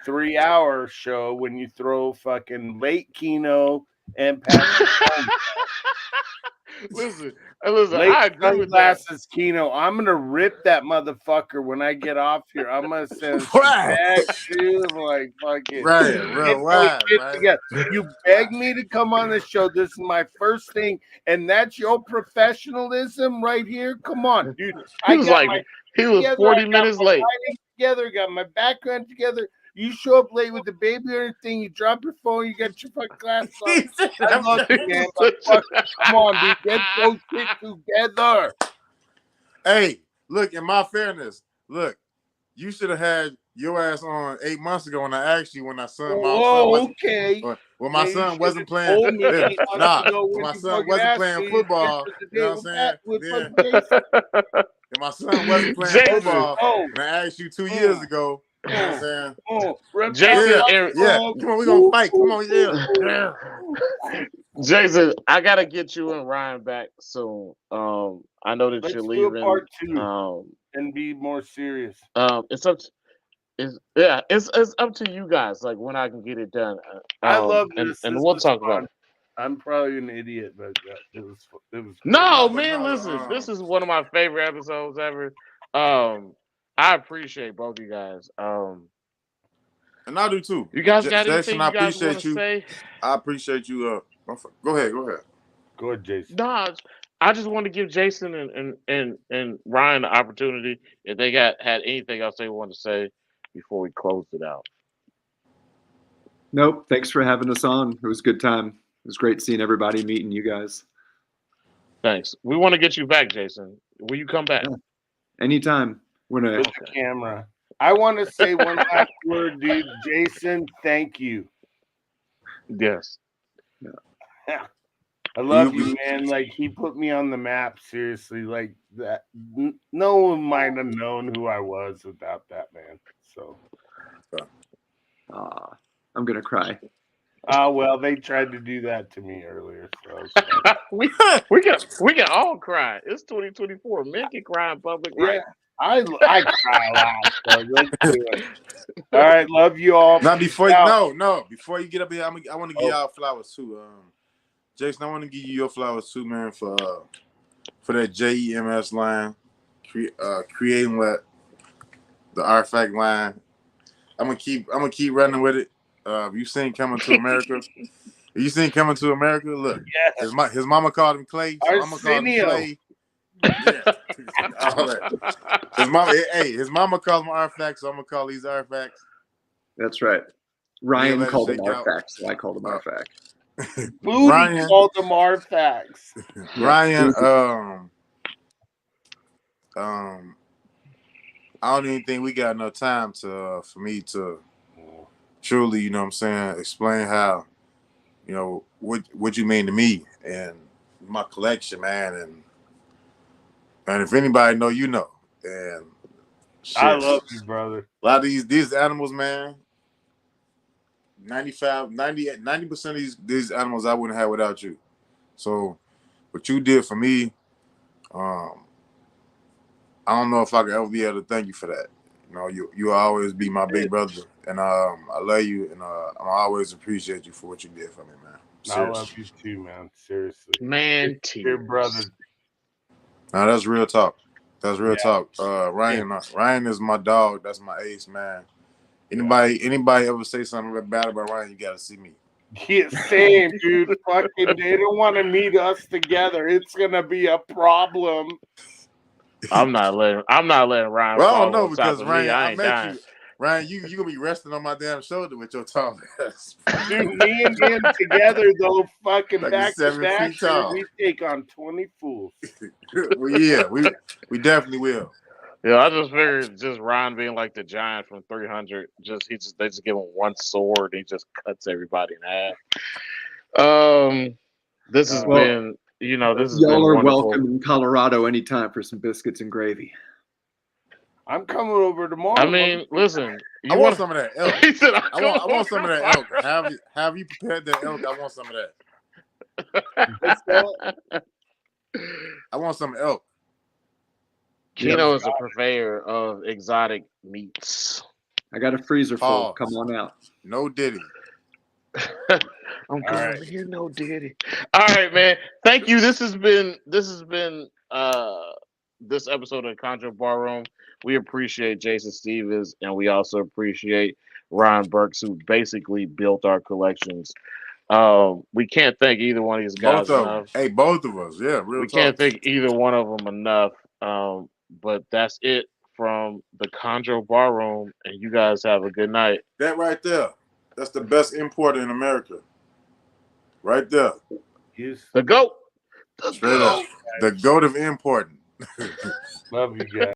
3-hour show when you throw fucking late Keno and Patrick. Listen, late I agree with glasses, Keno. I'm gonna rip that motherfucker when I get off here. I'm gonna send some bad shoes, like fucking You beg me to come on the show. This is my first thing, and that's your professionalism right here. Come on, dude. He was 40 minutes late. Together, got my background together. You show up late with the baby or anything, you drop your phone, you got your fucking glasses on. I love you, man. Come on, dude. Get those shit together. Hey, look, in my fairness, you should have had your ass on 8 months ago when I asked you when my son wasn't playing. My son wasn't playing football. You know what I'm saying? And my son wasn't playing football. And I asked you 2 years ago. You know what I'm saying? Come on, we're gonna fight. Come on, Jason, I gotta get you and Ryan back soon. I know that you're leaving. Do a part 2 and be more serious. It's up to you guys. Like when I can get it done. I love this, and we'll talk about it. I'm probably an idiot, but it was. No, man, listen. This is one of my favorite episodes ever. I appreciate both you guys. And I do too. You guys got Jason, anything I you guys want appreciate to you. say? I appreciate you. Go ahead. Go ahead, Jason. No, I just want to give Jason and Ryan the opportunity if they had anything else they want to say before we close it out. Nope. Thanks for having us on. It was a good time. It was great seeing everybody, meeting you guys. Thanks. We want to get you back, Jason. Will you come back? Yeah. Anytime. With the camera. I want to say one last word, dude. Jason, thank you. Yes. Yeah. I love you, man. Like, he put me on the map, seriously. Like, that. No one might have known who I was without that, man. So. I'm going to cry. Well, they tried to do that to me earlier. So we can all cry. It's 2024. Men can cry in public, right? Yeah, I cry a lot. So let's do it. All right, love you all. Now before before you get up here, I want to give y'all flowers too. Jason, I want to give you your flowers too, man, for that JEMS line, creating what the arfak line. I'm gonna keep running with it. You seen Coming to America? You seen Coming to America? Look, his mama called him Clay. So I'm gonna call him Clay. Yeah, all right. His mama called him arfak, so I'm gonna call these arfaks. That's right. Ryan called him arfak, so I called him arfak. Ryan called them arfaks. Ryan, I don't even think we got enough time for me to truly, you know what I'm saying, explain how, you know, what you mean to me and my collection, man, and if anybody know, you know. And shit, I love you, brother. A lot of these animals, man, 90% of these animals I wouldn't have without you. So what you did for me, I don't know if I could ever be able to thank you for that. You know, you'll always be my big brother, and I love you, and I always appreciate you for what you did for me, man. Seriously. I love you too, man. Seriously, man. Dear brother. Now that's real talk. That's real talk. Ryan is my dog. That's my ace, man. Anybody ever say something bad about Ryan, you gotta see me. Yeah, same, dude. Fucking, they don't want to meet us together. It's gonna be a problem. I'm not letting Ryan. Well, I don't know because Ryan, I met dying. you. Ryan, you gonna be resting on my damn shoulder with your tall ass. Dude, me and him together though, fucking like back to 7 back, feet tall. we take on 20 fools. Well, yeah, we definitely will. Yeah, I just figured just Ryan being like the giant from 300. They just give him one sword and he just cuts everybody in half. This has been, you know, this has been y'all are wonderful. welcome in Colorado anytime for some biscuits and gravy. I'm coming over tomorrow. I mean, listen, I want some of that elk. He said, I want some of that elk. Have you prepared that elk? I want some of that. I want some elk. Keno is a purveyor of exotic meats. I got a freezer full. Come on out. No Diddy. I'm going over here, no Diddy. All right, man. Thank you. This has been this episode of Chondro Bar Room. We appreciate Jason Stevens, and we also appreciate Ryan Burke, who basically built our collections. We can't thank either one of these guys enough. Hey, both of us. Yeah, real We talk. can't thank either one of them enough. But that's it from the Chondro Bar Room, and you guys have a good night. That right there. That's the best importer in America. Right there. The GOAT. Straight up. The GOAT of importing. Love you guys.